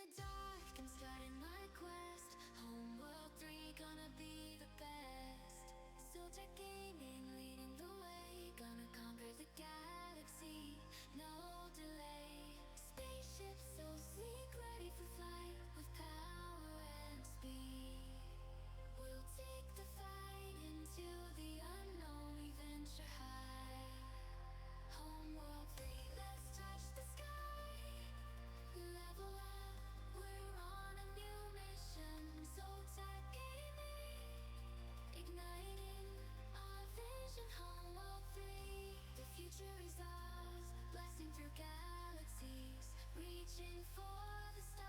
the dark, I'm starting my quest. Homeworld 3 gonna be the best. ZOTAC gaming leading the way. Gonna conquer the galaxy, no delay. Spaceship so sleek, ready for flight. With power and speed, we'll take the fight into the unknown. We venture high. Homeworld 3, let's touch the sky. Level up, we're on a new mission. ZOTAC gaming, igniting our vision. Homeworld 3, the future is ours. Blasting through galaxies, reaching for the stars.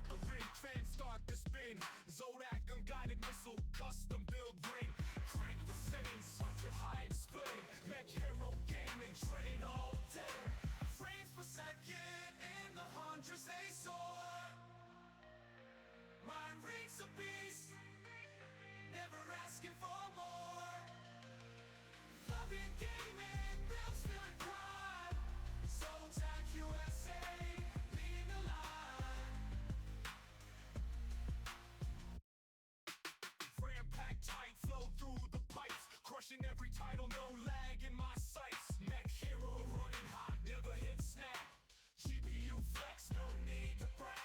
The ring, fans start to spin. ZOTAC unguided missile, custom build ring. Crank the settings, 100 high display. Mech hero gaming, training all day. Frames per second, in the hundreds they soar. Mind reeks a beast, never asking for more. Loving gaming, builds feeling pride. ZOTAC USA, leading the line. Ram packed tight, flow through the pipes. Crushing every title, no lag in my sights. Mech hero running hot, never hit snap. GPU flex, no need to brag.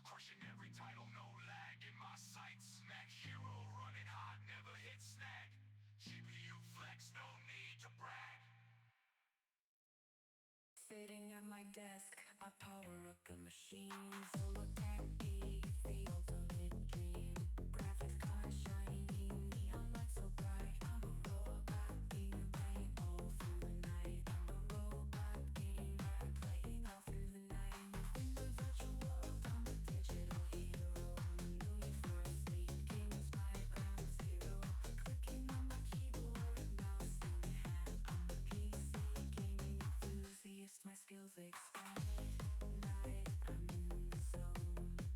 Crushing every title, no lag in my sights. Mech hero running hot, never hit snag. GPU flex, no need to brag. Sitting at my desk, I power up the machine. ZOTAC E, the ultimate dream. Graphics card shining, neon lights so bright. I'm a robot game playing all through the night. I'm a robot game playing all through the night. In the virtual world, I'm a digital hero. I'm a new first lead, game's my ground zero. Clicking on my keyboard, mouse in hand. I'm a PC gaming enthusiast, my skills expand. Night, I'm in the zone.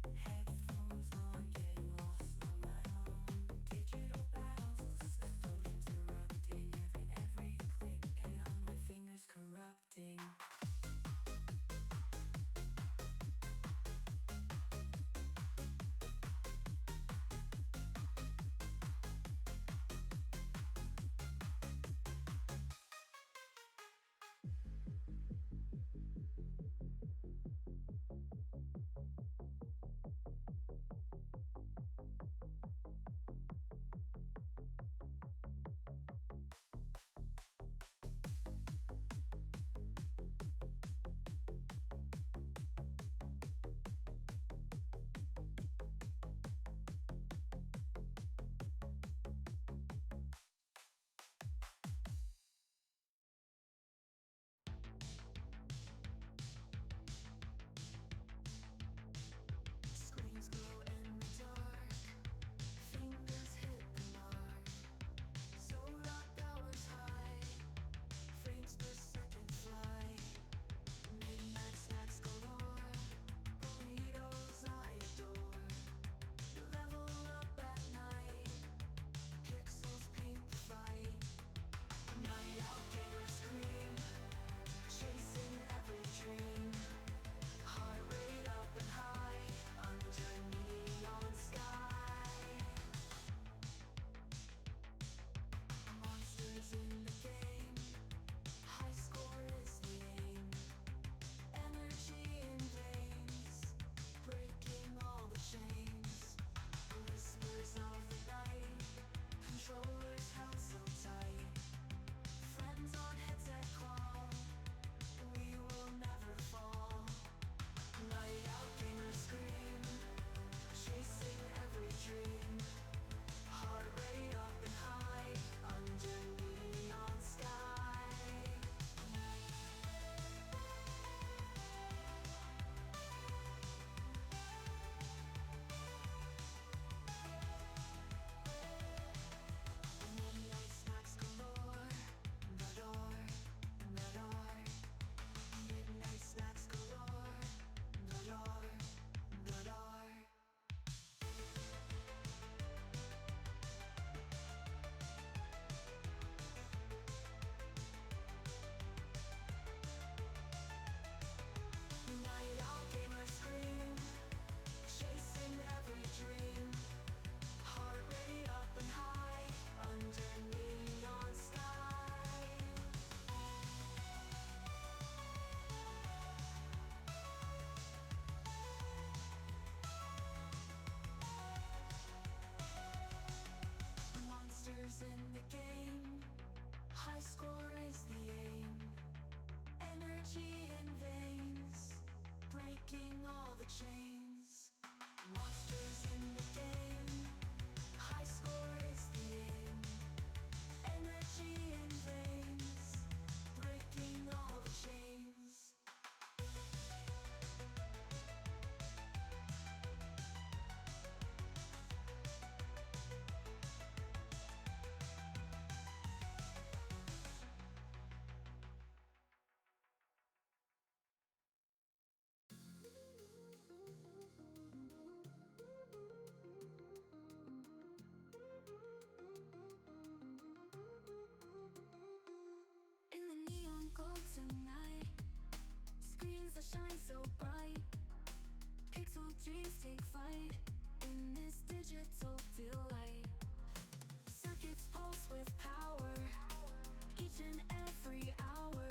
breaking all the chains. Monsters in the game, high score is the aim. Energy in veins, breaking all the chains. In the neon glow tonight, screens that shine so bright, pixel dreams take flight in this digital delight. Circuits pulse with power, each and every hour.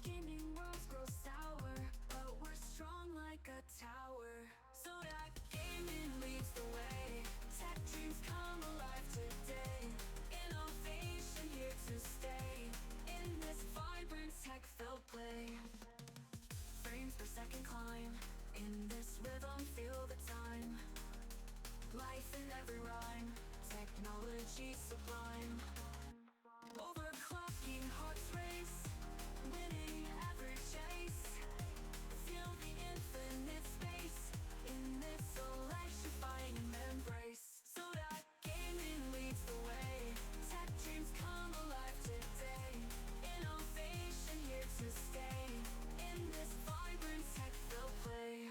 Gaming worlds grow sour, but we're strong like a tower. ZOTAC gaming leads the way, tech dreams come alive today. Innovation here to stay, in this vibrant tech-filled play. Frames per second climb, in this rhythm feel the time. Life in every rhyme, technology sublime. Overclocking hearts race, winning every chase. Feel the infinite space, in this electrifying embrace. ZOTAC gaming leads the way, tech dreams come alive today. Innovation here to stay, in this vibrant tech-filled play.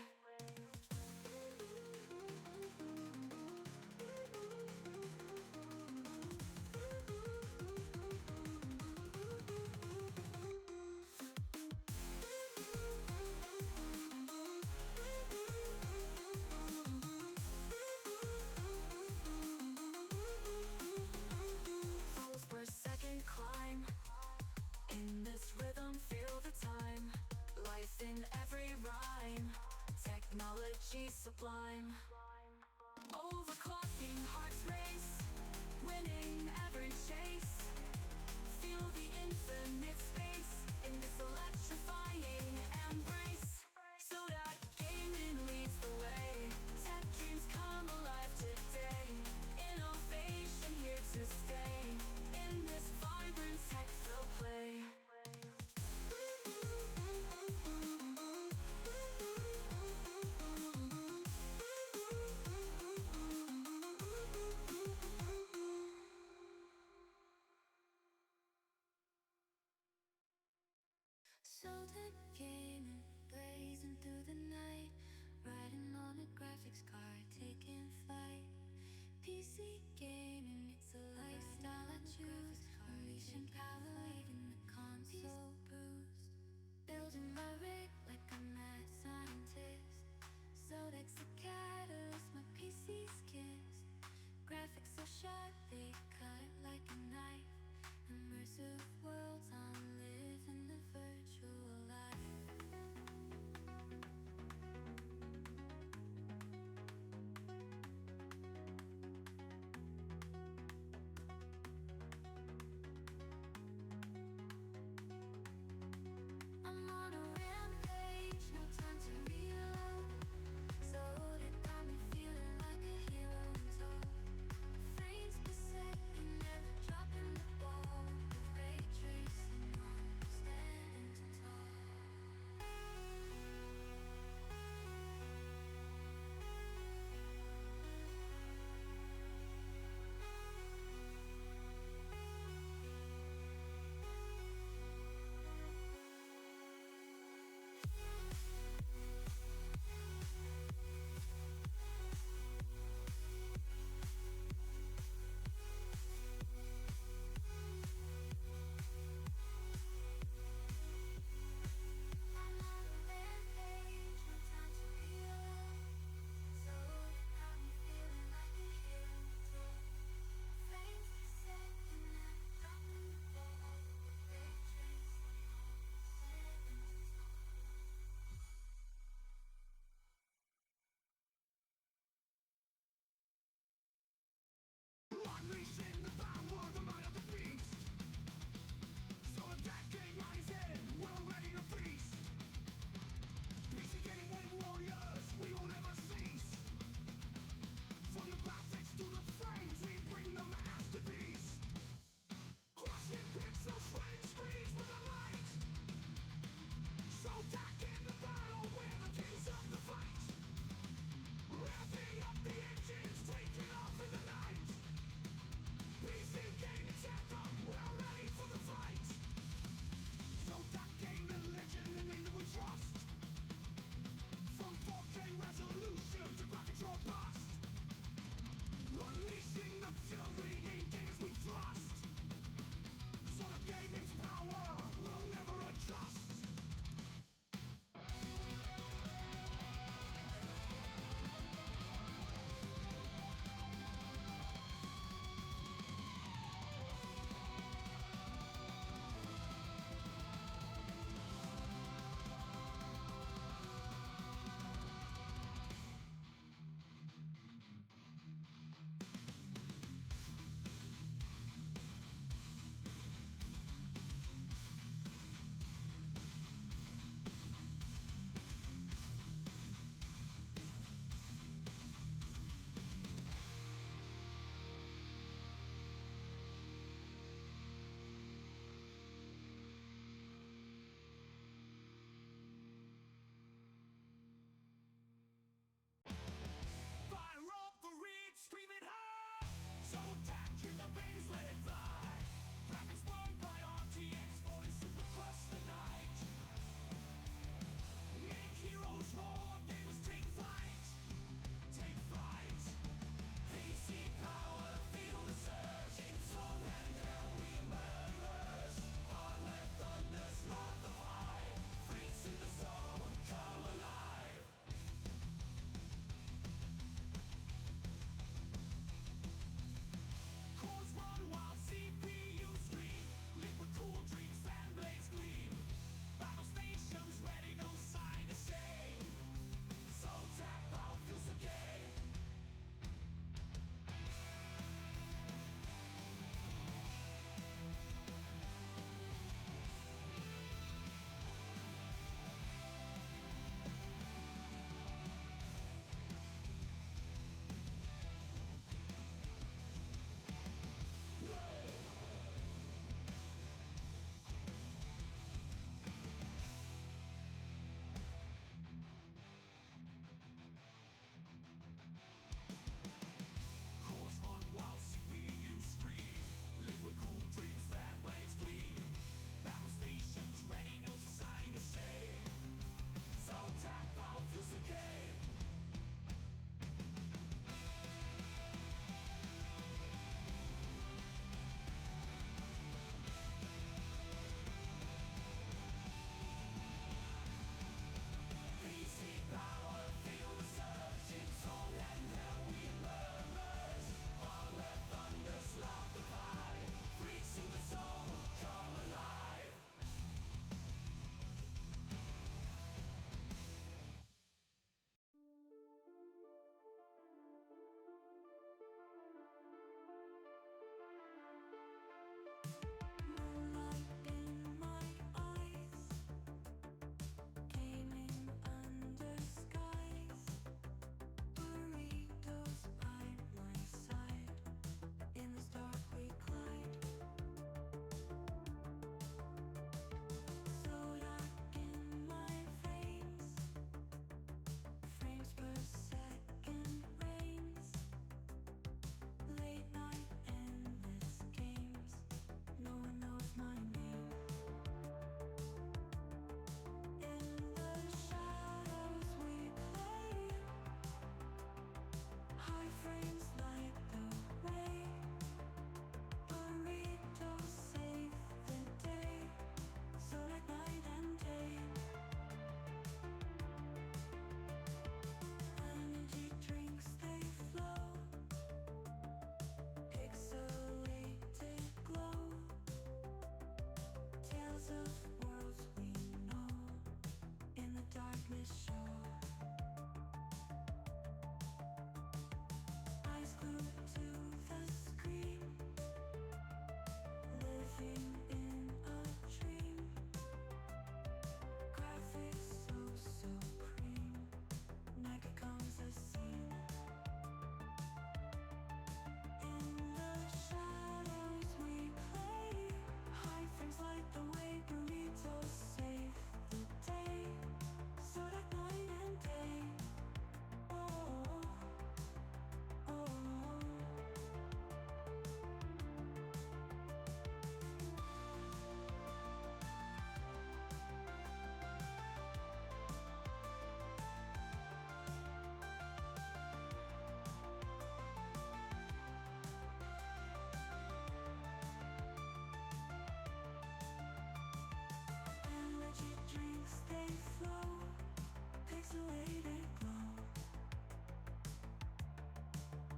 isolated glow.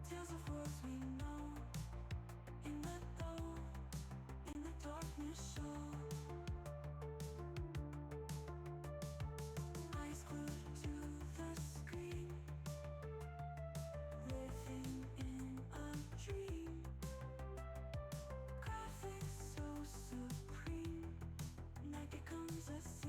Tales of worlds we know. In the darkness show. Eyes glued to the screen. Living in a dream. Graphics so supreme. Night becomes a scene.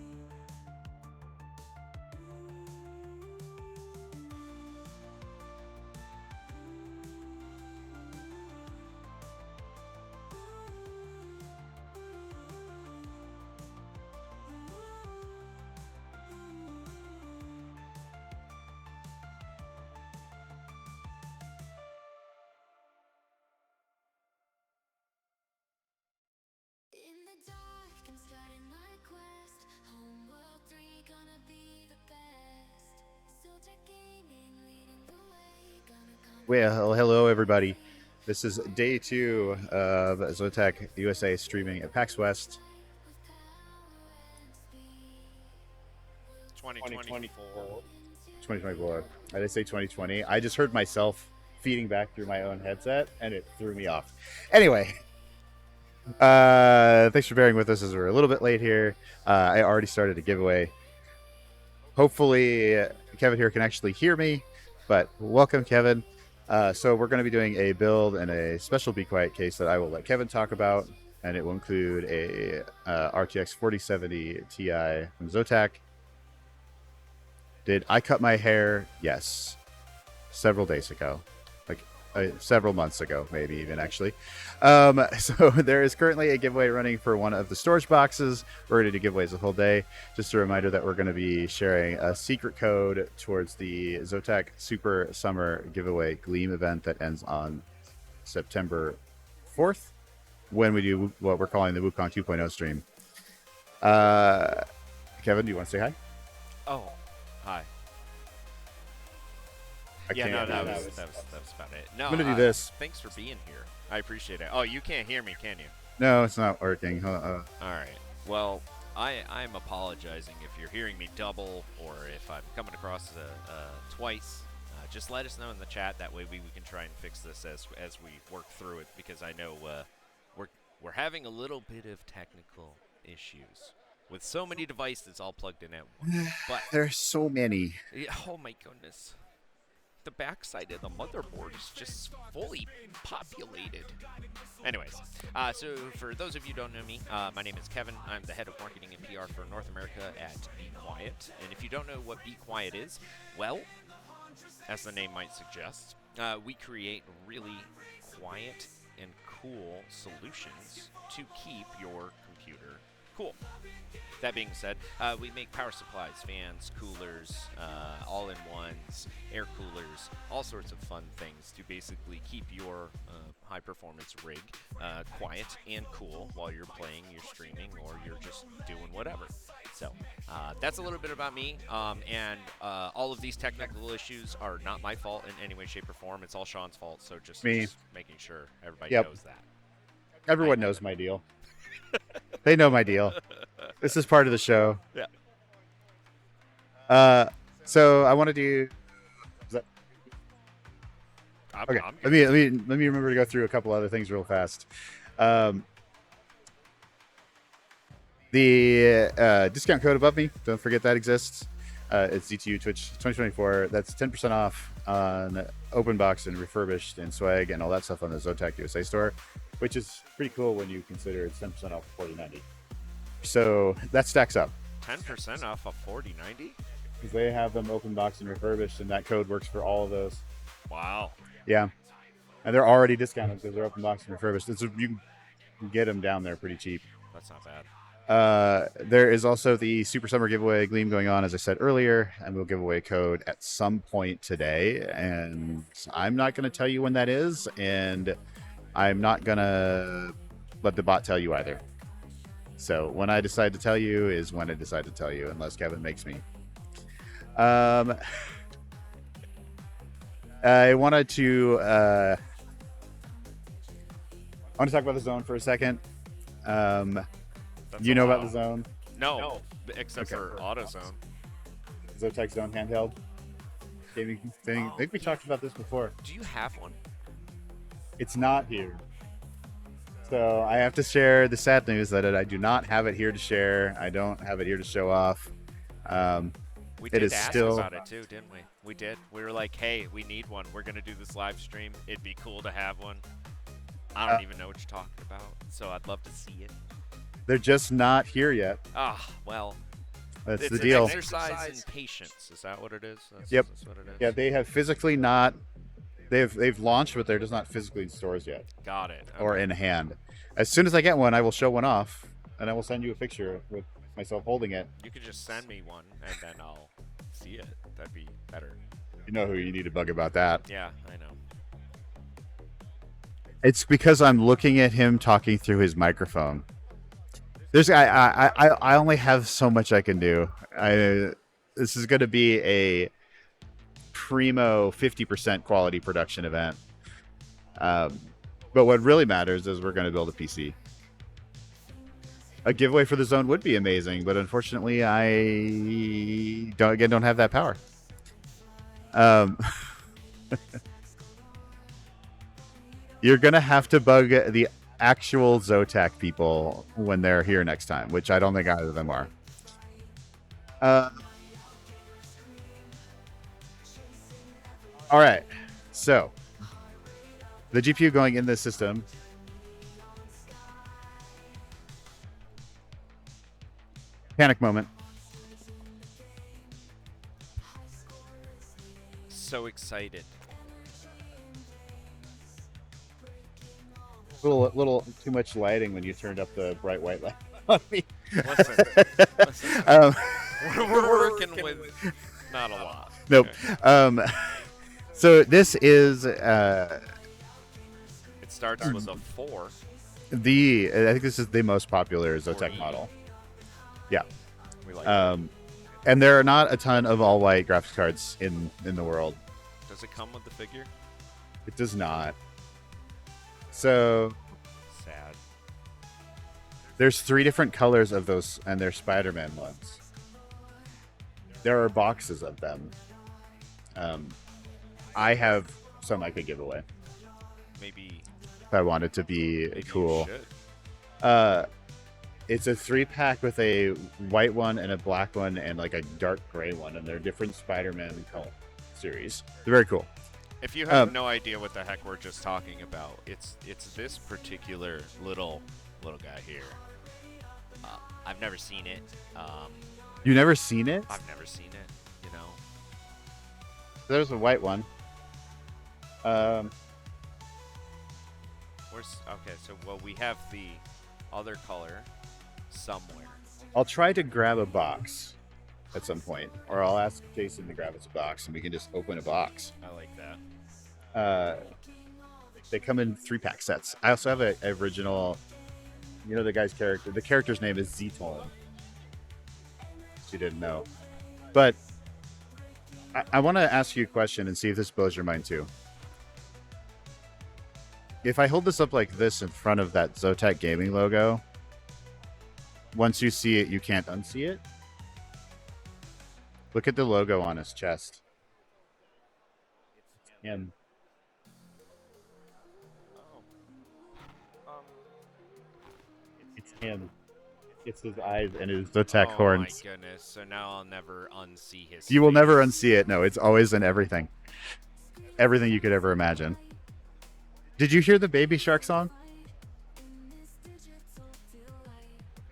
In the dark, I'm starting my quest. Homeworld 3 gonna be the best. ZOTAC gaming leading the way. Gonna conquer Well, hello everybody. This is day 2 of ZOTAC USA streaming at PAX West. with power and speed. 2024. 2024. I did say 2020. I just heard myself feeding back through my own headset and it threw me off. Anyway, thanks for bearing with us as we're a little bit late here. I already started a giveaway. Hopefully Kevin here can actually hear me, but welcome Kevin. So we're going to be doing a build and a special Be Quiet case that I will let Kevin talk about, and it will include a RTX 4070 Ti from ZOTAC. Did I cut my hair? Yes. Several days ago. Like several months ago, maybe even actually. So there is currently a giveaway running for one of the storage boxes. We're going to do giveaways the whole day. Just a reminder that we're going to be sharing a secret code towards the ZOTAC Super Summer Giveaway Gleam event that ends on September 4th when we do what we're calling the Wukong 2.0 stream. Kevin, do you want to say hi? Oh, hi. I Yeah, no, can't. that was about it. No, I'm going to do this. Thanks for being here. I appreciate it. Oh, you can't hear me, can you? No, it's not working. All right. Well, I'm apologizing if you're hearing me double or if I'm coming across twice. Just let us know in the chat. That way we can try and fix this as we work through it, because I know we're having a little bit of technical issues with so many devices all plugged in at once. But There's so many. oh my goodness. The backside of the motherboard is just fully populated. Anyways, so for those of you who don't know me, my name is Kevin. I'm the head of marketing and PR for North America at Be Quiet. And if you don't know what Be Quiet is, well, as the name might suggest, we create really quiet and cool solutions to keep your computer cool. That being said, we make power supplies, fans, coolers, all-in-ones, air coolers, all sorts of fun things to basically keep your high-performance rig quiet and cool while you're playing, you're streaming, or you're just doing whatever. So that's a little bit about me, and all of these technical issues are not my fault in any way, shape, or form. It's all Sean's fault, so just making sure everybody knows that. Everyone knows my deal. They know my deal. This is part of the show. Yeah. So I want to do. Okay. Let me remember to go through a couple other things real fast. The discount code above me. Don't forget that exists. It's ZTU Twitch 2024. That's 10% off on open box and refurbished and swag and all that stuff on the ZOTAC USA store, which is pretty cool when you consider it's 10% off $40.90. So that stacks up. 10% off of $40.90? Because they have them open box and refurbished, and that code works for all of those. Wow. Yeah. And they're already discounted because they're open box and refurbished. You can get them down there pretty cheap. That's not bad. There is also the Super Summer Giveaway Gleam going on, as I said earlier, and we'll give away a code at some point today. And I'm not going to tell you when that is, and I'm not going to let the bot tell you either. So when I decide to tell you is when I decide to tell you, unless Kevin makes me. I wanted to talk about the zone for a second. That's You know about the zone? No, except for AutoZone. ZOTAC Zone handheld gaming thing. I think we talked about this before. Do you have one? It's not here. So I have to share the sad news that I do not have it here to share. I don't have it here to show off. We It did is ask still- about it too, didn't we? We did. We were like, hey, we need one. We're going to do this live stream. It'd be cool to have one. I don't even know what you're talking about, so I'd love to see it. They're just not here yet. Ah, well, That's it's the an deal. exercise in patience. Is that what it is? Yep. That's what it is. Yeah, they have physically not. They've launched, but they're just not physically in stores yet Got it. or in hand. As soon as I get one, I will show one off, and I will send you a picture with myself holding it. You could just send me one, and then I'll see it. That'd be better. You know who you need to bug about that. Yeah, I know. It's because I'm looking at him talking through his microphone. I only have so much I can do. This is going to be a primo 50% quality production event. But what really matters is we're going to build a PC. A giveaway for the zone would be amazing, but unfortunately, I don't have that power. You're gonna have to bug the actual ZOTAC people when they're here next time, which I don't think either of them are. All right, so the GPU going in this system. Panic moment. So excited. Little too much lighting when you turned up the bright white light on me. Listen, we're working with not a lot. Nope. Okay. So this is It starts with a 4. I think this is the most popular ZOTAC 4E. model. Yeah. We like And there are not a ton of all white graphics cards in the world. Does it come with the figure? It does not. So Sad. there's 3 different colors of those, and they're Spider-Man ones. There are boxes of them. I have some I could give away Maybe if I wanted to be you cool. should. It's a 3-pack with a white one and a black one and like a dark gray one, and they're different Spider-Man color series. They're very cool. If you have no idea what the heck we're just talking about, it's this particular little guy here. I've never seen it. You never seen it? I've never seen it. You know. There's a white one. Where's okay? So we have the other color somewhere. I'll try to grab a box at some point, or I'll ask Jason to grab us a box, and we can just open a box. I like that. They come in 3-pack sets. I also have an original. You know the guy's character. The character's name is ZOTAC. You didn't know, but I want to ask you a question and see if this blows your mind too. If I hold this up like this in front of that ZOTAC gaming logo, once you see it, you can't unsee it. Look at the logo on his chest. Him. It's him. It's his eyes and his ZOTAC horns. Oh my goodness! So now I'll never unsee his. You will never face. unsee it. No, it's always in everything. Everything you could ever imagine. Did you hear the Baby Shark song?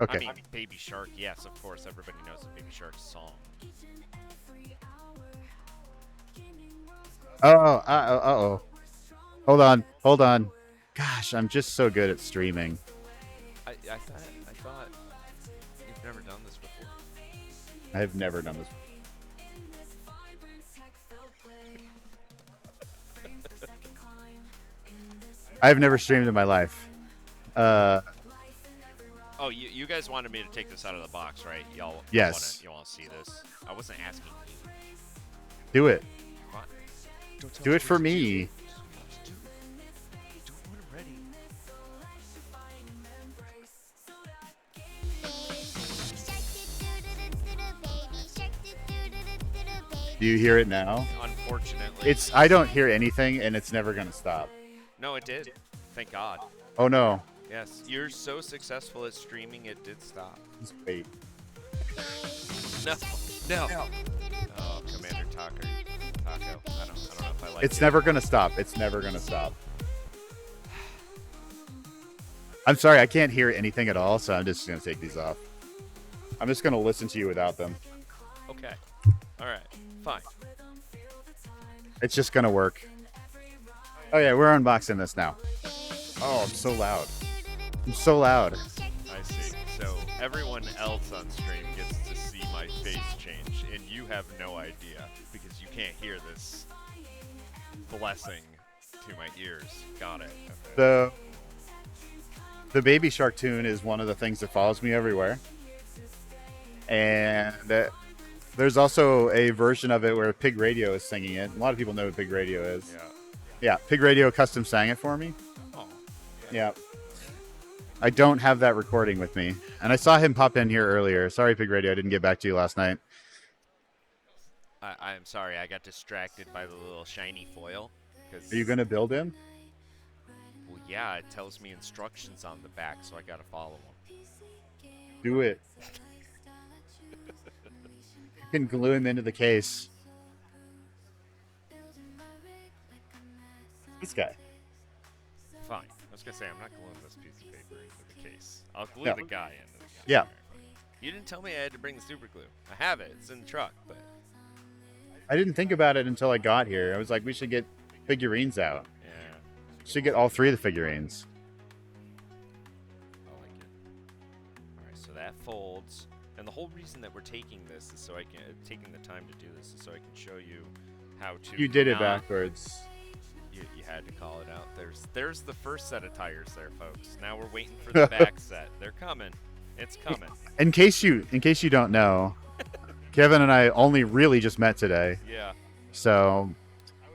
Okay. I mean, Baby Shark. Yes, of course. Everybody knows the Baby Shark song. Uh-oh. Hold on. Gosh, I'm just so good at streaming. I thought you've never done this before. I've never done this. I've never streamed in my life. Oh, you guys wanted me to take this out of the box, right? Y'all. Yes. You want to see this? I wasn't asking you. Do it. What? Don't tell Do me it for what to me. Do it when I'm ready. Shark do do do do do, baby shark do do do do do. Do you hear it now? Unfortunately. I don't hear anything, and it's never gonna stop. No, it did. Thank God. Oh no. Yes, you're so successful at streaming, it did stop. Just wait. No. Oh, Commander Taco. I don't know if I like It's it. never gonna stop. It's never gonna stop. I'm sorry, I can't hear anything at all, so I'm just gonna take these off. I'm just gonna listen to you without them. Okay. All right. Fine. It's just gonna work. Oh yeah, we're unboxing this now. Oh, I'm so loud. I'm so loud. I see. So everyone else on stream gets to see my face change, and you have no idea because you can't hear this blessing to my ears. Got it. Okay. The Baby Shark tune is one of the things that follows me everywhere. And there's also a version of it where Pig Radio is singing it. A lot of people know what Pig Radio is. Yeah. Yeah, Pig Radio custom sang it for me. Oh. Yeah. I don't have that recording with me. And I saw him pop in here earlier. Sorry, Pig Radio, I didn't get back to you last night. I'm sorry. I got distracted by the little shiny foil. Are you going to build him? Well, yeah, it tells me instructions on the back, so I gotta follow them. Do it. You can glue him into the case. This guy. Fine. I was gonna say I'm not gluing this piece of paper into the case. I'll glue No. the guy into the case. Yeah. You didn't tell me I had to bring the super glue. I have it. It's in the truck, but I didn't think about it until I got here. I was like, we should get figurines out. yeah, Should get all three of the figurines. I like it. All right, so that folds, and the whole reason that we're taking this is so I can taking the time to do this is so I can show you how to. You did it not- backwards. You had to call it out. There's the first set of tires there, folks. Now we're waiting for the back set. They're coming. It's coming. In case you don't know, Kevin and I only really just met today. Yeah. So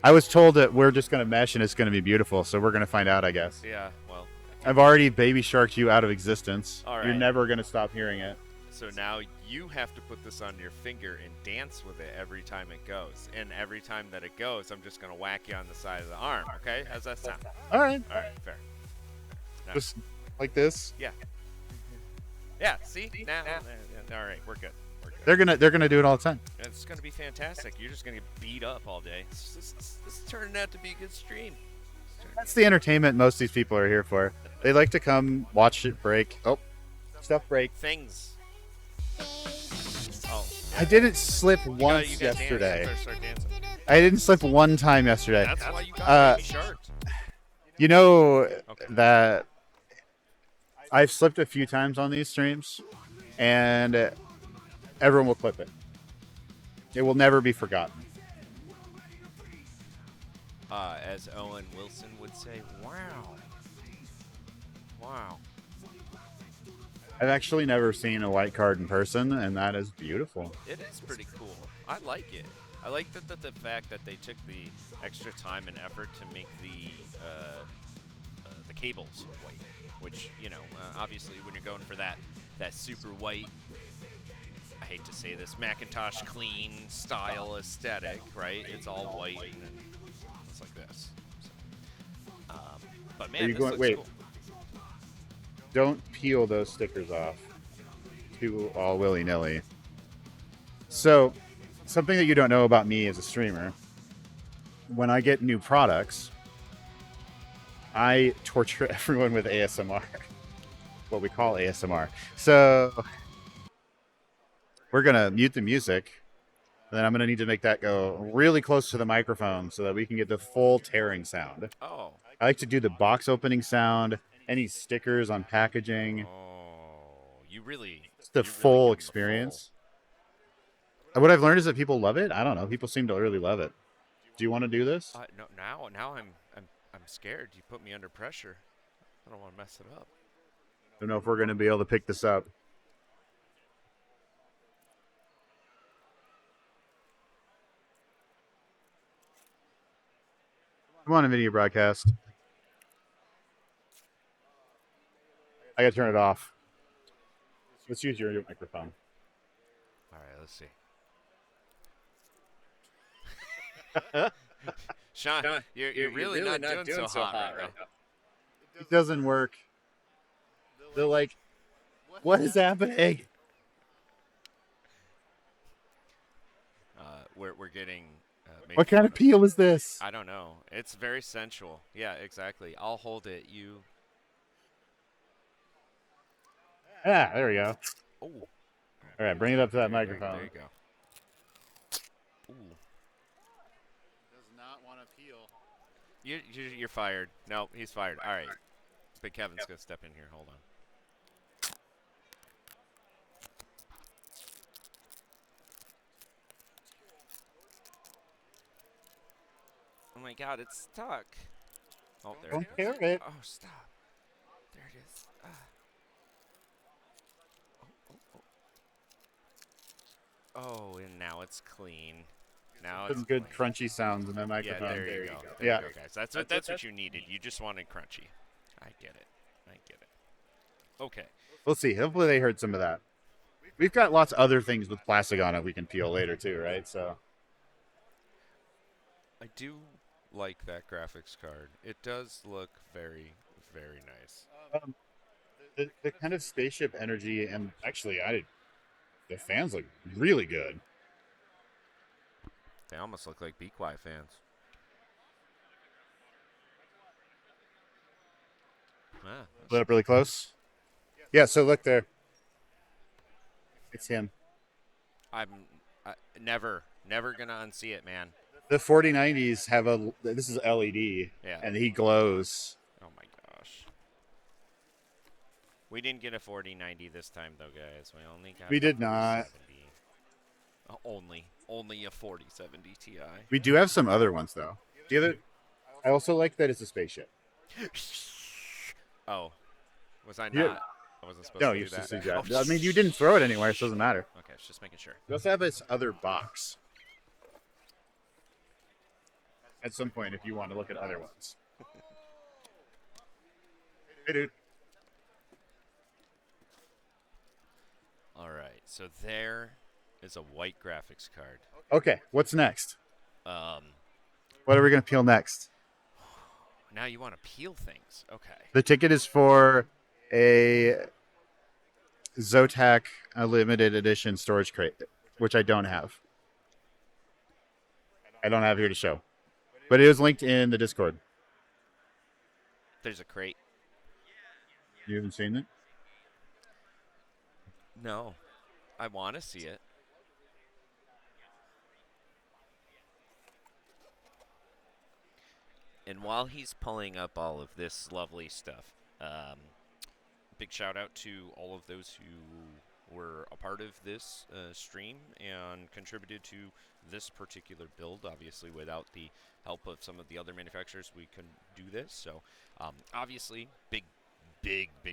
I was told that we're just going to mesh and it's going to be beautiful. So we're going to find out, I guess. Yeah. Well. I've already baby sharked you out of existence. All You're right. never going to stop hearing it. So now you have to put this on your finger and dance with it every time it goes. And every time that it goes, I'm just going to whack you on the side of the arm. Okay? How's that sound? All right. All right. Fair. Now- Just like this. Yeah. Yeah. See? Now. All right. We're good. We're good. They're gonna do it all the time. It's going to be fantastic. You're just going to get beat up all day. This is turning out to be a good stream. That's the entertainment most of these people are here for. They like to come watch it break. Oh, stuff break. Things. Oh. I didn't slip You once gotta dance. yesterday. You better start dancing. I didn't slip one time yesterday. That's why you got Baby Shark. You know Okay. that I've slipped a few times on these streams, and everyone will clip it. It will never be forgotten. As Owen Wilson would say, wow. Wow. I've actually never seen a white card in person, and that is beautiful. It is pretty cool. I like it. I like the fact that they took the extra time and effort to make the cables white, which, you know, obviously when you're going for that super white, I hate to say this, Macintosh clean style aesthetic, right? It's all white and it's like this. So, but man, you this going- looks wait. cool. Don't peel those stickers off too all willy-nilly. So, something that you don't know about me as a streamer, when I get new products, I torture everyone with ASMR. What we call ASMR. So, we're going to mute the music, and then I'm going to need to make that go really close to the microphone so that we can get the full tearing sound. Oh. I like to do the box opening sound, any stickers on packaging. Oh, you really. It's the you really full give 'em the experience. What I've learned is that people love it. I don't know. People seem to really love it. Do you want to do this? No, now I'm scared. You put me under pressure. I don't want to mess it up. I don't know if we're going to be able to pick this up. Come on, video broadcast. I got to turn it off. Let's use your microphone. All right, let's see. Sean, you're really not doing so hot right now. It doesn't work. They're like, what is happening? We're getting. Made What kind fun of peel is this? I don't know. It's very sensual. Yeah, exactly. I'll hold it. You. Ah, there we go. Oh. All right, bring it up to that There microphone. you go. Ooh. Does not want to peel. You're fired. No, he's fired. All right. Big Kevin's gonna step in here. Hold on. Oh my God, it's stuck. Oh, there Don't it is. tear it. Oh, stop. There it is. Oh, and now it's clean. Now Some it's good clean. crunchy sounds in that Yeah, microphone. there you go. There Yeah. you go, guys. That's what you needed. You just wanted crunchy. I get it. Okay. We'll see. Hopefully they heard some of that. We've got lots of other things with plastic on it we can peel later too, right? So I do like that graphics card. It does look very, very nice. the kind of spaceship energy, and actually, the fans look really good. They almost look like Be Quiet fans. Ah, Lit up really close. Yeah. So look there. It's him. I'm never gonna unsee it, man. The 4090s have this is LED, Yeah. and he glows. Oh my gosh. We didn't get a 4090 this time, though, guys. We only got. We a did not. 4070. Only a 4070 Ti. We do have some other ones though. I also like that it's a spaceship. Oh, was I not? Yeah. I wasn't supposed No, to you do just that. see that. Oh, I mean, you didn't throw it anywhere, so it doesn't matter. Okay, just making sure. We also have this other box. At some point, if you want to look at other ones. Hey, dude. All right, so there is a white graphics card. Okay, what's next? Um, What are we going to peel next? now you want to peel things. Okay. The ticket is for a ZOTAC limited edition storage crate, which I don't have. I don't have here to show. But it is linked in the Discord. There's a crate. You haven't seen it? No, I want to see it. And while he's pulling up all of this lovely stuff, big shout out to all of those who were a part of this stream and contributed to this particular build. Obviously, without the help of some of the other manufacturers, we couldn't do this. So, obviously, big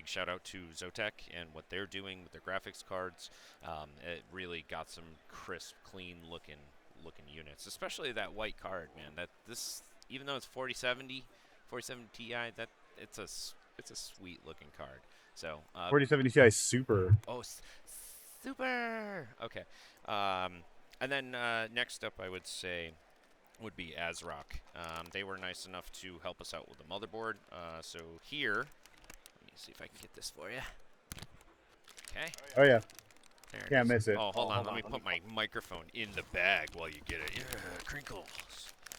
shout out to ZOTAC and what they're doing with their graphics cards. It really got some crisp, clean looking units, especially that white card, man. Even though it's 4070 Ti, it's a sweet looking card. So 4070 Ti Super. Oh, super. Okay. And then next up, I would say would be ASRock. They were nice enough to help us out with the motherboard. So here, let me see if I can get this for you. Okay. Oh, yeah. There it Can't is. miss it. Oh, hold on. Let me put my microphone in the bag while you get it. Yeah, crinkles.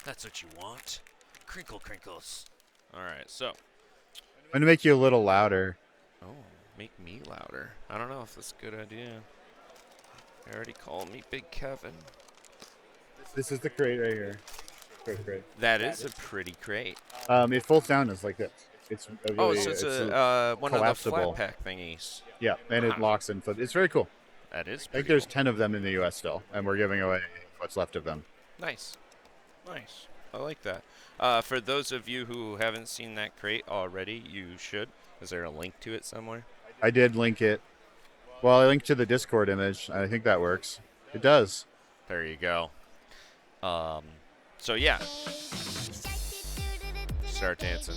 That's what you want. Crinkles. All right, so. I'm going to make you a little louder. Oh, make me louder. I don't know if that's a good idea. They already called me Big Kevin. This is the crate right here. Crate. That is a pretty crate. It folds down as like this. It's a really, Oh, so it's a one of the collapsible flat pack thingies. Yeah, and it locks and flips. It's very cool. That is I think pretty there's cool. 10 of them in the U.S. still, and we're giving away what's left of them. Nice. I like that. For those of you who haven't seen that crate already, you should. Is there a link to it somewhere? I did link it. Well, I linked to the Discord image. I think that works. It does. There you go. So yeah. Start dancing.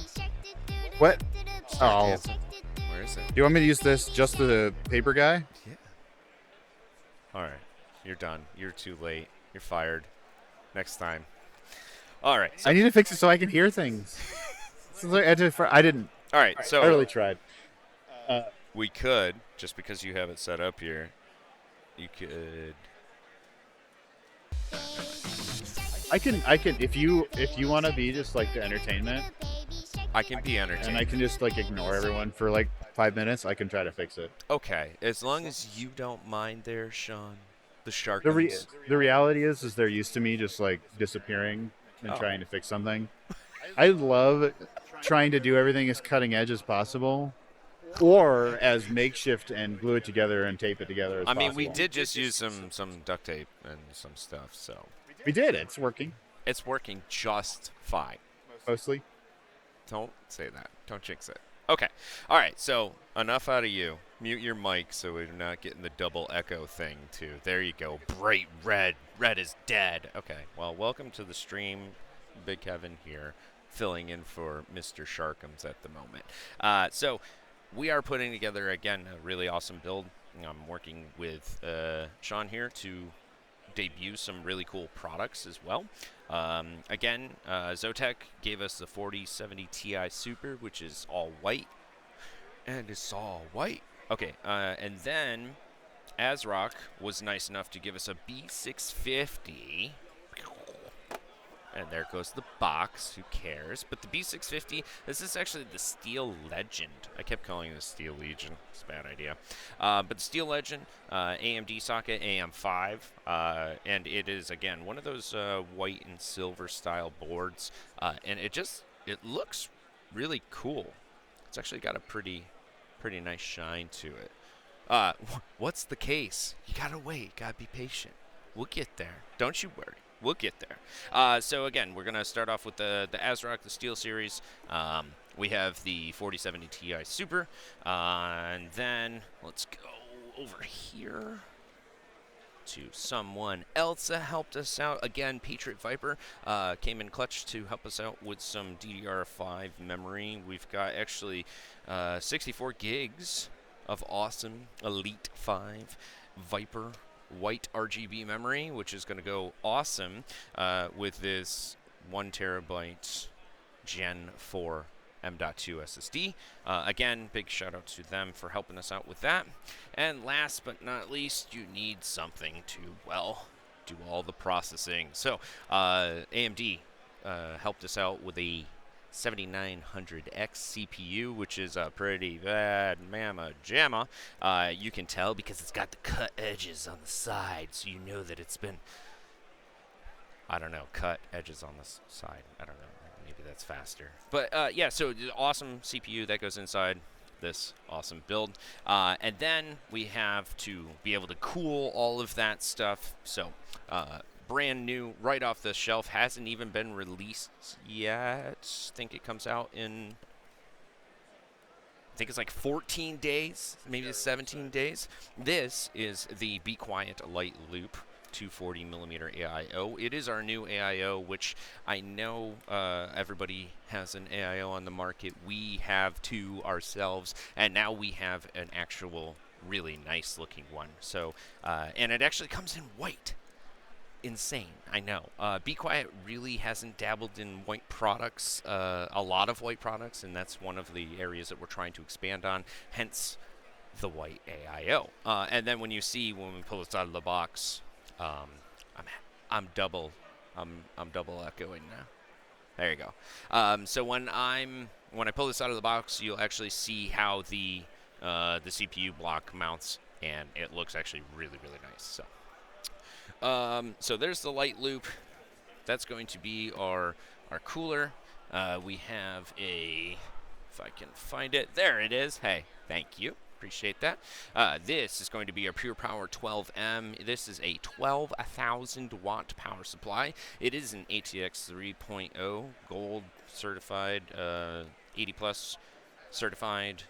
What? Start Oh. dancing. Where is it? Do you want me to use this, just the paper guy? Yeah. All right. You're done. You're too late. You're fired. Next time. All right. So, I need to fix it so I can hear things. I didn't. all right. I So really tried. we could, just because you have it set up here, you could. I can. If you want to be just like the entertainment, I can be and entertained. I can just like ignore everyone for like 5 minutes, I can try to fix it. Okay, as long as you don't mind there, Sean. The shark. The reality is they're used to me just like disappearing and Oh. trying to fix something. I love trying to do everything as cutting edge as possible, or as makeshift and glue it together and tape it together as I mean, possible. we did just use some duct tape and some stuff, so We did. It's working it's working just fine. mostly. Don't say that. Don't jinx it. Okay. All right. So enough out of you. Mute your mic so we're not getting the double echo thing too. There you go. Bright red. Red is dead. Okay. Well, welcome to the stream. Big Kevin here, filling in for Mr. Sharkums at the moment. So we are putting together again a really awesome build. I'm working with Sean here to debut some really cool products as well. Again, ZOTAC gave us the 4070 Ti Super, which is all white. And it's all white. Okay, and then ASRock was nice enough to give us a B650. And there goes the box. Who cares? But the B650, this is actually the Steel Legend. I kept calling this Steel Legion. It's a bad idea. But the Steel Legend, AMD socket, AM5. And it is, again, one of those white and silver style boards. And it looks really cool. It's actually got a pretty nice shine to it. What's the case? You gotta wait. Gotta be patient. We'll get there. Don't you worry. We'll get there. So again, we're gonna start off with the ASRock, the Steel Series. We have the 4070 Ti Super, and then let's go over here to someone else that helped us out. Again, Patriot Viper came in clutch to help us out with some DDR5 memory. We've got actually 64 gigs of awesome Elite 5 Viper white RGB memory, which is going to go awesome with this 1 terabyte Gen 4 M.2 SSD. Again, big shout out to them for helping us out with that. And last but not least, you need something to, well, do all the processing. So AMD helped us out with a 7900X CPU, which is a pretty bad mamma jamma. You can tell because it's got the cut edges on the side, so you know that it's been, I don't know, cut edges on the side. I don't know. Maybe that's faster. But yeah, so awesome CPU that goes inside this awesome build. And then we have to be able to cool all of that stuff. So brand new, right off the shelf, hasn't even been released yet. I think it comes out in, I think it's like 14 days, maybe 17 days. This is the Be Quiet Light Loop 240 millimeter AIO. It is our new AIO, which I know everybody has an AIO on the market. We have two ourselves, and now we have an actual really nice looking one. So, and it actually comes in white. Insane, I know. Be Quiet really hasn't dabbled in white products, a lot of white products, and that's one of the areas that we're trying to expand on, hence the white AIO. And then when we pull this out of the box, I'm double echoing now. There you go. So when I pull this out of the box, you'll actually see how the CPU block mounts, and it looks actually really, really nice. So there's the light loop. That's going to be our cooler. We have if I can find it, there it is. Hey, thank you. Appreciate that. This is going to be our Pure Power 12M. This is a 12,000 watt power supply. It is an ATX 3.0 gold certified, 80 plus certified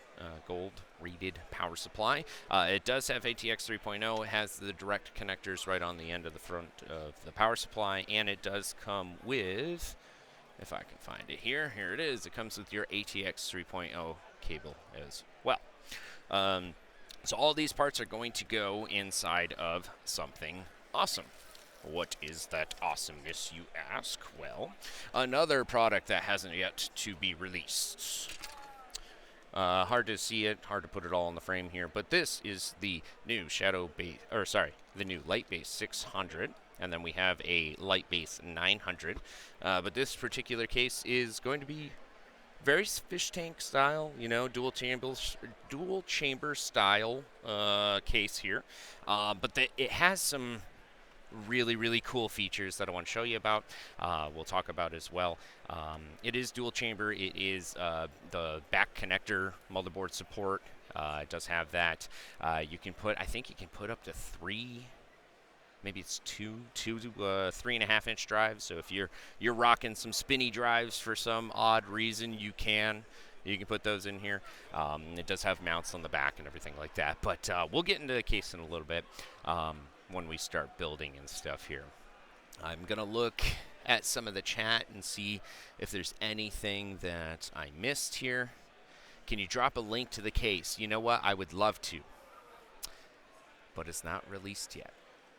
gold rated power supply. It does have ATX 3.0. It has the direct connectors right on the end of the front of the power supply, and it does come with, if I can find it here it is. It comes with your ATX 3.0 cable as well. So all these parts are going to go inside of something awesome. What is that awesomeness, you ask? Well, another product that hasn't yet to be released. Hard to see it, hard to put it all in the frame here, but this is the new the new Light Base 600, and then we have a Light Base 900. But this particular case is going to be very fish tank style, dual chamber style case here. But it has some really, really cool features that I want to show you about. We'll talk about as well. It is dual chamber. It is the back connector motherboard support. It does have that. I think you can put up to three. Maybe it's two 3.5-inch drives. So if you're rocking some spinny drives for some odd reason, you can put those in here. It does have mounts on the back and everything like that. But we'll get into the case in a little bit when we start building and stuff here. I'm gonna look at some of the chat and see if there's anything that I missed here. Can you drop a link to the case? You know what? I would love to, but it's not released yet,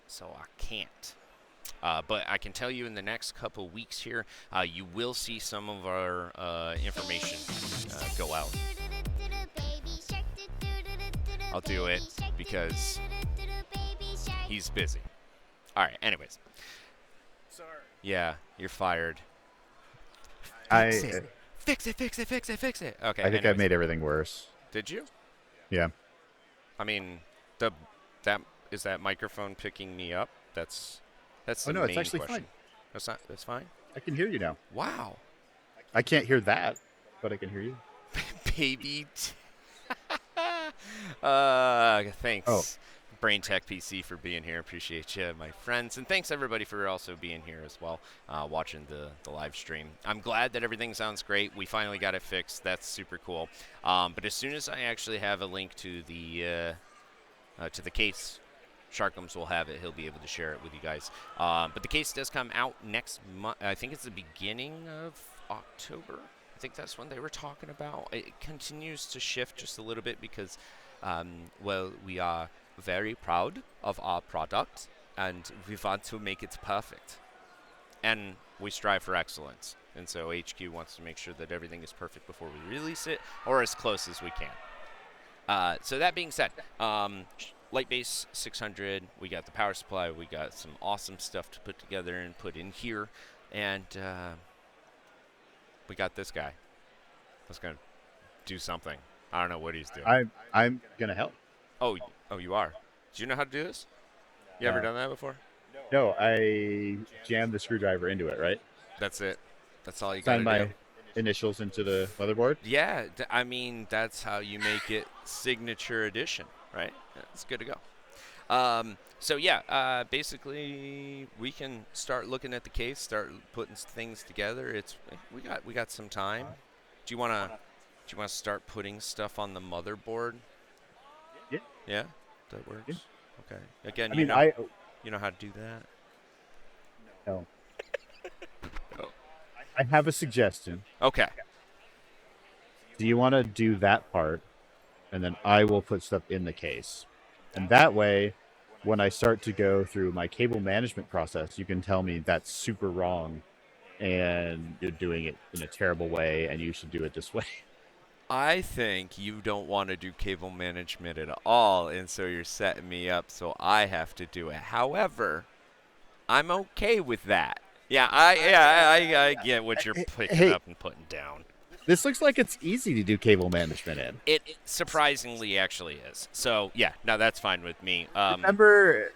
so I can't. But I can tell you in the next couple weeks here, you will see some of our information go out. I'll do it because he's busy. All right, anyways. Sorry. Yeah, you're fired. Fix it. Okay, I think I made everything worse. Did you? Yeah. I mean, is that microphone picking me up? That's the no, main it's actually question. fine. That's fine? I can hear you now. Wow. I can't hear that, but I can hear you. Baby. Thanks. Oh. Brain Tech PC for being here. Appreciate you, my friends. And thanks, everybody, for also being here as well, watching the live stream. I'm glad that everything sounds great. We finally got it fixed. That's super cool. But as soon as I actually have a link to the case, Sharkums will have it. He'll be able to share it with you guys. But the case does come out next month. I think it's the beginning of October. I think that's when they were talking about. It continues to shift just a little bit because, we are very proud of our product and we want to make it perfect. And we strive for excellence. And so HQ wants to make sure that everything is perfect before we release it, or as close as we can. So that being said, Light Base 600, we got the power supply, we got some awesome stuff to put together and put in here, and we got this guy that's going to do something. I don't know what he's doing. I'm gonna help. Oh, you are? Do you know how to do this? You ever done that before? No, I jammed the screwdriver into it, right? That's it. That's all you got to Sign do. my initials into the motherboard. Yeah, I mean, that's how you make it signature edition, right? It's good to go. So yeah, basically we can start looking at the case, start putting things together. We got some time. Do you wanna start putting stuff on the motherboard? Yeah. Yeah, that works. Yeah. Okay. Again, I you mean, know how to do that. No. Oh. I have a suggestion. Okay. Do you want to do that part, and then I will put stuff in the case, and that way, when I start to go through my cable management process, you can tell me that's super wrong, and you're doing it in a terrible way, and you should do it this way. I think you don't want to do cable management at all, and so you're setting me up so I have to do it. However, I'm okay with that. Yeah, I get what you're picking up and putting down. This looks like it's easy to do cable management in. It surprisingly actually is. So, yeah, no, that's fine with me. Remember,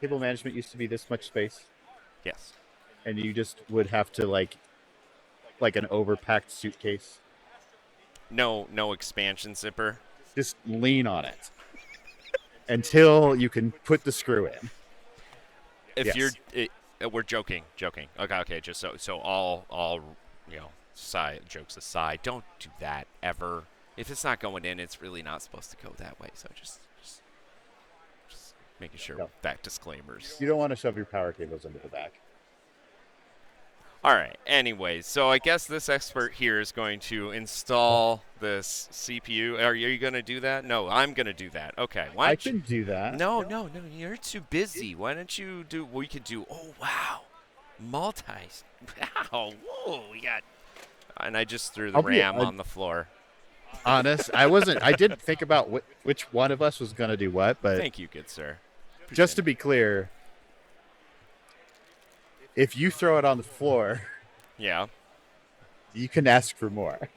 cable management used to be this much space? Yes. And you just would have to, like an overpacked suitcase. No expansion zipper. Just lean on it until you can put the screw in. If Yes. we're joking. Okay. Just so all side jokes aside, don't do that ever. If it's not going in, it's really not supposed to go that way. So just making sure No. that disclaimers. You don't want to shove your power cables into the back. All right. Anyways, so I guess this expert here is going to install this CPU. Are you going to do that? No, I'm going to do that. Okay. Why I don't you? can do that. No. You're too busy. Why don't you do? We could do. Oh wow, multi. Wow. Whoa. We got. And I just threw the RAM on the floor. Honest, I didn't think about which one of us was going to do what, but Thank you, good sir. just to be clear, if you throw it on the floor, Yeah. you can ask for more.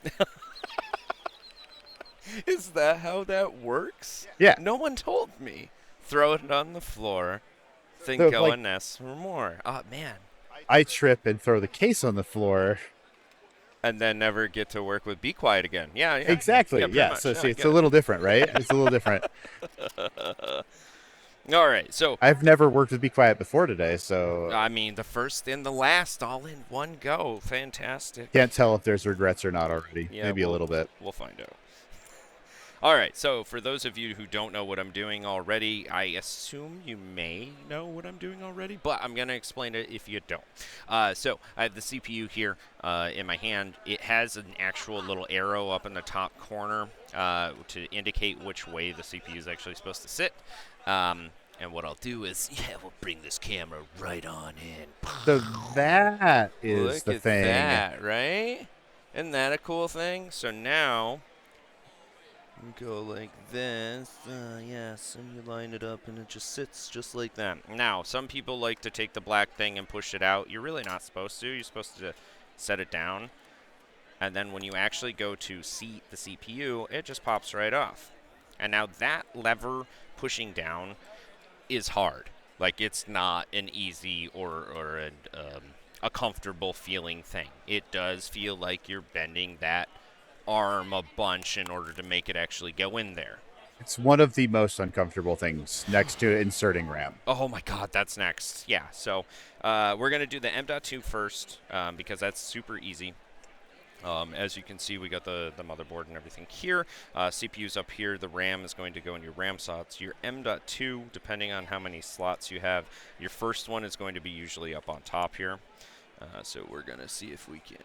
Is that how that works? Yeah. No one told me. Throw it on the floor. Then So, go like- and ask for more. Oh man. I trip and throw the case on the floor. And then never get to work with Be Quiet again. Yeah. Exactly. pretty Yeah. much. So I see, it's get a it. little different, right? It's a little different. All right. So I've never worked with Be Quiet before today, so I mean, the first and the last, all in one go. Fantastic. can't tell if there's regrets or not already. Yeah, Maybe a little bit. We'll find out. All right, so for those of you who don't know what I'm doing already, I assume you may know what I'm doing already, but I'm going to explain it if you don't. So I have the CPU here in my hand. It has an actual little arrow up in the top corner to indicate which way the CPU is actually supposed to sit. And what I'll do is, we'll bring this camera right on in. So that is Look the at thing. that, right? Isn't that a cool thing? So now, you go like this. So you line it up and it just sits just like that. Now, some people like to take the black thing and push it out. You're really not supposed to. You're supposed to set it down. And then when you actually go to seat the CPU, it just pops right off. And now that lever pushing down is hard. Like, it's not an easy or a comfortable feeling thing. It does feel like you're bending that arm a bunch in order to make it actually go in there. It's one of the most uncomfortable things next to inserting RAM. Oh my god, that's next. Yeah, so we're going to do the M.2 first because that's super easy. As you can see, we got the motherboard and everything here. CPU's up here. The RAM is going to go in your RAM slots. Your M.2, depending on how many slots you have, your first one is going to be usually up on top here. So we're going to see if we can...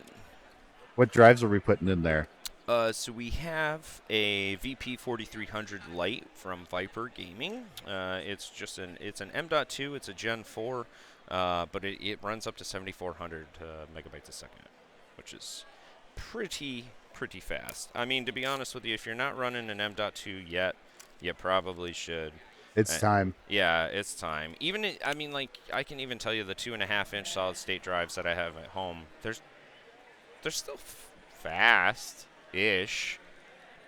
What drives are we putting in there? So we have a VP4300 Lite from Viper Gaming. It's just an M.2. It's a Gen 4, but it runs up to 7,400 megabytes a second, which is pretty fast. I mean, to be honest with you, if you're not running an M.2 yet, you probably should. It's time. Yeah, it's time. Even I can even tell you the 2.5-inch solid state drives that I have at home. They're still fast-ish,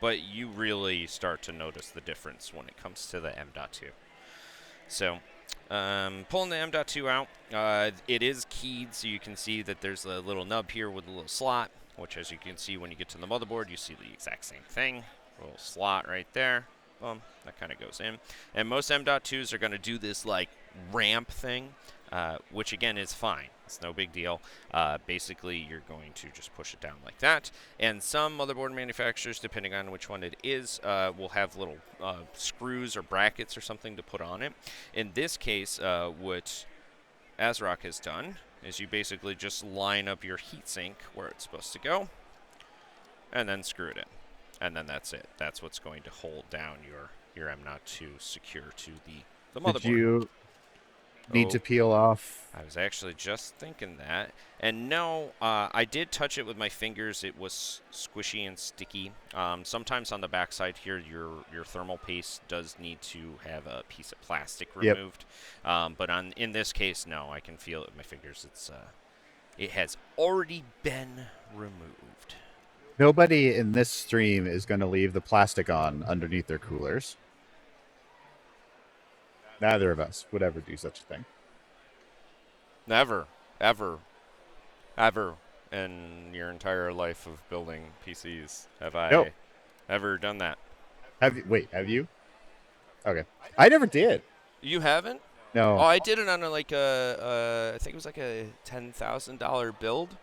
but you really start to notice the difference when it comes to the M.2. So, pulling the M.2 out, it is keyed, so you can see that there's a little nub here with a little slot, which, as you can see when you get to the motherboard, you see the exact same thing. A little slot right there. Boom, that kind of goes in. And most M.2s are going to do this, like, ramp thing, which, again, is fine. It's no big deal. Basically, you're going to just push it down like that. And some motherboard manufacturers, depending on which one it is, will have little screws or brackets or something to put on it. In this case, what ASRock has done is you basically just line up your heatsink where it's supposed to go and then screw it in. And then that's it. That's what's going to hold down your M.2 secure to the motherboard. Did you need to peel off? I was actually just thinking that. And no, I did touch it with my fingers. It was squishy and sticky. Sometimes on the backside here, your thermal paste does need to have a piece of plastic removed. But in this case, no, I can feel it with my fingers. It has already been removed. Nobody in this stream is going to leave the plastic on underneath their coolers. Neither of us would ever do such a thing. Never, ever, ever in your entire life of building PCs have I ever done that. Have you? Okay. I never did. You haven't? No. Oh, I did it on I think it was like a $10,000 build,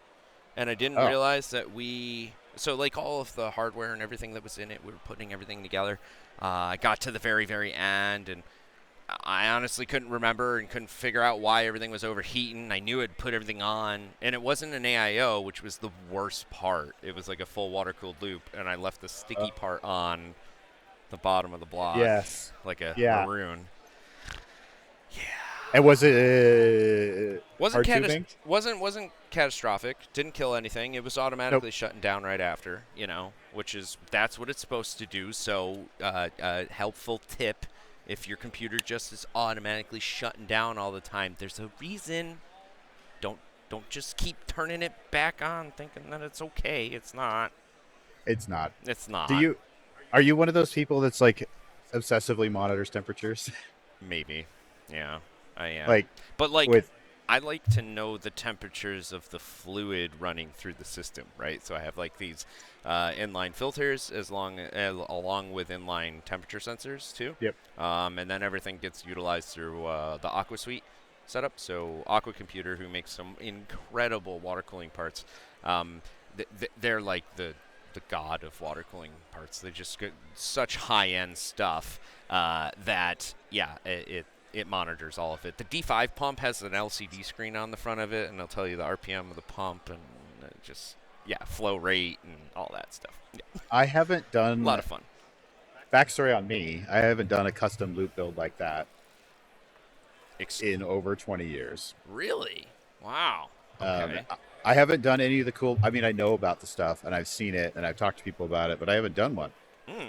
and I didn't realize that so like all of the hardware and everything that was in it, we were putting everything together. I got to the very, very end, and I honestly couldn't remember and couldn't figure out why everything was overheating. I knew I'd put everything on, and it wasn't an AIO, which was the worst part. It was like a full water-cooled loop, and I left the sticky part on the bottom of the block, Yes. like a Yeah. maroon. And was it Wasn't hard tubing? wasn't catastrophic. Didn't kill anything. It was automatically shutting down right after. That's what it's supposed to do. So, helpful tip: if your computer just is automatically shutting down all the time, there's a reason. Don't just keep turning it back on, thinking that it's okay. It's not. It's not. It's not. Are you one of those people that's like obsessively monitors temperatures? Maybe. Yeah, I am. Like, but with I like to know the temperatures of the fluid running through the system, right? So I have like these inline filters along with inline temperature sensors too. Yep. And then everything gets utilized through the Aqua Suite setup. So Aqua Computer, who makes some incredible water cooling parts, they're like the god of water cooling parts. They just get such high-end stuff that, yeah, it monitors all of it. The D5 pump has an LCD screen on the front of it, and it'll tell you the RPM of the pump and flow rate and all that stuff. Yeah. I haven't done A lot of fun. Backstory on me: I haven't done a custom loop build like that in over 20 years. Really? Wow. Okay. I haven't done any of the cool. I mean, I know about the stuff and I've seen it and I've talked to people about it, but I haven't done one.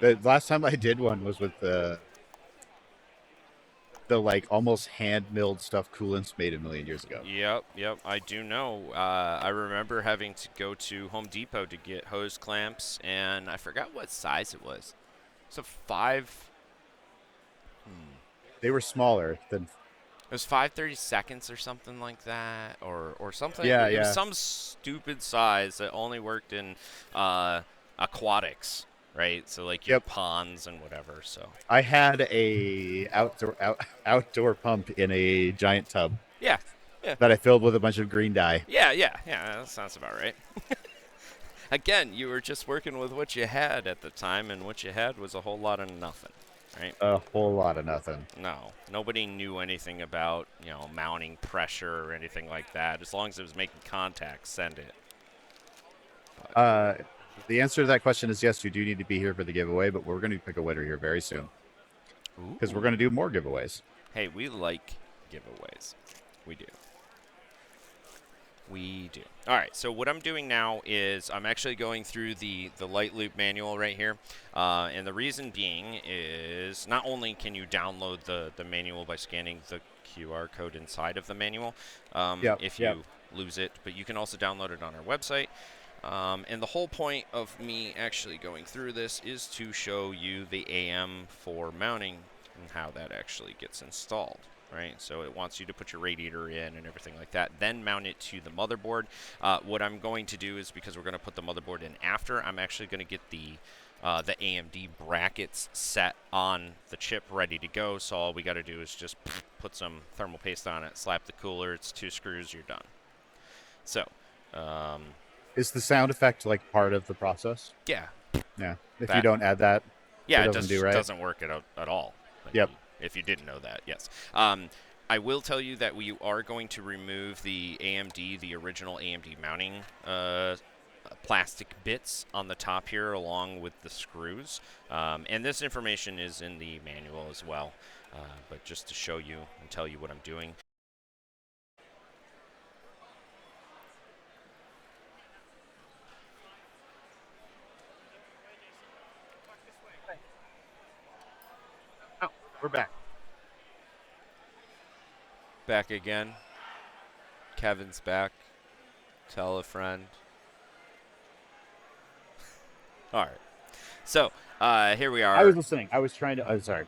The last time I did one was with the like almost hand milled stuff coolants made a million years ago. Yep. I do know. I remember having to go to Home Depot to get hose clamps, and I forgot what size it was. So 5. They were smaller than. It was 5/32 or something like that, or something. Yeah, It was yeah. some stupid size that only worked in aquatics, right? So like your ponds and whatever. So I had a outdoor pump in a giant tub. Yeah. That I filled with a bunch of green dye. Yeah. That sounds about right. Again, you were just working with what you had at the time, and what you had was a whole lot of nothing, right? A whole lot of nothing. No, nobody knew anything about, mounting pressure or anything like that. As long as it was making contact, send it. The answer to that question is yes, you do need to be here for the giveaway, but we're going to pick a winner here very soon. Because we're going to do more giveaways. Hey, we like giveaways. We do. We do. All right, so what I'm doing now is I'm actually going through the Light Loop manual right here. And the reason being is not only can you download the manual by scanning the QR code inside of the manual if you lose it, but you can also download it on our website. And the whole point of me actually going through this is to show you the AM for mounting and how that actually gets installed. Right, so it wants you to put your radiator in and everything like that, then mount it to the motherboard. What I'm going to do is, because we're going to put the motherboard in after, I'm actually going to get the AMD brackets set on the chip ready to go. So all we got to do is just put some thermal paste on it, slap the cooler, it's 2 screws, you're done. So is the sound effect like part of the process? Yeah. If you don't add that, it doesn't work at all. Yep. If you didn't know that, yes. I will tell you that we are going to remove the original AMD mounting plastic bits on the top here along with the screws. And this information is in the manual as well. But just to show you and tell you what I'm doing. We're back. Back again. Kevin's back. Tell a friend. All right. So, here we are. I was listening. I was trying to. I'm sorry.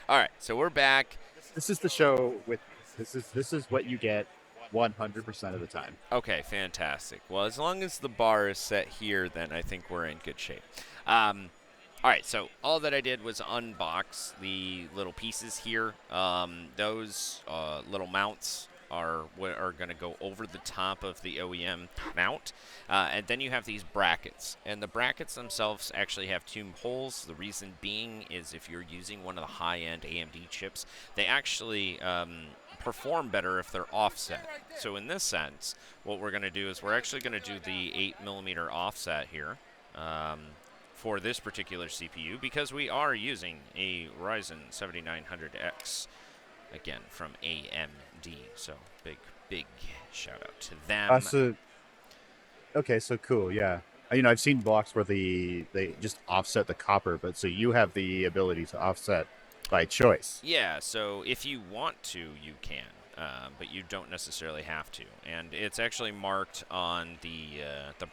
All right. So we're back. This is the show with. This is what you get 100% of the time. Okay, fantastic. Well, as long as the bar is set here, then I think we're in good shape. All right, so all that I did was unbox the little pieces here. Those little mounts are going to go over the top of the OEM mount, and then you have these brackets, and the brackets themselves actually have 2 holes. The reason being is if you're using one of the high-end AMD chips, they actually perform better if they're offset. So in this sense, what we're going to do is we're actually going to do the 8mm offset here for this particular CPU, because we are using a Ryzen 7900X, again, from AMD. So big shout out to them. Okay, so cool, yeah. I've seen blocks where they just offset the copper, but so you have the ability to offset by choice. Yeah, so if you want to, you can, but you don't necessarily have to. And it's actually marked on the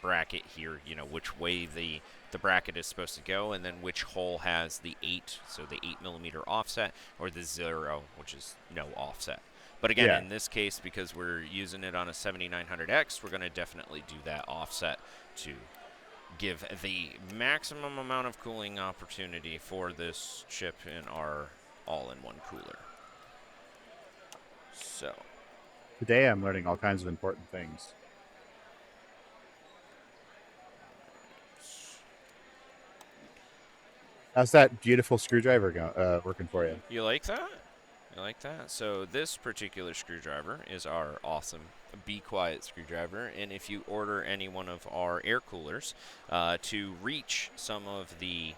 bracket here, which way the bracket is supposed to go, and then which hole has the 8, so the 8mm offset, or the 0, which is no offset. But again, in this case, because we're using it on a 7900X, we're going to definitely do that offset to give the maximum amount of cooling opportunity for this chip in our all-in-one cooler. So Today I'm learning all kinds of important things. How's that beautiful screwdriver working for you? you like that? You like that? So this particular screwdriver is our awesome Be Quiet screwdriver, and if you order any one of our air coolers to reach some of the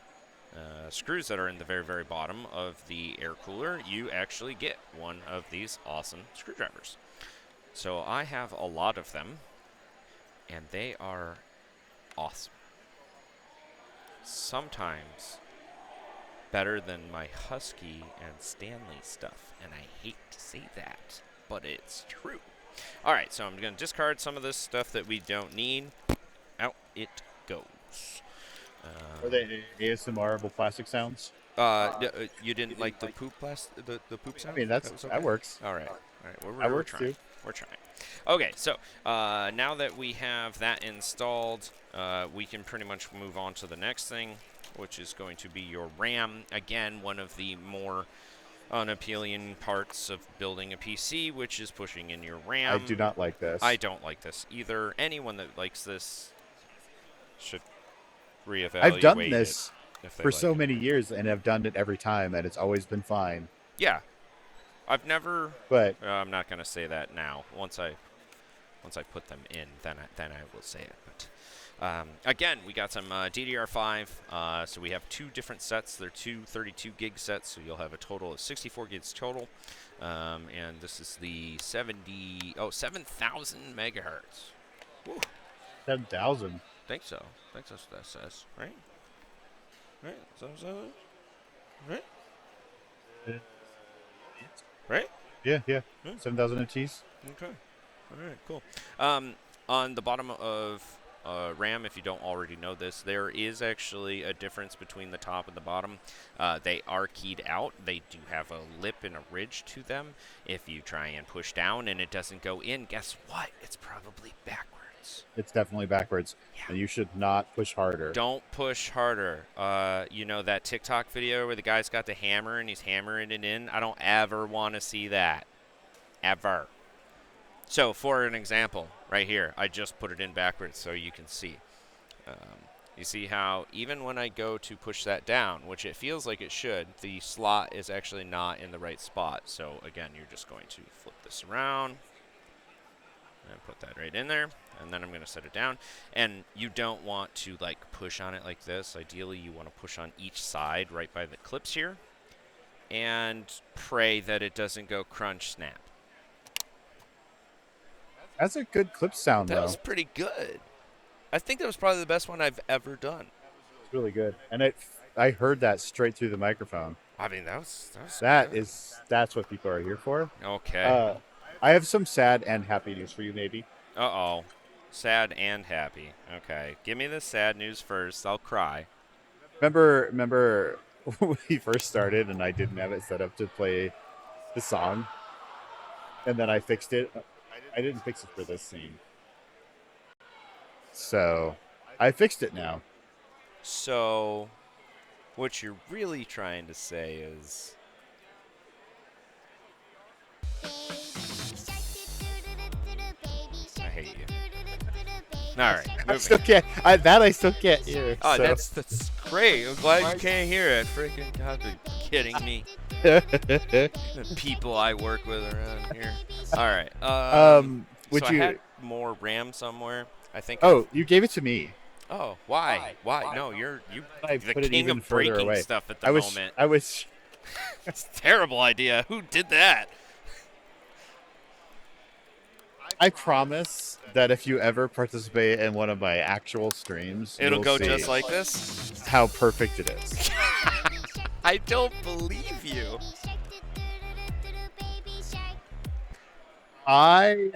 screws that are in the very, very bottom of the air cooler, you actually get one of these awesome screwdrivers. So I have a lot of them, and they are awesome. Sometimes better than my Husky and Stanley stuff, and I hate to say that, but it's true. All right, so I'm going to discard some of this stuff that we don't need. Out it goes. Are they ASMR-able plastic sounds? You didn't like the poop the poop sound? I mean, that works. All right. Well, That we're works trying. too. We're trying. Okay, so now that we have that installed, we can pretty much move on to the next thing, which is going to be your RAM. Again, one of the more unappealing parts of building a PC, which is pushing in your RAM. I do not like this. I don't like this either. Anyone that likes this should reevaluate. I've done this for like so many years, and I've done it every time, and it's always been fine. Yeah, I've never. But I'm not gonna say that now. Once I put them in, then I will say it. But again, we got some DDR5. So we have 2 different sets. They're 2 32 gig sets, so you'll have a total of 64 gigs total. And this is the 7,000 megahertz. Woo. 7,000. Think so. I think that's what that says, right? Right? Is that what that says? Right? Right? Yeah. Hmm. 7,000 MTs. Okay. All right, cool. On the bottom of RAM, if you don't already know this, there is actually a difference between the top and the bottom. They are keyed out. They do have a lip and a ridge to them. If you try and push down and it doesn't go in, guess what? It's probably backwards. It's definitely backwards. Yeah. And you should not push harder. Don't push harder. You know that TikTok video where the guy's got the hammer and he's hammering it in? I don't ever want to see that. Ever. So, for an example, right here, I just put it in backwards so you can see. You see how even when I go to push that down, which it feels like it should, the slot is actually not in the right spot. So, again, you're just going to flip this around and put that right in there. And then I'm going to set it down. And you don't want to, like, push on it like this. Ideally, you want to push on each side right by the clips here. And pray that it doesn't go crunch snap. That's a good clip sound, That though. was pretty good. I think that was probably the best one I've ever done. It's really good. And I heard that straight through the microphone. I mean, that was That's what people are here for. okay. I have some sad and happy news for you, maybe. Uh-oh. Sad and happy. Okay. Give me the sad news first. I'll cry. Remember when we first started and I didn't have it set up to play the song? And then I fixed it. I didn't fix it for this scene. So, I fixed it now. So, what you're really trying to say is... All right, I moving. still can't. I still can't hear. Oh, so. that's great. I'm glad you can't hear it. Freaking God, are you kidding me? The people I work with around here. All right. Would so you? I had more RAM somewhere. I think. Oh, you gave it to me. Oh, why? Why? No, you I the put it king even of further breaking away. stuff at the I was. moment. I was. It's a terrible idea. Who did that? I promise that if you ever participate in one of my actual streams, It'll you'll go see just like this. how perfect it is. I don't believe you. I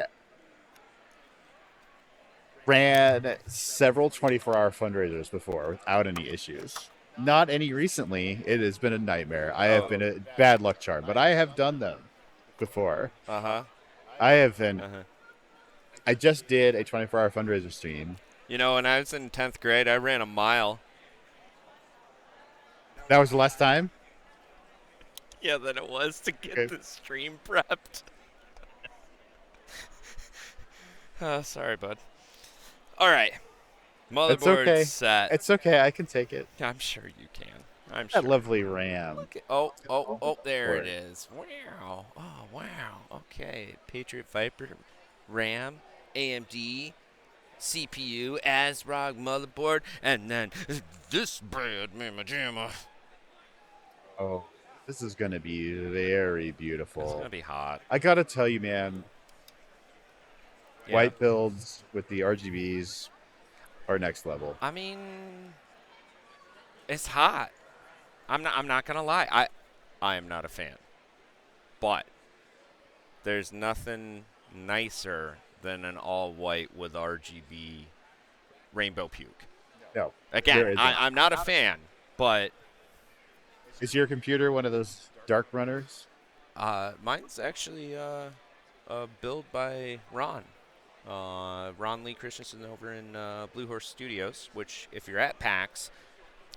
ran several 24-hour fundraisers before without any issues. Not any recently. It has been a nightmare. I have been a bad luck charm, but I have done them before. Uh-huh. I have been. Uh-huh. I just did a 24-hour fundraiser stream. You know, when I was in 10th grade, I ran a mile. That was the last time. Yeah, than it was to get Okay. the stream prepped. Sorry, bud. All right. It's Motherboard okay. set. It's okay. I can take it. I'm sure you can. I'm That sure. lovely RAM. Okay. Oh, there it is. Wow. Oh, wow. Okay. Patriot Viper, RAM, AMD, CPU, ASRock motherboard, and then this bad mamma jamma. Oh, this is gonna be very It's beautiful. gonna be hot. I gotta tell you, man. Yeah. White builds with the RGBs are next level. I mean, it's hot. I'm not gonna lie. I am not a fan. But there's nothing nicer than an all white with RGB rainbow puke. No, there Again, isn't. I'm not a fan, but Is your computer one of those dark runners? mine's actually built by Ron. Ron Lee Christensen over in Blue Horse Studios, which if you're at PAX,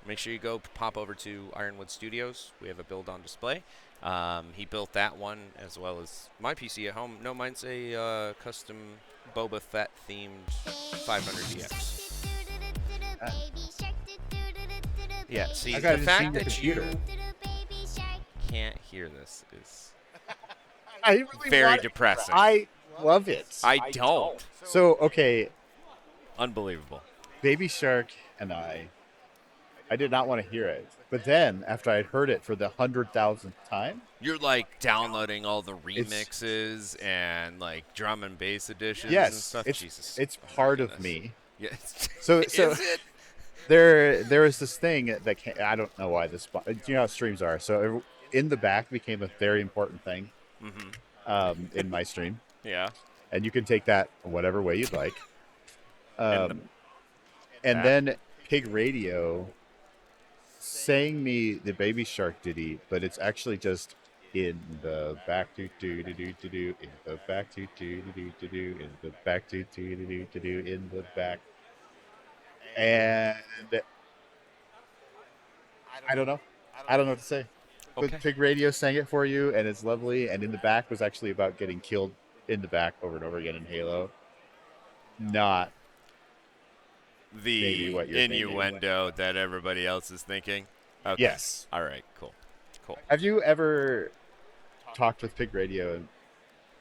make sure you go pop over to Ironwood Studios. We have a build on display. He built that one as well as my PC at home. No, mine's a custom Boba Fett themed 500DX. Yeah, see, I the gotta just see fact your that you computer. can't hear this is I really very want it. depressing. I love it. I don't. So, okay, Unbelievable. Baby Shark and I did not want to hear it. But then, after I'd heard it for the 100,000th time, You're like downloading all the It's- remixes and like drum and bass editions and yes, stuff. it's Jesus. it's Oh my part of goodness. me. Yeah, it's- So is it? there is this thing that I don't know why this. You know how streams are. So in the back became a very important thing in my stream, Yeah. and you can take that whatever way you'd like. In And back? then Pig Radio sang me the Baby Shark ditty, but it's actually just in the back do do do do do do in the back do do do do do do in the back do do do do do do in the back, and I don't know. I don't know what to say. But Okay. Pig Radio sang it for you, and it's lovely. And in the back was actually about getting killed in the back over and over again in Halo. Not maybe The what you're thinking. innuendo that everybody else is thinking. Okay. Yes. All right. Cool. Cool. Have you ever talked with Pig Radio in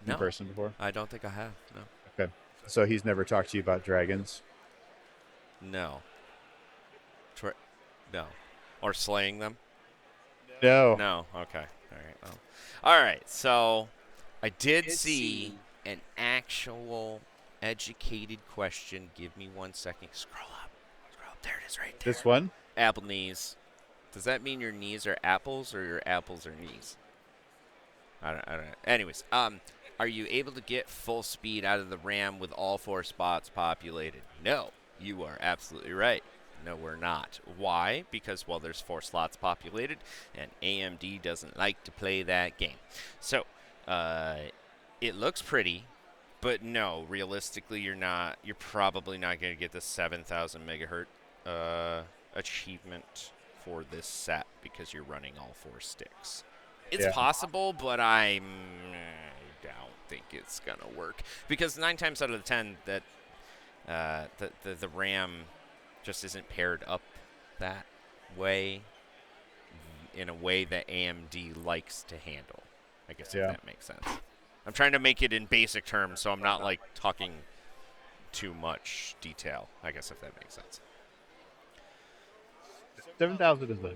No. person before? I don't think I have. No. Okay. So he's never talked to you about dragons? No. No. Or slaying them? No. No. Okay. All right. Well. All right. So I did see an actual educated question. Give me 1 second. Scroll up. Scroll up. There it is right there. This one? Apple knees. Does that mean your knees are apples or your apples are knees? I don't know. Anyways, are you able to get full speed out of the RAM with all 4 spots populated? No. You are absolutely right. No, we're not. Why? Because, well, there's 4 slots populated, and AMD doesn't like to play that game. So, it looks pretty, but no, realistically, you're probably not going to get the 7,000 megahertz achievement for this set because you're running all 4 sticks. It's Yeah. possible, but I don't think it's going to work because 9 times out of 10 that the RAM just isn't paired up that way in a way that AMD likes to handle. I guess if Yeah. that makes sense. I'm trying to make it in basic terms, so I'm not like talking too much detail. I guess if that makes sense. 7,000 is a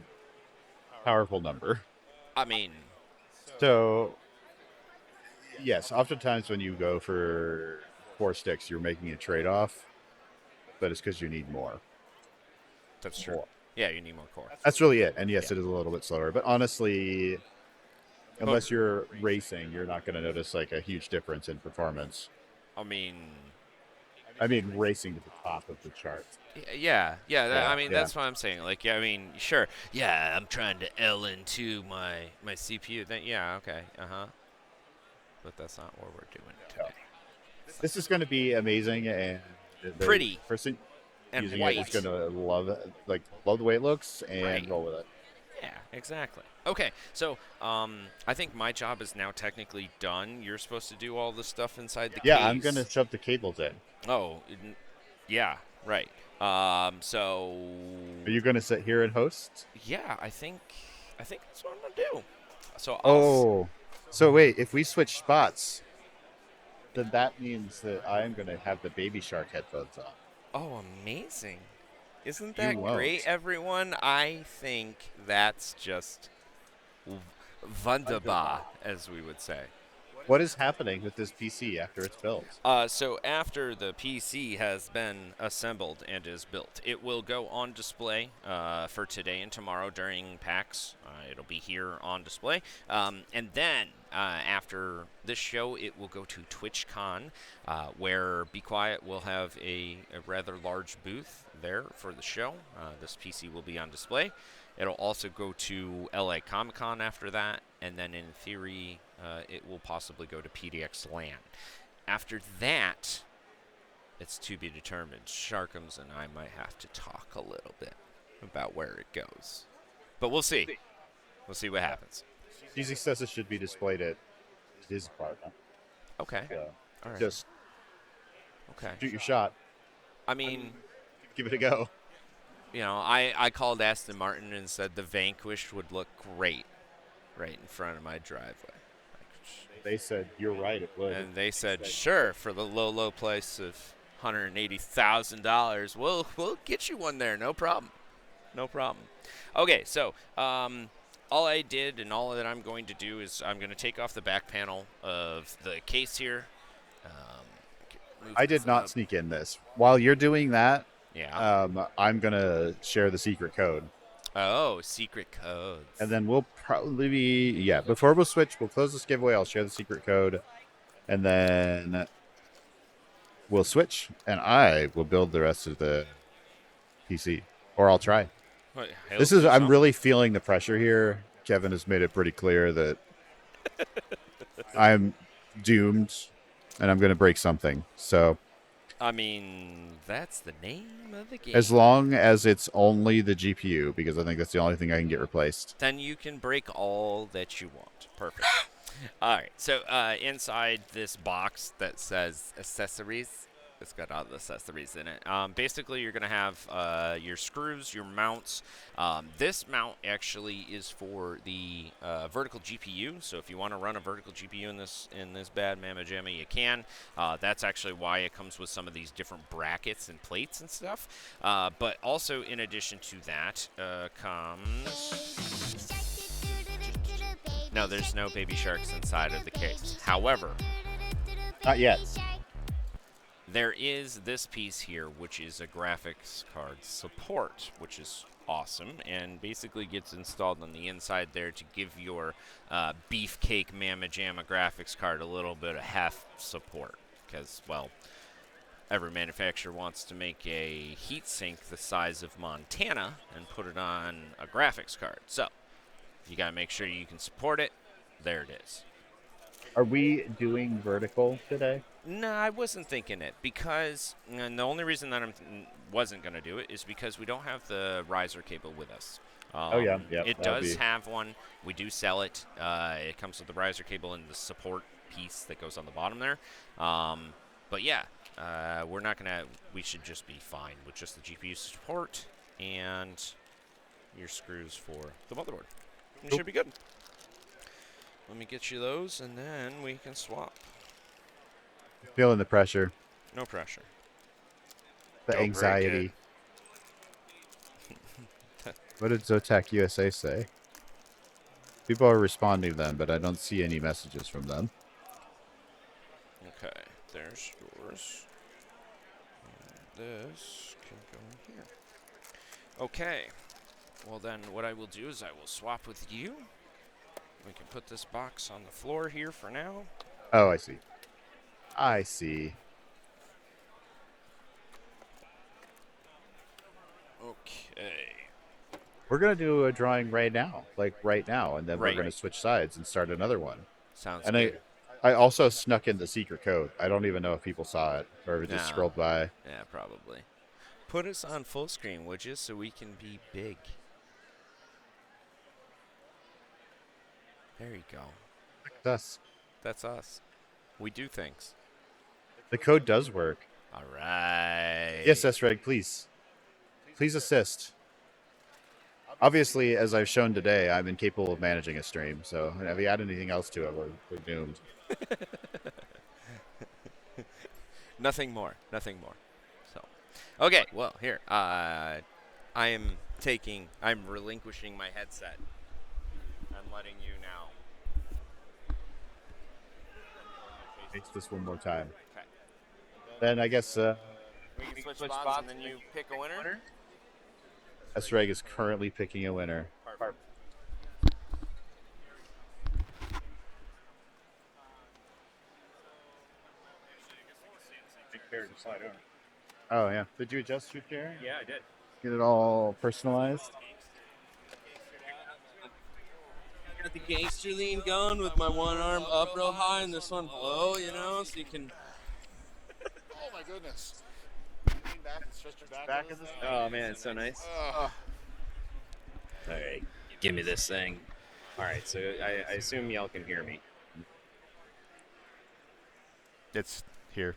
powerful number. I mean, So, yes, oftentimes when you go for 4 sticks, you're making a trade-off, but it's because you need more. that's true. More. Yeah, you need more core. That's really it. And yes, Yeah. it is a little bit slower. But honestly, unless you're racing, you're not going to notice like a huge difference in performance. I mean, I mean, racing to the top of the chart. yeah. Yeah, I mean, yeah. that's what I'm saying. Like, yeah, I mean, sure. Yeah, I'm trying to L into my CPU. Then, yeah, okay, But that's not what we're doing today. This is going to be amazing, and the Pretty person and using white. it is going to love it, like love the way it looks, and Right. roll with it. Yeah, exactly. Okay, so I think my job is now technically done. You're supposed to do all the stuff inside the Yeah, case. I'm going to shove the cables in. Oh, yeah, right. So Are you going to sit here and host? yeah, I think that's what I'm gonna do. So Oh, so wait, if we switch spots, then that means that I'm going to have the Baby Shark headphones on. Oh, amazing. Isn't You that won't. great, everyone? I think that's just wunderbar, as we would say. What is happening with this PC after it's built? So after the PC has been assembled and is built, it will go on display for today and tomorrow during PAX. It'll be here on display. And then after this show, it will go to TwitchCon, where Be Quiet will have a rather large booth there for the show. This PC will be on display. It'll also go to LA Comic Con after that, and then in theory, it will possibly go to PDX LAN. After that, it's to be determined. Sharkums and I might have to talk a little bit about where it goes. But we'll see. We'll see what happens. Easy says it should be displayed at his apartment. Okay. So All right. just Okay. shoot your shot. I mean, Give it a go. you know, I called Aston Martin and said the Vanquish would look great right in front of my driveway. They said, you're right, it would. And they said, sure, for the low price of $180,000, we'll get you one there, no problem. No problem. Okay, so all I did and all that I'm going to do is I'm going to take off the back panel of the case here. Move I this did not up. sneak in this. While you're doing that, Yeah. I'm going to share the secret code. Oh, secret codes. And then we'll probably be, before we'll switch, we'll close this giveaway. I'll share the secret code. And then we'll switch. And I will build the rest of the PC. Or I'll try. Wait, I'm really feeling the pressure here. Kevin has made it pretty clear that I'm doomed and I'm going to break something. So I mean, that's the name of the game. as long as it's only the GPU, because I think that's the only thing I can get replaced. Then you can break all that you want. Perfect. All right. So inside this box that says accessories, it's got all the accessories in it. Basically, you're going to have your screws, your mounts. This mount actually is for the vertical GPU. So if you want to run a vertical GPU in this bad mamma jamma, you can. That's actually why it comes with some of these different brackets and plates and stuff. But also, in addition to that, comes... No, there's no baby sharks inside of the case. However, Not yet. there is this piece here, which is a graphics card support, which is awesome, and basically gets installed on the inside there to give your beefcake mamma jamma graphics card a little bit of heft support. Because, well, every manufacturer wants to make a heatsink the size of Montana and put it on a graphics card. So, you got to make sure you can support it. There it is. Are we doing vertical today? No, I wasn't thinking it because, and the only reason that I wasn't going to do it is because we don't have the riser cable with us. Yeah, It that'd does be- have one. We do sell it. It comes with the riser cable and the support piece that goes on the bottom there. But yeah, we're not gonna. We should just be fine with just the GPU support and your screws for the motherboard. It should be good. Let me get you those, and then we can swap. Feeling the pressure, No pressure. the Don't break anxiety. What did ZOTAC USA say? People are responding to them, but I don't see any messages from them. Okay, there's yours. And this can go in here. Okay. Well, then what I will do is I will swap with you. We can put this box on the floor here for now. Oh, I see. I see. Okay. We're going to do a drawing right now, and then Right. we're going to switch sides and start another one. Sounds And good. I also snuck in the secret code. I don't even know if people saw it or if it just No. scrolled by. Yeah, probably. Put us on full screen, would you, so we can be big. There you go. That's, That's us. We do things. the code does work. All right. Yes, S-Reg, please. Please assist. Obviously, as I've shown today, I'm incapable of managing a stream, so if we add anything else to it, we're doomed. Nothing more. Nothing more. So, okay. Well, here. I'm relinquishing my headset. I'm letting you now. It's this one more time. Okay. Then I guess We can switch spots and then you pick a winner. S-Reg is currently picking a winner. Perfect. Oh, yeah. Did you adjust your chair? Yeah, I did. Get it all personalized? Got the gangster lean going with my one arm up real high and this one below, you know, so you can. Oh my goodness. Lean back and stretch your back. Back of this Oh man, it's so nice. All right, give me this thing. All right, so I assume y'all can hear me. It's here.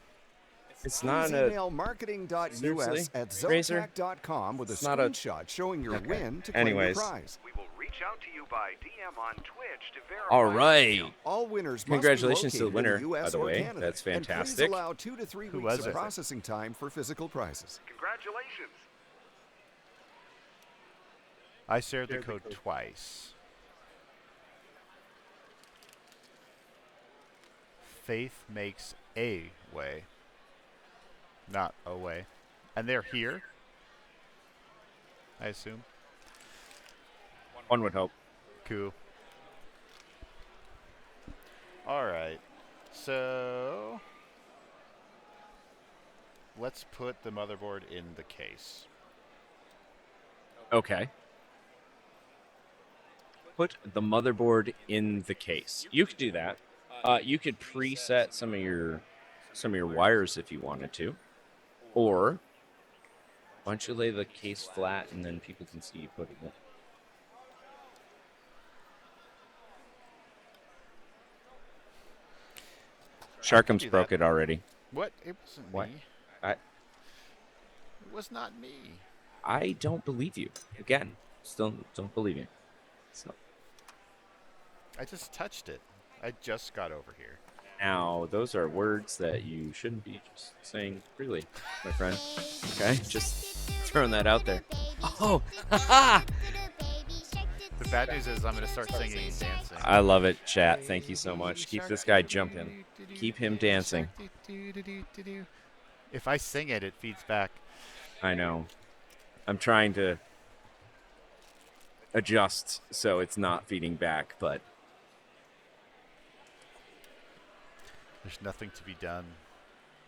It's not Please a. email marketing.us Seriously? at Razor? zotac.com with a It's not a- screenshot showing your Okay. win to claim Anyways. your prize. We will reach out to you by DM on Twitch to verify. All right. All winners Congratulations must be to the winner, located in the US by the or way. Canada. That's And fantastic. please allow 2 to 3 Who weeks was of it? processing time for physical prizes. Congratulations. I shared the code twice. Faith makes a way. Not a way. And they're here? I assume. One would hope. Cool. Alright. So let's put the motherboard in the case. Okay. Put the motherboard in the case. You could do that. You could preset some of your wires if you wanted to, or why don't you lay the case flat and then people can see you putting it. Sharkham's do broke that. it already. What? It wasn't What? me. I It was not me. I don't believe you. Again, still don't believe you. So I just touched it. I just got over here. now those are words that you shouldn't be just saying freely, my friend. Okay, just throwing that out there. Oh, haha! The bad news is I'm going to start singing and dancing. I love it, chat. Thank you so much. Keep this guy jumping. Keep him dancing. If I sing it, it feeds back. I know. I'm trying to adjust so it's not feeding back, but There's nothing to be done.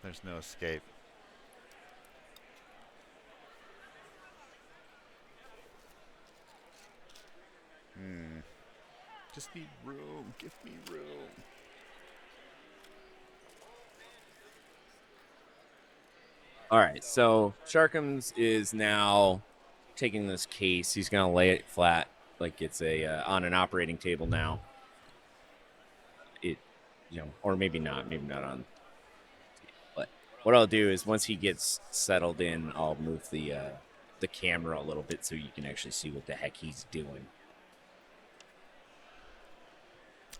There's no escape. Just need room. Give me room. all right. So Sharkham's is now taking this case. He's gonna lay it flat, like it's a on an operating table now. It, or maybe not on. But What I'll do is once he gets settled in, I'll move the camera a little bit so you can actually see what the heck he's doing.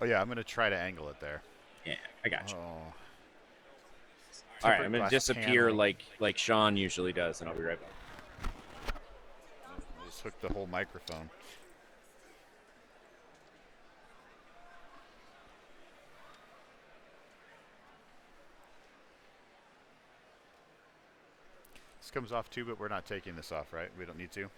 Oh yeah, I'm gonna try to angle it there. Yeah, I got you. Oh. All right, I'm gonna Tempered glass disappear paneling. like Sean usually does, and I'll be right back. Just hook the whole microphone. This comes off too, but we're not taking this off, right? We don't need to.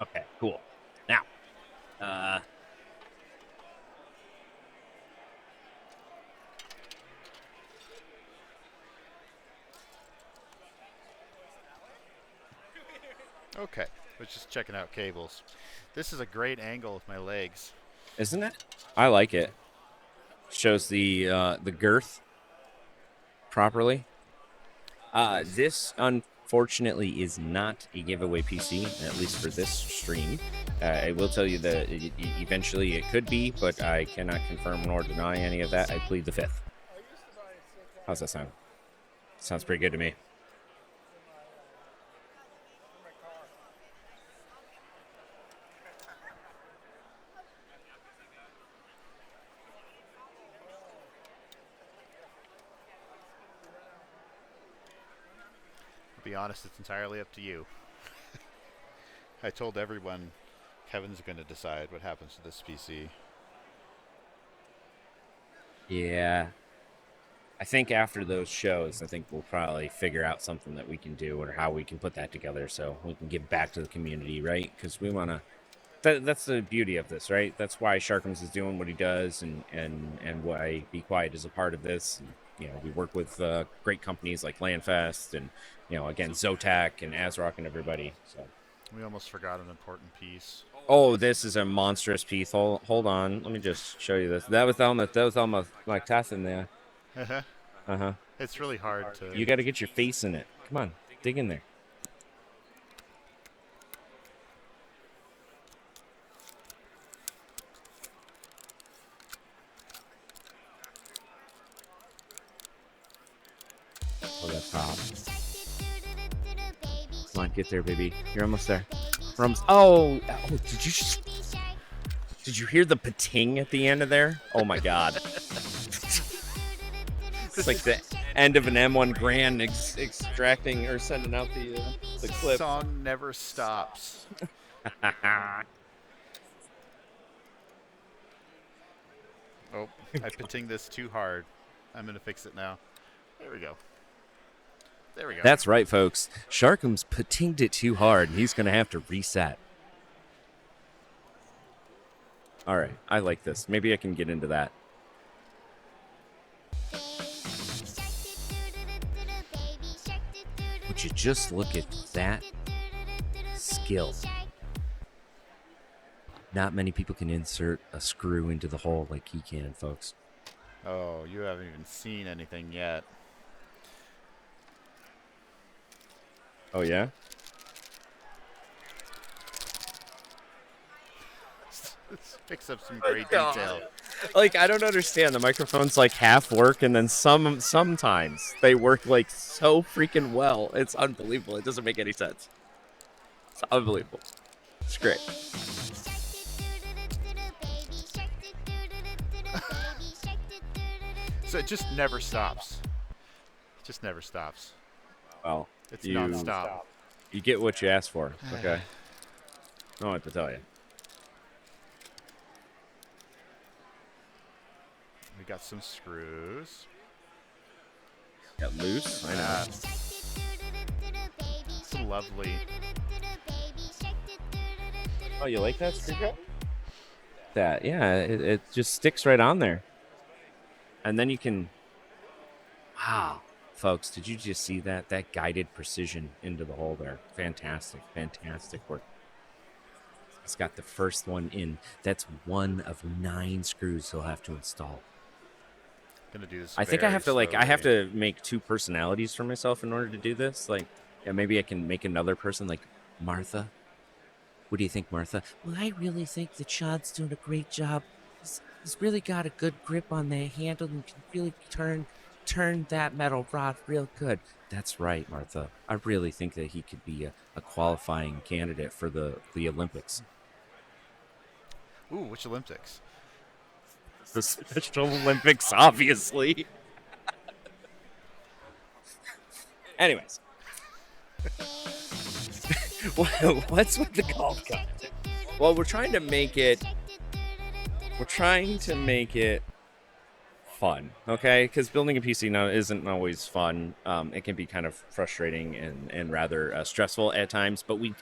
Okay, cool. Now, Okay, was just checking out cables. This is a great angle with my legs. isn't it? I like it. Shows the girth properly. This unfortunately is not a giveaway PC, at least for this stream. I will tell you that eventually it could be, but I cannot confirm nor deny any of that. I plead the fifth. How's that sound? Sounds pretty good to me. To be honest, it's entirely up to you. I told everyone Kevin's going to decide what happens to this PC. Yeah. I think after those shows, I think we'll probably figure out something that we can do or how we can put that together so we can give back to the community, right? Because we want to... That's the beauty of this, right? That's why Sharkums is doing what he does and why Be Quiet is a part of this. And, you know, we work with great companies like LANFest and, you know, again, ZOTAC and ASRock and everybody. So We almost forgot an important piece. Oh, this is a monstrous piece. Hold on. Let me just show you this. That was almost like toss in there. Uh-huh. It's really hard to... You got to get your face in it. Come on. Dig in there. Oh, that's hot. Come on, get there, baby. You're almost there. We're almost... Oh, did you hear the pating at the end of there? Oh my God. It's like the end of an M1 Grand extracting or sending out the clip. The song never stops. Oh, I patinged this too hard. I'm going to fix it now. There we go. There we go. That's right, folks. Sharkums patinged it too hard, and he's going to have to reset. All right, I like this. Maybe I can get into that. Would you just look at that skill? Not many people can insert a screw into the hole like he can, folks. Oh, you haven't even seen anything yet. Oh, yeah? Let's fix up some great detail. Like, I don't understand. The microphones like half work, and then sometimes they work like so freaking well. It's unbelievable. It doesn't make any sense. It's unbelievable. It's great. So it just never stops. It just never stops. Well, It's non-stop. You get what you ask for. Okay. I don't know what to tell you. We got some screws. Got loose. I know. It's lovely. Oh, you like that screw guy? That, yeah, it just sticks right on there. And then you can... Wow. Folks, did you just see that? That guided precision into the hole there. Fantastic. Fantastic work. It's got the first one in. That's one of 9 screws he'll have to install. Gonna do this. I think I have to very I have slowly. to make 2 personalities for myself in order to do this. Like, yeah, maybe I can make another person like Martha. What do you think, Martha? Well, I really think that Sean's doing a great job. He's really got a good grip on the handle and can really turn that metal rod real good. That's right, Martha. I really think that he could be a qualifying candidate for the Olympics. Ooh, which Olympics? The Special Olympics, obviously. Anyways. What's with the golf cup? Well, we're trying to make it fun, okay? Because building a PC now isn't always fun. It can be kind of frustrating and rather stressful at times. But we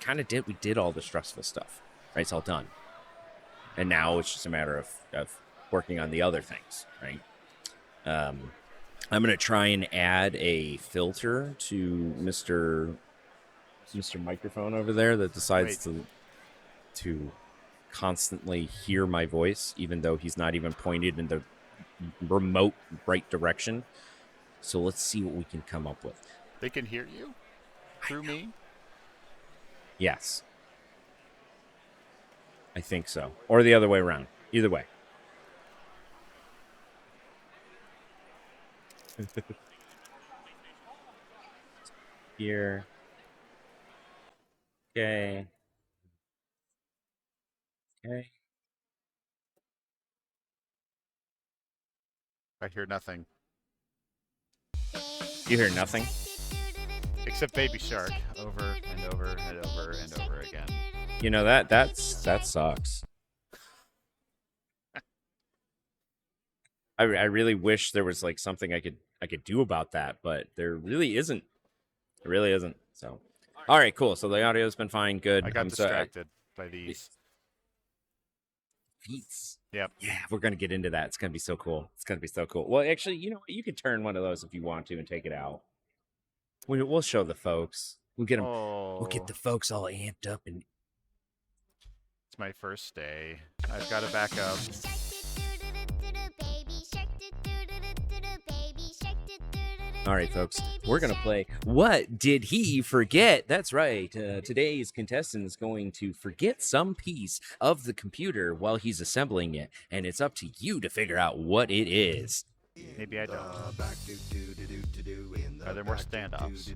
did all the stressful stuff, right? It's all done, and now it's just a matter of working on the other things, right? I'm gonna try and add a filter to Mr. Microphone over there that decides to constantly hear my voice, even though he's not even pointed in the remote right direction. So let's see what we can come up with. They can hear you through me. Yes, I think so, or the other way around. Either way. Here. Okay. Okay. I hear nothing You hear nothing? except Baby Shark over and over and over and over again. You know that sucks. I really wish there was like something I could do about that, but there really isn't. It really isn't. So, all right, cool. So the audio's been fine. Good. I got distracted by these. Beats. Yep. Yeah, we're gonna get into that. It's gonna be so cool. Well, actually, you know, you can turn one of those if you want to and take it out. We'll show the folks. We'll get them. Oh, We'll get the folks all amped up and. it's my first day. I've got to back up. All right, folks, we're going to play What Did He Forget? That's right. Today's contestant is going to forget some piece of the computer while he's assembling it, and it's up to you to figure out what it is. Maybe I don't. Are there more standoffs?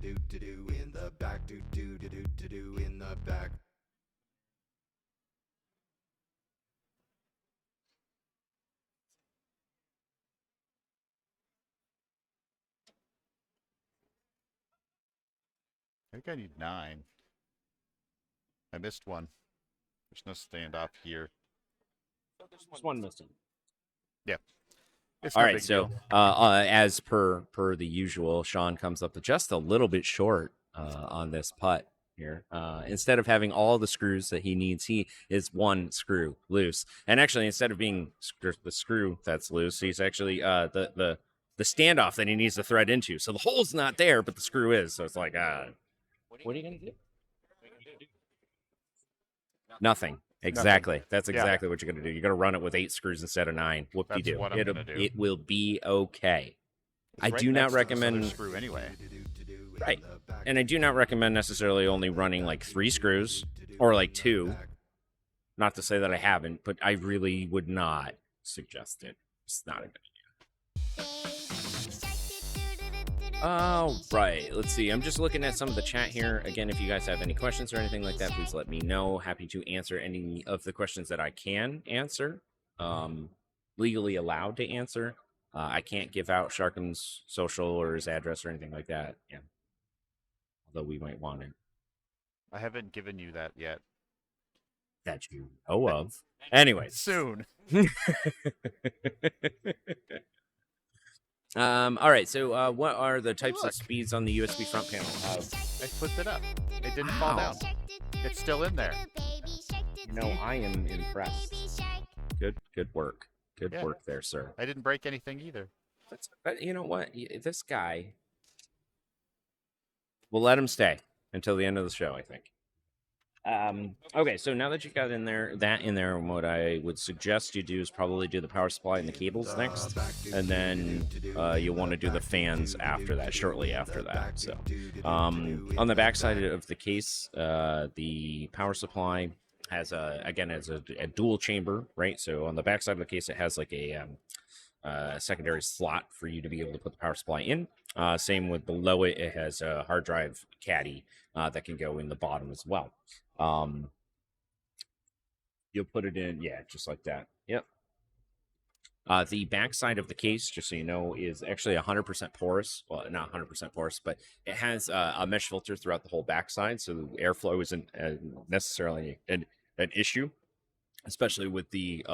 I think I need 9. I missed one. There's no standoff here. There's one missing. Yeah. It's All no right, big so deal. as per the usual, Sean comes up just a little bit short on this putt here. Instead of having all the screws that he needs, he is one screw loose. And actually, instead of being the screw that's loose, he's actually the standoff that he needs to thread into. So the hole's not there, but the screw is. So it's like, what are you gonna do? Nothing. Exactly. Nothing. That's exactly what you're gonna do. You're gonna run it with 8 screws instead of 9. Whoop-de-doo. That's what I'm gonna do. It will be okay. It's I right do not next to this other recommend screw anyway. Right. And I do not recommend necessarily only running like 3 screws or like 2. Not to say that I haven't, but I really would not suggest it. It's not a good idea. All right, let's see. I'm just looking at some of the chat here. Again, if you guys have any questions or anything like that, please let me know. Happy to answer any of the questions that I can answer. Legally allowed to answer. I can't give out Sharkum's social or his address or anything like that. Yeah. Although we might want it. I haven't given you that yet. That you know of. Anyways. Soon. All right, so what are the types of speeds on the USB front panel? I flipped it up. It didn't fall down. It's still in there. You know, I am impressed. Good work. Good Yeah. work there, sir. I didn't break anything either. But you know what? This guy, we'll let him stay until the end of the show, I think. Okay, so now that you've got in there what I would suggest you do is probably do the power supply and the cables next, and then you'll want to do the fans after that, shortly after that. So, on the back side of the case, the power supply has a dual chamber, right? So on the back side of the case, it has like a secondary slot for you to be able to put the power supply in. Same with below it, it has a hard drive caddy that can go in the bottom as well. You'll put it in, yeah, just like that. Yep. The back side of the case, just so you know, is actually 100% porous. Well, not 100% porous, but it has a mesh filter throughout the whole backside, so airflow isn't necessarily an issue, especially with the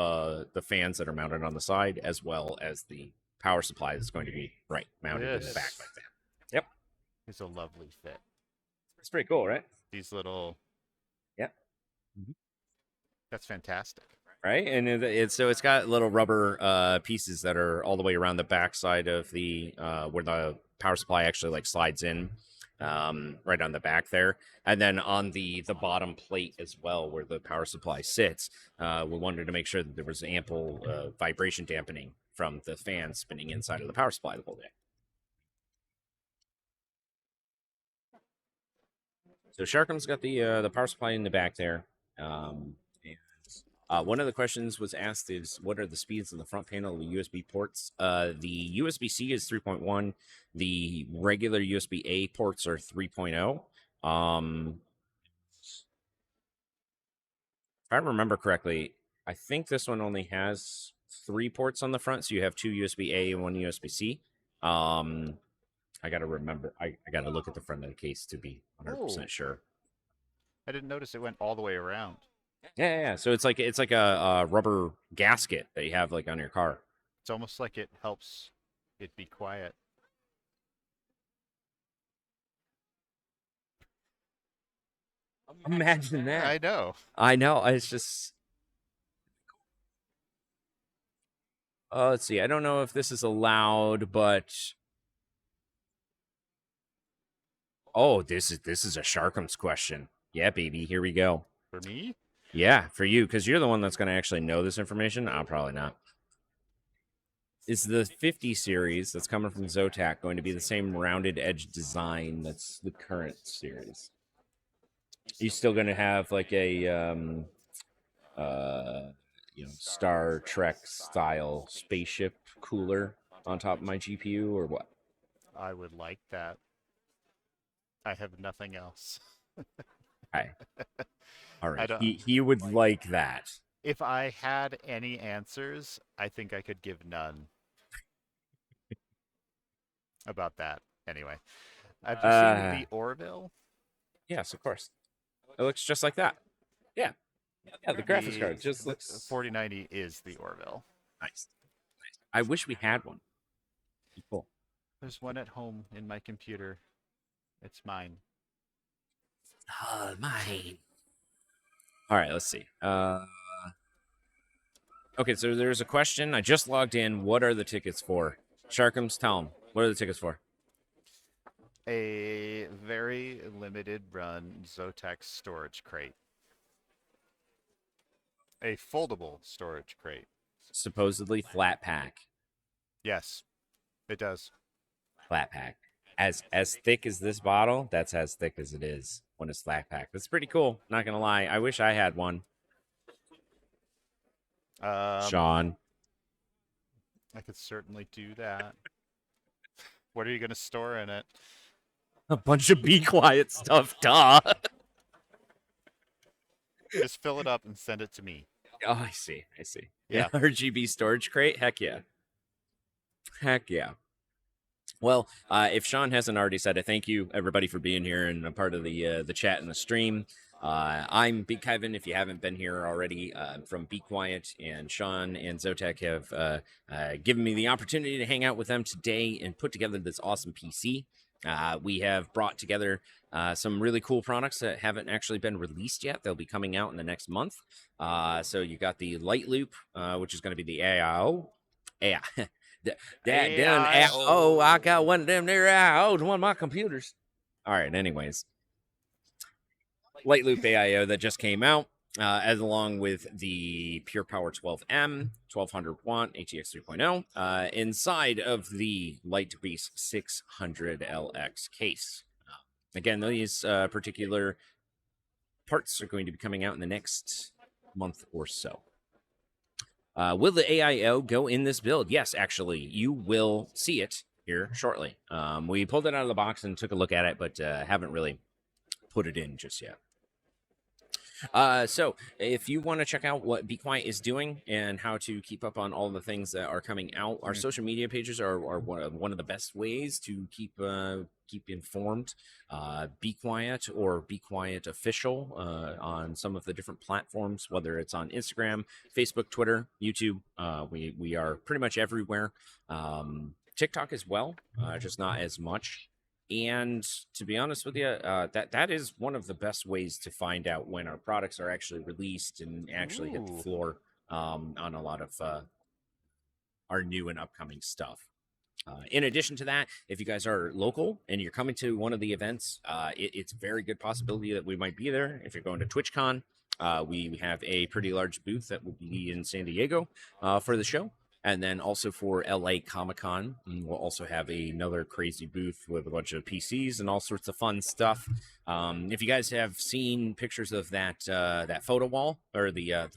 fans that are mounted on the side, as well as the power supply that's going to be mounted in the back like that. Yep. It's a lovely fit. It's pretty cool, right? These little. Yep. That's fantastic. Right, and so it's got little rubber pieces that are all the way around the backside of the where the power supply actually like slides in, right on the back there, and then on the bottom plate as well where the power supply sits. We wanted to make sure that there was ample vibration dampening from the fan spinning inside of the power supply the whole day. So Sharkum's got the power supply in the back there. One of the questions was asked is, what are the speeds on the front panel of the USB ports? The USB-C is 3.1. The regular USB-A ports are 3.0. If I remember correctly, I think this one only has 3 ports on the front, so you have 2 USB-A and 1 USB-C. I got to remember. I got to look at the front of the case to be 100% sure. I didn't notice it went all the way around. Yeah. So it's like a rubber gasket that you have like on your car. It's almost like it helps it be quiet. Imagine that. I know. It's just. Let's see. I don't know if this is allowed, but. Oh, this is a Sharkum's question. Yeah, baby. Here we go. For me? Yeah, for you, because you're the one that's going to actually know this information. I'm probably not. Is the 50 series that's coming from ZOTAC going to be the same rounded edge design that's the current series? Are you still going to have like a Star Trek style spaceship cooler on top of my GPU, or what? I would like that. I have nothing else. Hi. All right. He would like that. If I had any answers, I think I could give none about that. Anyway, have you seen the Orville? Yes, of course. It looks just like that. Yeah. Yeah, the graphics card just looks. 4090 is the Orville. Nice. I wish we had one. Cool. There's one at home in my computer. It's mine. Oh, mine. All right, let's see. Okay, so there's a question. I just logged in. What are the tickets for? Sharkums, tell them. What are the tickets for? A very limited run ZOTAC storage crate. A foldable storage crate. Supposedly flat pack. Yes, it does. Flat pack. As thick as this bottle, that's as thick as it is when it's flat pack. That's pretty cool. Not gonna lie. I wish I had one. Sean. I could certainly do that. What are you gonna store in it? A bunch of Be Quiet stuff, duh. Just fill it up and send it to me. Oh, I see. Yeah. RGB storage crate? Heck yeah. Well, if Sean hasn't already said it, thank you everybody for being here and a part of the chat and the stream. I'm BIGKevin. If you haven't been here already, from Be Quiet, and Sean and ZOTAC have given me the opportunity to hang out with them today and put together this awesome PC. We have brought together some really cool products that haven't actually been released yet. They'll be coming out in the next month. So you got the Light Loop, which is going to be the AIO. Oh, I got one of them there AIOs on one of my computers. All right, anyways. Light Loop AIO that just came out, as along with the Pure Power 12M, 1200 watt ATX 3.0, inside of the Light Beast 600LX case. Again, these particular parts are going to be coming out in the next month or so. Will the AIO go in this build? Yes, actually, you will see it here shortly. We pulled it out of the box and took a look at it, but haven't really put it in just yet. So if you want to check out what Be Quiet is doing and how to keep up on all the things that are coming out, our social media pages are one of the best ways to keep informed. Be Quiet or Be Quiet Official on some of the different platforms, whether it's on Instagram, Facebook, Twitter, YouTube. We are pretty much everywhere. TikTok as well, just not as much. And to be honest with you, that is one of the best ways to find out when our products are actually released and actually hit the floor on a lot of our new and upcoming stuff. In addition to that, if you guys are local and you're coming to one of the events, it's a very good possibility that we might be there. If you're going to TwitchCon, we have a pretty large booth that will be in San Diego for the show. And then also for LA Comic-Con, we'll also have another crazy booth with a bunch of PCs and all sorts of fun stuff. If you guys have seen pictures of that photo wall, or the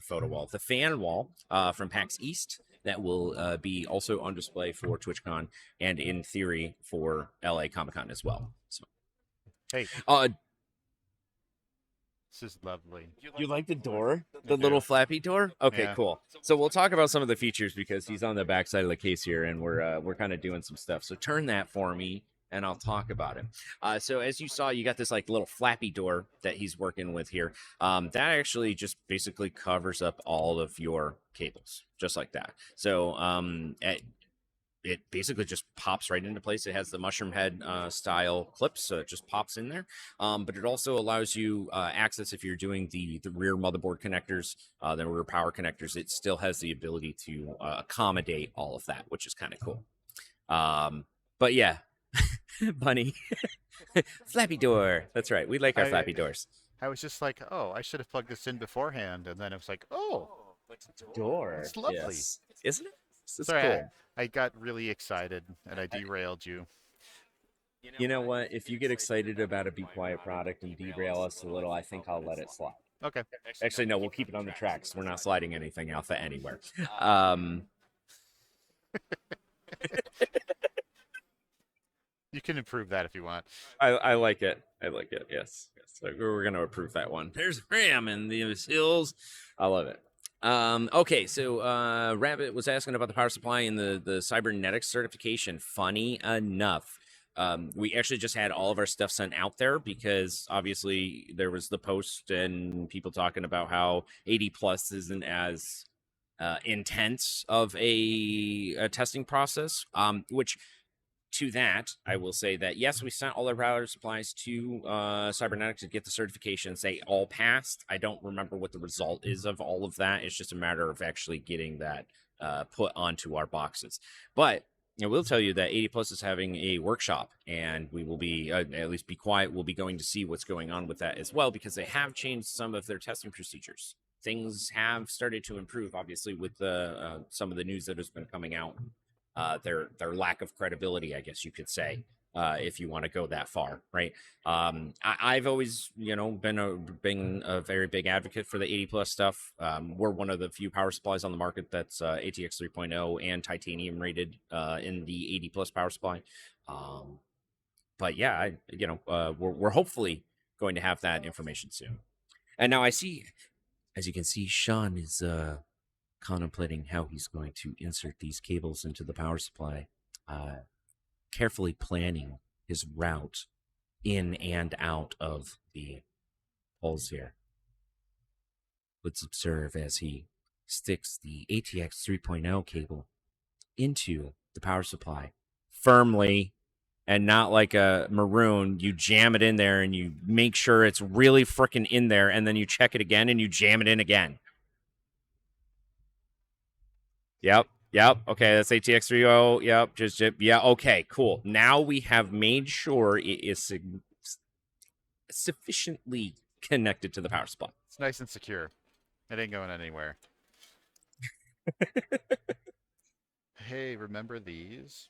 fan wall from PAX East, that will be also on display for TwitchCon and in theory for LA Comic-Con as well. So, hey, this is lovely. You like the door? The little flappy door? Okay, Yeah. cool. So we'll talk about some of the features because he's on the back side of the case here, and we're kind of doing some stuff. So turn that for me, and I'll talk about it. So as you saw, you got this like little flappy door that he's working with here. That actually just basically covers up all of your cables, just like that. So it basically just pops right into place. It has the mushroom head style clips, so it just pops in there. But it also allows you access if you're doing the rear motherboard connectors, the rear power connectors. It still has the ability to accommodate all of that, which is kind of cool. But yeah, bunny, flappy door. That's right. We like our flappy doors. I was just like, oh, I should have plugged this in beforehand, and then it was like, oh, door. It's lovely, yes. Isn't it? It's Sorry, cool. I got really excited and I derailed you. You know what? If you get excited about a Be Quiet product and derail us a little, I think I'll let it slide. Okay. Actually, no, we'll keep it on the tracks. We're not sliding anything alpha anywhere. You can improve that if you want. I like it. I like it. Yes. So we're going to approve that one. There's Ram in these hills. I love it. Okay, so Rabbit was asking about the power supply and the cybernetics certification. Funny enough, we actually just had all of our stuff sent out there because obviously there was the post and people talking about how 80 plus isn't as intense of a testing process, which to that, I will say that, yes, we sent all our power supplies to Cybernetics to get the certifications. They all passed. I don't remember what the result is of all of that. It's just a matter of actually getting that put onto our boxes. But I will tell you that 80 Plus is having a workshop, and we will be, at least Be Quiet, we'll be going to see what's going on with that as well, because they have changed some of their testing procedures. Things have started to improve, obviously, with some of the news that has been coming out. Their lack of credibility, I guess you could say, if you want to go that far, right? I've always, been a very big advocate for the 80 plus stuff. We're one of the few power supplies on the market that's ATX 3.0 and titanium rated in the 80 plus power supply. But yeah, we're hopefully going to have that information soon. And now I see, as you can see, Sean is contemplating how he's going to insert these cables into the power supply, carefully planning his route in and out of the holes here. Let's observe as he sticks the ATX 3.0 cable into the power supply firmly, and not like a maroon. You jam it in there and you make sure it's really freaking in there, and then you check it again and you jam it in again. Yep. Okay, that's ATX 3.0. Yep. Yeah. Okay. Cool. Now we have made sure it is sufficiently connected to the power supply. It's nice and secure. It ain't going anywhere. Hey, remember these?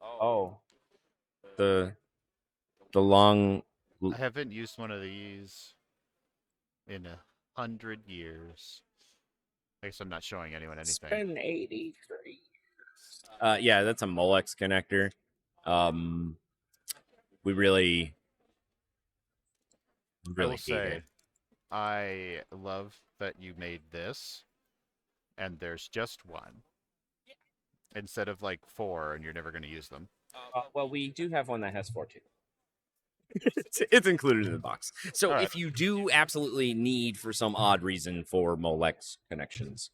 Oh, the long. I haven't used one of these in 100 years. I guess I'm not showing anyone anything. It's been 83. Yeah, that's a Molex connector. We really I will hate say, it. I love that you made this, and there's just one instead of like 4, and you're never going to use them. Well, we do have one that has 4 too. It's included in the box. So All right. if you do absolutely need, for some odd reason, for Molex connections,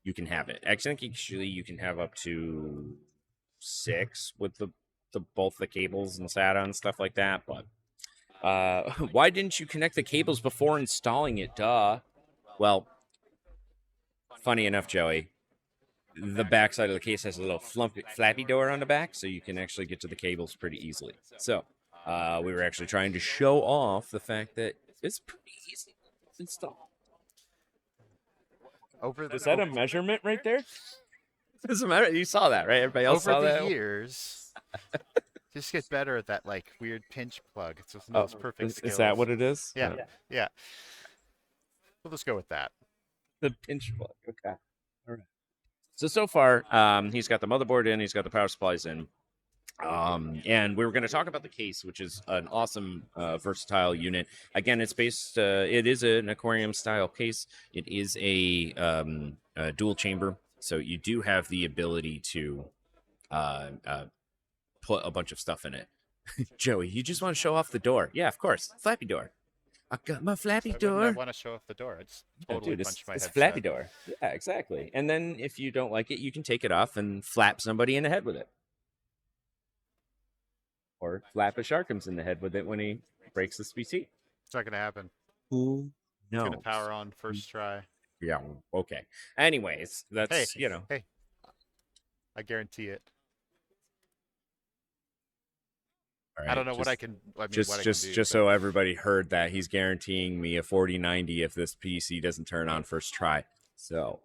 you can have it. I think actually you can have up to 6 with the both the cables and SATA and stuff like that. But why didn't you connect the cables before installing it? Duh. Well, funny enough, Joey, the back side of the case has a little flappy door on the back, so you can actually get to the cables pretty easily. So we were actually trying to show off the fact that it's pretty easy to install. Is that a measurement right there? Doesn't matter. You saw that, right? Everybody else saw that. Over the years, just get better at that like weird pinch plug. It's just those perfect skills. Is that what it is? Yeah. We'll just go with that. The pinch plug. Okay. All right. So far, he's got the motherboard in. He's got the power supplies in. And we were going to talk about the case, which is an awesome, versatile unit. Again, it's based. It is an aquarium style case. It is a dual chamber, so you do have the ability to put a bunch of stuff in it. Joey, you just want to show off the door? Yeah, of course, flappy door. I got my flappy door. I want to show off the door. I just totally punched my head. It's flappy door. Yeah, exactly. And then if you don't like it, you can take it off and flap somebody in the head with it. Or flap a Sharkums in the head with it when he breaks the PC. It's not going to happen. Who knows? It's going to power on first try. Yeah, okay. Anyways, that's, Hey, I guarantee it. All right, I don't know what I can. I mean, just what I can do, just so everybody heard that, he's guaranteeing me a 4090 if this PC doesn't turn on first try. So,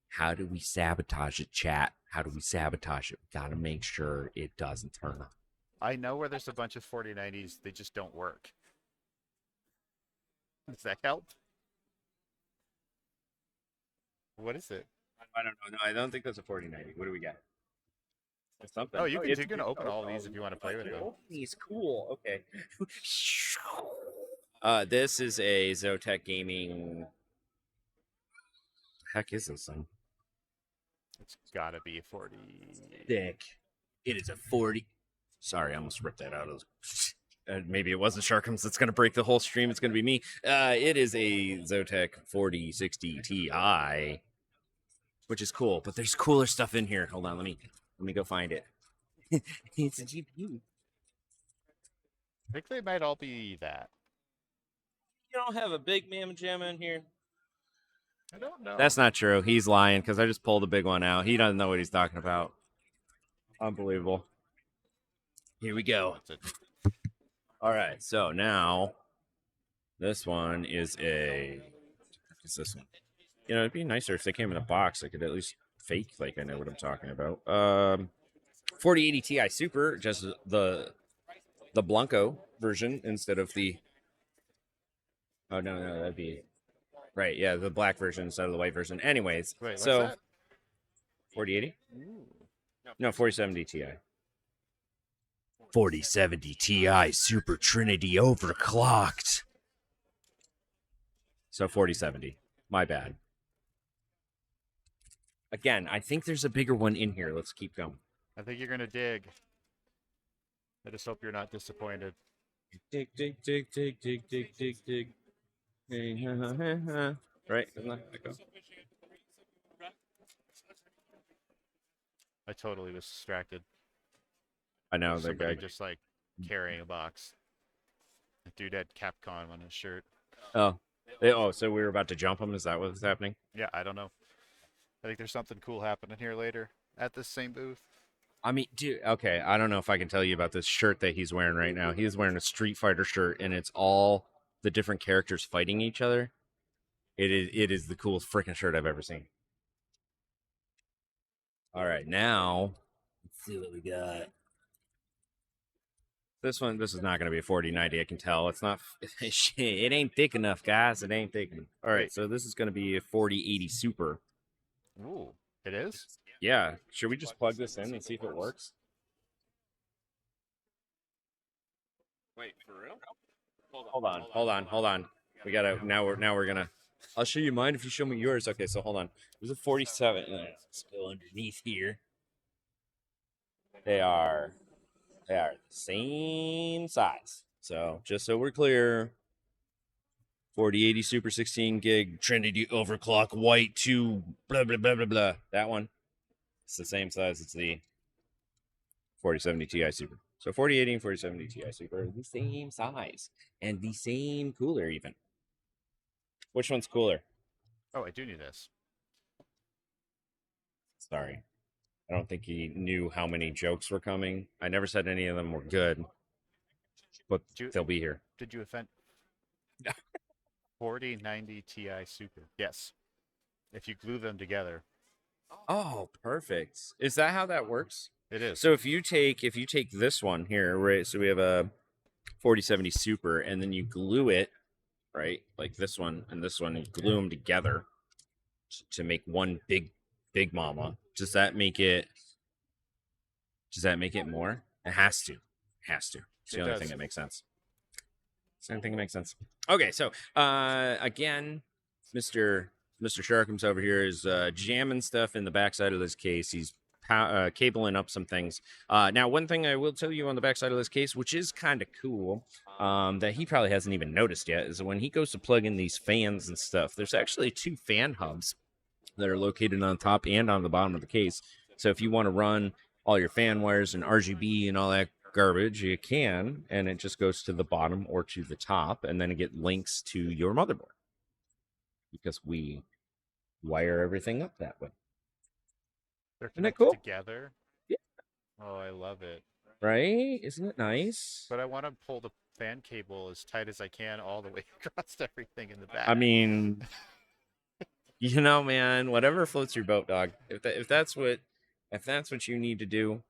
how do we sabotage it, chat? How do we sabotage it? We got to make sure it doesn't turn on. I know where there's a bunch of 4090s. They just don't work. Does that help? What is it? I don't know. No, I don't think that's a 4090. What do we got? Something. Oh, you can open all these if you want to play with them. He's cool. Okay. This is a ZOTAC Gaming. Heck is this thing? It's gotta be a 40. Thick. It is a 40. Sorry, I almost ripped that out. Maybe it wasn't Sharkums that's going to break the whole stream. It's going to be me. It is a ZOTAC 4060 Ti, which is cool. But there's cooler stuff in here. Hold on, let me go find it. It's a GPU. I think they might all be that. You don't have a big mamma jamma in here? I don't know. That's not true. He's lying because I just pulled a big one out. He doesn't know what he's talking about. Unbelievable. Here we go. All right, so now this one is what's this one? You know, it'd be nicer if they came in a box. I could at least fake like I know what I'm talking about. 4080 Ti Super, just the Blanco version instead of the. Oh no, that'd be right. Yeah, the black version instead of the white version. Anyways, Wait, so what's that? 4080? No, 4070 Ti. 4070 Ti Super Trinity overclocked. So 4070. My bad. Again, I think there's a bigger one in here. Let's keep going. I think you're gonna dig. I just hope you're not disappointed. Dig. Right? Isn't that echo? I totally was distracted. I know the Somebody guy. just like carrying a box. The dude had Capcom on his shirt. Oh, so we were about to jump him. Is that what's happening? Yeah, I don't know. I think there's something cool happening here later at this same booth. I mean, dude, okay, I don't know if I can tell you about this shirt that he's wearing right now. He is wearing a Street Fighter shirt, and it's all the different characters fighting each other. It is the coolest freaking shirt I've ever seen. All right, now let's see what we got. This is not going to be a 4090. I can tell. It's not. It ain't thick enough, guys. It ain't thick enough. All right, so this is going to be a 4080 Super. Ooh, it is? Yeah. Should we just plug this in and see if it works? Wait, for real? Hold on. We gotta now we're gonna. I'll show you mine if you show me yours. Okay, so hold on. There's a 47. Let's go underneath here. They are the same size. So just so we're clear, 4080 Super 16 gig Trinity overclock white 2 blah blah blah blah blah. That one. It's the same size as the 4070 Ti Super. So 4080 and 4070 Ti Super are the same size and the same cooler even. Which one's cooler? Oh, I do need this. Sorry. I don't think he knew how many jokes were coming. I never said any of them were good, but they'll be here. Did you offend? 4090 Ti Super. Yes. If you glue them together. Oh, perfect. Is that how that works? It is. So if you take this one here, right? So we have a 4070 Super, and then you glue it, right? Like this one and this one, and glue them together to make one big mama. Does that make it more? It has to. It's the only thing that makes sense. It's the only thing that makes sense. Okay, so again, Mr. Sharkums over here is jamming stuff in the backside of this case. He's cabling up some things. Now, one thing I will tell you on the backside of this case, which is kind of cool, that he probably hasn't even noticed yet, is when he goes to plug in these fans and stuff, there's actually 2 fan hubs that are located on top and on the bottom of the case. So if you want to run all your fan wires and RGB and all that garbage, you can, and it just goes to the bottom or to the top, and then it gets links to your motherboard, because we wire everything up that way. They're Isn't that connected cool? together. Yeah. Oh, I love it. Right? Isn't it nice? But I want to pull the fan cable as tight as I can all the way across everything in the back. I mean, you know, man, whatever floats your boat, dog. If that's what you need to do,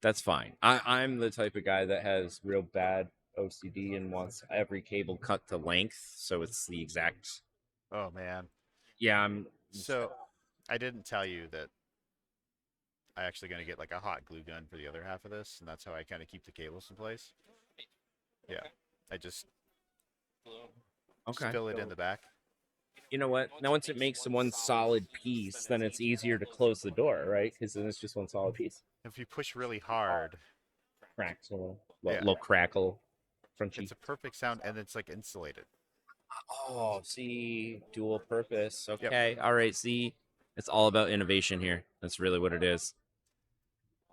that's fine. I'm the type of guy that has real bad OCD and wants every cable cut to length, so it's the exact. Oh man. Yeah, So, I didn't tell you that I'm actually going to get like a hot glue gun for the other half of this, and that's how I kind of keep the cables in place. Yeah, I just fill it in the back. You know what? Now, once it makes one solid piece, then it's easier to close the door, right? Because then it's just one solid piece. If you push really hard, cracks a little crackle, crunchy. It's a perfect sound, and it's like insulated. Oh, see, dual purpose. Okay, yep. All right. See, it's all about innovation here. That's really what it is.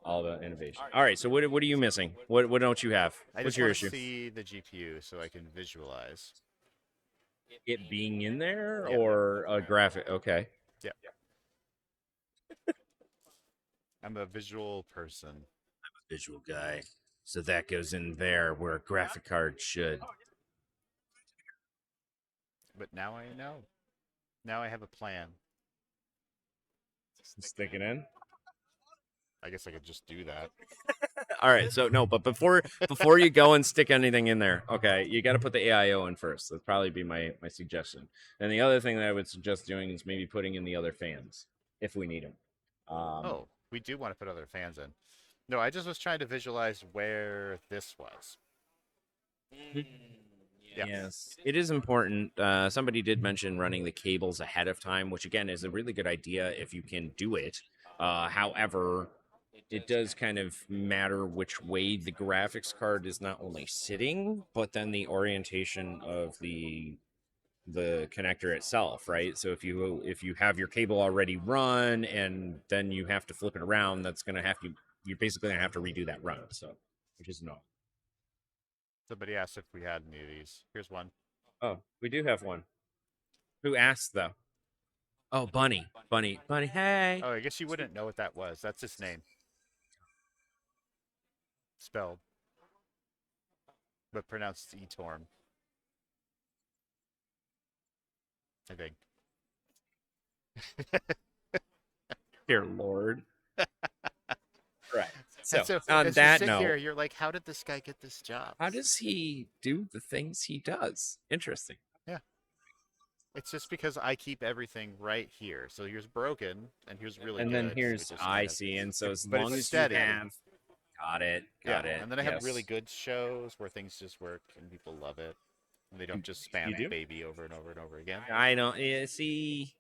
All about innovation. All right. So what are you missing? What don't you have? What's your issue? I just want to see the GPU so I can visualize it being in there, or a graphic. Okay. Yeah. I'm a visual person. I'm a visual guy. So that goes in there where a graphic card should. But now I know. Now I have a plan. Stick it in? I guess I could just do that. All right, so no, but before you go and stick anything in there, okay, you got to put the AIO in first. That'd probably be my suggestion. And the other thing that I would suggest doing is maybe putting in the other fans if we need them. Oh, we do want to put other fans in. No, I just was trying to visualize where this was. Yes, it is important. Somebody did mention running the cables ahead of time, which again is a really good idea if you can do it. However, it does kind of matter which way the graphics card is not only sitting, but then the orientation of the connector itself, right? So if you have your cable already run and then you have to flip it around, that's gonna have to you're basically gonna have to redo that run. So, which is annoying. Somebody asked if we had any of these. Here's one. Oh, we do have one. Who asked though? Oh, Bunny. Hey. Oh, I guess you wouldn't know what that was. That's his name. spelled, but pronounced Etorm. I think. Dear Lord. Right. So, And so on as you that sit here, note, you're like, how did this guy get this job? how does he do the things he does? Interesting. Yeah. It's just because I keep everything right here. So here's broken, and here's really And good. then so here's it just kind of- icy, and so as but long it's as steady. you have, got it. And then I have really yes. good shows where things just work and people love it. And they don't just spam do? baby over and over and over again. I don't. Yeah, see,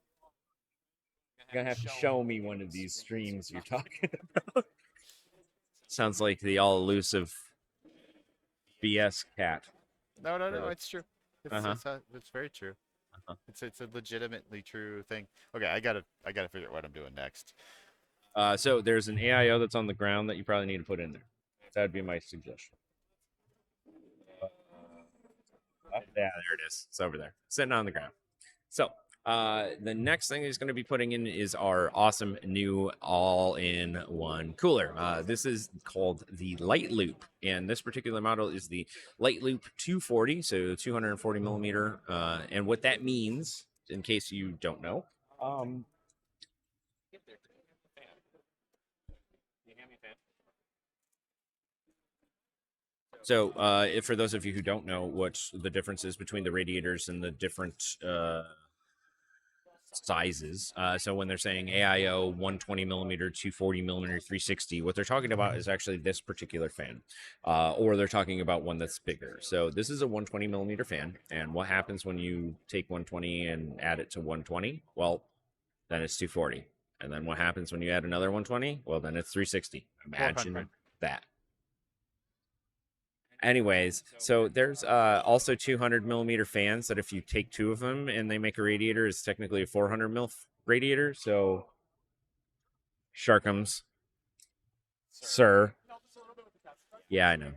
you're gonna have to show me one of these streams you're talking about. Sounds like the all elusive BS cat. No, Really? it's true. It's, Uh-huh. it's very true. Uh-huh. It's a legitimately true thing. Okay, I gotta figure out what I'm doing next. So there's an AIO that's on the ground that you probably need to put in there. That'd be my suggestion. Yeah, there it is. It's over there, sitting on the ground. So the next thing he's going to be putting in is our awesome new all-in-one cooler. This is called the Light Loop, and this particular model is the Light Loop 240, so 240 millimeter. And what that means, in case you don't know, so for those of you who don't know what the difference is between the radiators and the different sizes, so when they're saying AIO 120 millimeter, 240 millimeter, 360, what they're talking about is actually this particular fan, or they're talking about one that's bigger. So this is a 120 millimeter fan, and what happens when you take 120 and add it to 120? Well, then it's 240. And then what happens when you add another 120? Well, then it's 360. Imagine 400. that. Anyways, so there's also 200 millimeter fans that if you take two of them and they make a radiator, it's technically a 400 mil radiator. So, Sharkums, sir. Yeah, I know.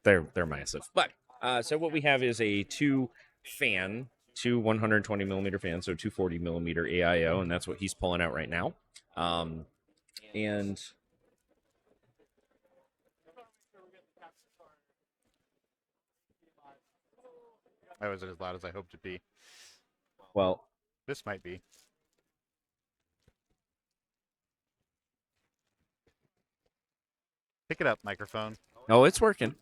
They're massive. But so what we have is a two 120 millimeter fans, so 240 millimeter AIO, and that's what he's pulling out right now. And I wasn't as loud as I hoped to be. well, This might be. Pick it up, microphone. oh, it's working.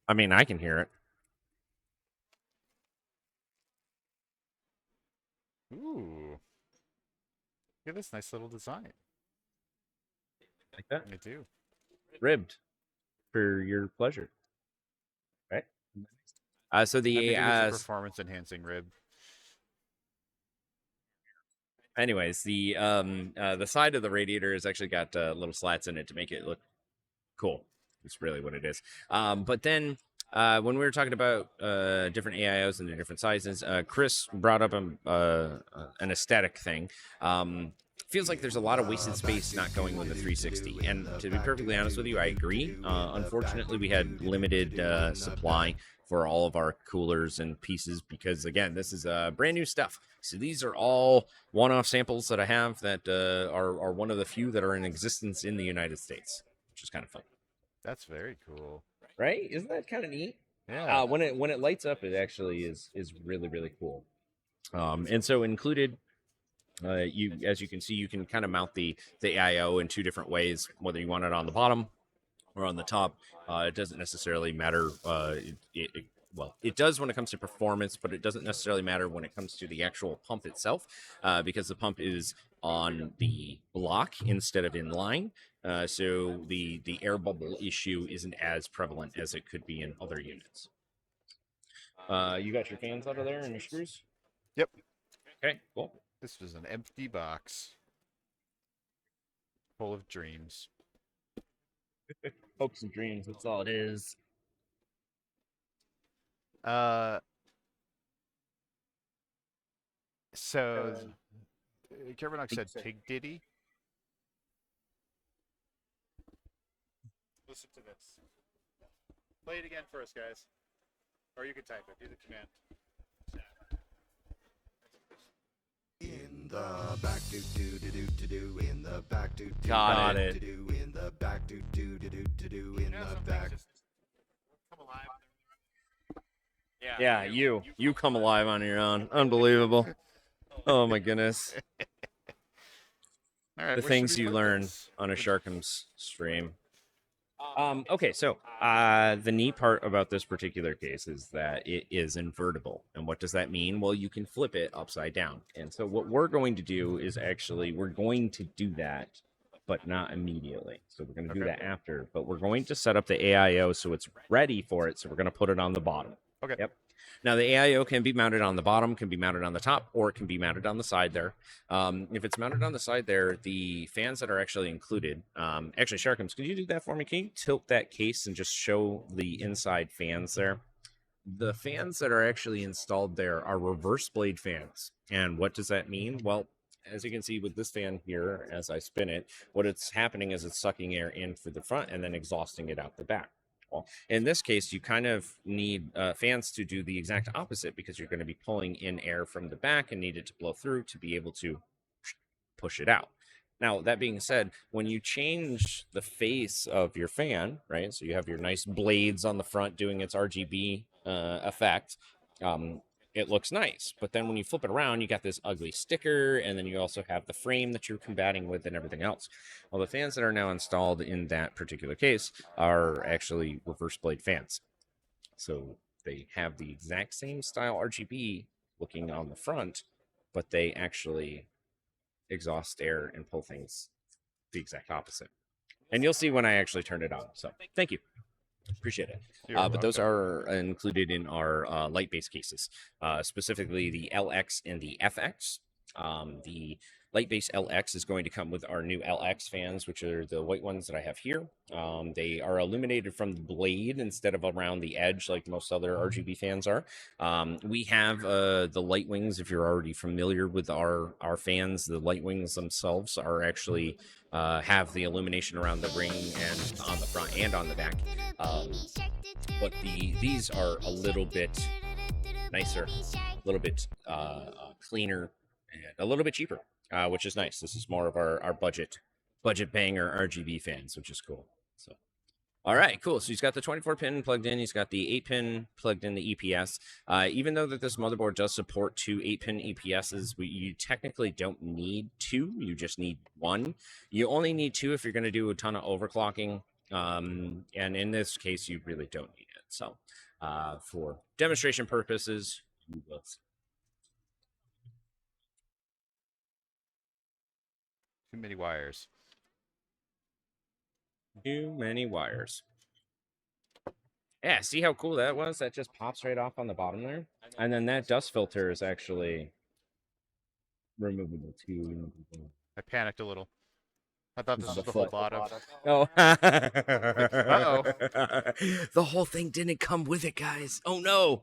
I mean, I can hear it. Ooh. Look at this nice little design. Like that? I do. Ribbed for your pleasure. Right? So I think the it is a performance enhancing rib. anyways, the side of the radiator has actually got little slats in it to make it look cool. It's really what it is. But then when we were talking about different AIOs and the different sizes, Chris brought up an aesthetic thing. Feels like there's a lot of wasted space not going with the 360. And to be perfectly honest with you, I agree. Unfortunately, we had limited supply for all of our coolers and pieces because, again, this is brand new stuff. So these are all one-off samples that I have that are one of the few that are in existence in the United States, which is kind of fun. That's very cool. Right? Isn't that kind of neat? Yeah. When it lights up, it actually is really, really cool. And so included, as you can see, you can kind of mount the AIO in two different ways, whether you want it on the bottom or on the top. It doesn't necessarily matter. Well, it does when it comes to performance, but it doesn't necessarily matter when it comes to the actual pump itself, because the pump is on the block instead of in line. So the air bubble issue isn't as prevalent as it could be in other units. You got your fans out of there and your screws? Yep. Okay, cool. This was an empty box full of dreams. Hopes and dreams, that's all it is. So Kevin said Pig Diddy. Listen to this. Play it again for us, guys. Or you can type it. Do the command. In the back, do do do do do do. In the back, do do Got do it. do do. In the back, to do in the back. Come alive. Yeah, you come alive on your own. Unbelievable. Oh my goodness. All right, The where should things we you put learn this? on a Sharkham's stream. Okay, so the neat part about this particular case is that it is invertible. And what does that mean? Well, you can flip it upside down. And so what we're going to do is actually, we're going to do that, but not immediately. So we're going to do that after, but we're going to set up the AIO so it's ready for it. So we're going to put it on the bottom. Okay. Yep. Now, the AIO can be mounted on the bottom, can be mounted on the top, or it can be mounted on the side there. If it's mounted on the side there, the fans that are actually included, actually, Sharkums, could you do that for me? Can you tilt that case and just show the inside fans there? The fans that are actually installed there are reverse blade fans. And what does that mean? Well, as you can see with this fan here, as I spin it, what it's happening is it's sucking air in through the front and then exhausting it out the back. Well, in this case, you kind of need fans to do the exact opposite because you're going to be pulling in air from the back and need it to blow through to be able to push it out. Now, that being said, when you change the face of your fan, right, so you have your nice blades on the front doing its RGB effect, it looks nice. But then when you flip it around, you got this ugly sticker, and then you also have the frame that you're combating with and everything else. Well, the fans that are now installed in that particular case are actually reverse blade fans. So they have the exact same style RGB looking on the front, but they actually exhaust air and pull things the exact opposite. And you'll see when I actually turn it on. So thank you. Appreciate it. But those are included in our light-based cases, specifically the LX and the FX. The light-based LX is going to come with our new LX fans, which are the white ones that I have here. They are illuminated from the blade instead of around the edge like most other RGB fans are. We have the light wings. If you're already familiar with our fans, the light wings themselves are actually have the illumination around the ring and on the front and on the back. But these are a little bit nicer, a little bit cleaner, and a little bit cheaper, which is nice. This is more of our budget banger RGB fans, which is cool. So, all right, cool. So he's got the 24-pin plugged in. He's got the 8-pin plugged in the EPS. Even though that this motherboard does support 2 8-pin EPSs, you technically don't need 2. You just need 1. You only need 2 if you're going to do a ton of overclocking. And in this case, you really don't need it. So for demonstration purposes, you will see. Too many wires. Too many wires. Yeah, see how cool that was? That just pops right off on the bottom there. And then that dust filter is actually removable too. I panicked a little. I thought this was the foot. whole bottom. Oh. Uh-oh. The whole thing didn't come with it, guys. Oh, no.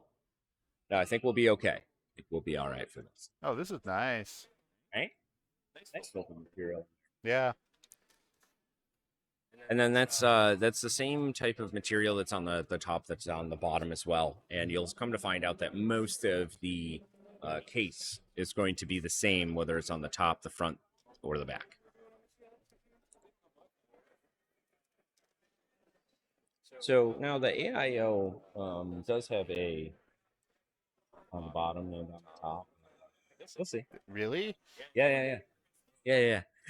No, I think we'll be okay. I think we'll be all right for this. Oh, this is nice. Right? Nice filter material. Yeah. And then that's the same type of material that's on the top that's on the bottom as well. And you'll come to find out that most of the case is going to be the same, whether it's on the top, the front, or the back. So now the AIO does have a on the bottom and on the top. We'll see. Really? Yeah.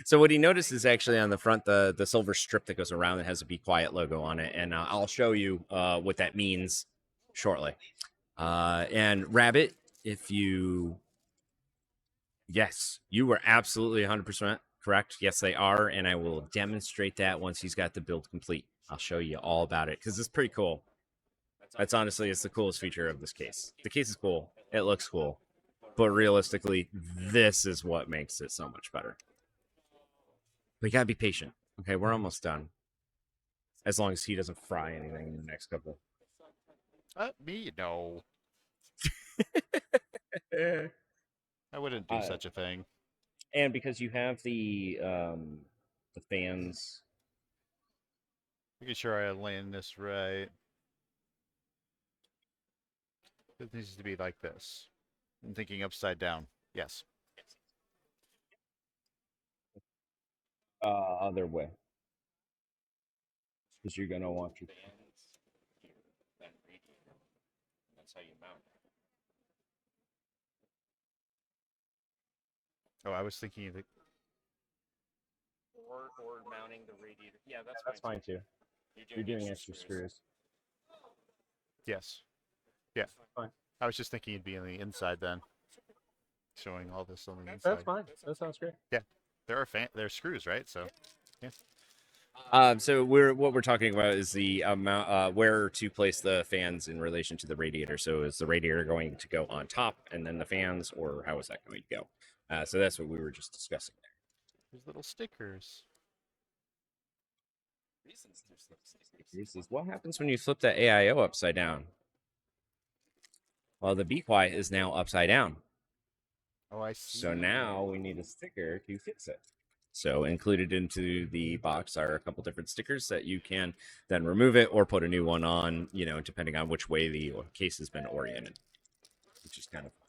So what he noticed is actually on the front, the silver strip that goes around that has a Be Quiet logo on it. And I'll show you what that means shortly. And Rabbit, yes, you were absolutely 100% correct. Yes, they are. And I will demonstrate that once he's got the build complete. I'll show you all about it because it's pretty cool. It's the coolest feature of this case. The case is cool. It looks cool. But realistically, this is what makes it so much better. But you gotta be patient. Okay, we're almost done. As long as he doesn't fry anything in the next couple. Me? No. I wouldn't do such a thing. And because you have the fans. Making sure I land this right. It needs to be like this. I'm thinking upside down. Yes. Other way. because you're gonna want your fans here, that radiator. That's how you mount it. Oh, I was thinking of it. Or mounting the radiator. Yeah, Yeah, that's fine too. You're doing extra screws. Yes. Yeah. Fine. I was just thinking it'd be on the inside then. Showing all this on the inside. That's fine. That sounds great. Yeah. There are screws, right? So yeah. So what we're talking about is the amount where to place the fans in relation to the radiator. So is the radiator going to go on top and then the fans, or how is that going to go? So that's what we were just discussing there. There's little stickers. This is what happens when you flip the AIO upside down. Well, the Be Quiet is now upside down. Oh, I see. So now we need a sticker to fix it. So included into the box are a couple different stickers that you can then remove it or put a new one on, depending on which way the case has been oriented, which is kind of fun.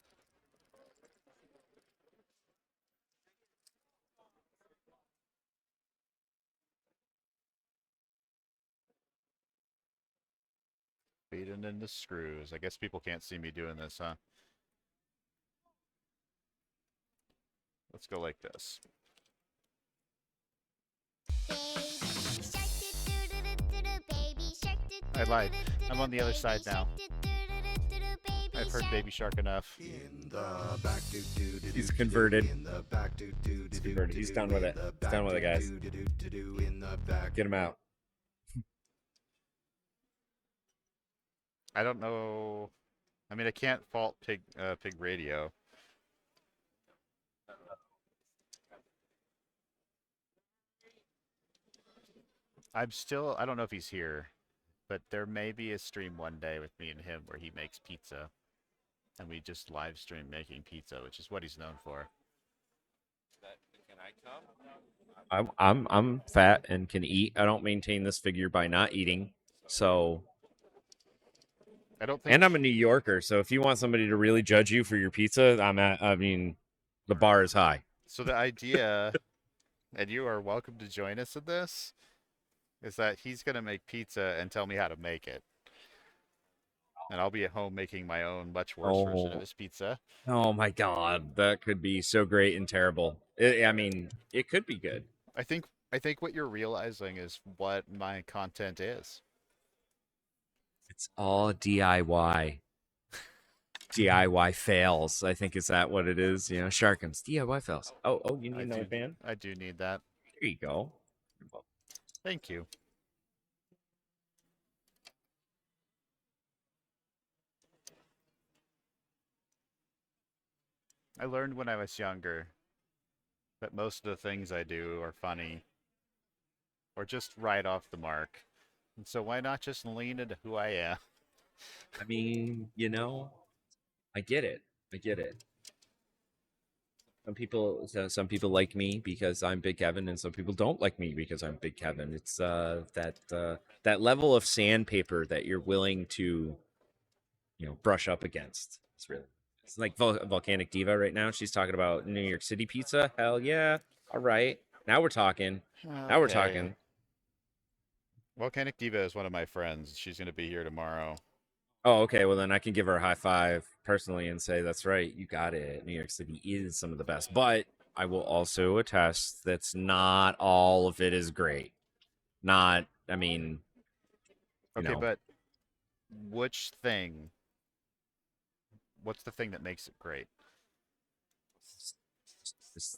Feeding in the screws. I guess people can't see me doing this, huh? Let's go like this. I lied. I'm on the other side now. I've heard Baby Shark enough. He's converted. He's converted. He's done with it. He's done with it, guys. Get him out. I don't know. I mean, I can't fault Pig Radio. I don't know if he's here, but there may be a stream one day with me and him where he makes pizza, and we just live stream making pizza, which is what he's known for. Can I come? I'm fat and can eat. I don't maintain this figure by not eating, so. I don't think. And I'm a New Yorker, so if you want somebody to really judge you for your pizza, the bar is high. So the idea, and you are welcome to join us in this, is that he's going to make pizza and tell me how to make it. And I'll be at home making my own much worse version of his pizza. Oh my God, that could be so great and terrible. It could be good. I think what you're realizing is what my content is. It's all DIY. DIY fails. I think is that what it is? Sharkums DIY fails. Oh, you need another fan? I do need that. There you go. Thank you. I learned when I was younger that most of the things I do are funny or just right off the mark. And so why not just lean into who I am? I get it. Some people like me because I'm BIGKevin, and some people don't like me because I'm BIGKevin. It's that level of sandpaper that you're willing to, brush up against. It's like Volcanic Diva right now. She's talking about New York City pizza. Hell yeah! All right, now we're talking. Okay. Now we're talking. Volcanic Diva is one of my friends. She's going to be here tomorrow. Oh, okay. Well, then I can give her a high five personally and say, that's right. You got it. New York City is some of the best. But I will also attest that's not all of it is great. Okay, but what's the thing that makes it great?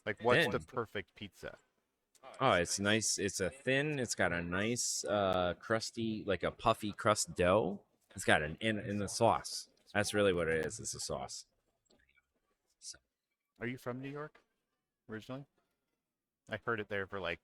Like, what's the perfect pizza? Oh, it's nice. It's it's got a nice crusty, like a puffy crust dough. It's got an in the sauce. That's really what it is. It's a sauce. So. Are you from New York originally? I heard it there for like.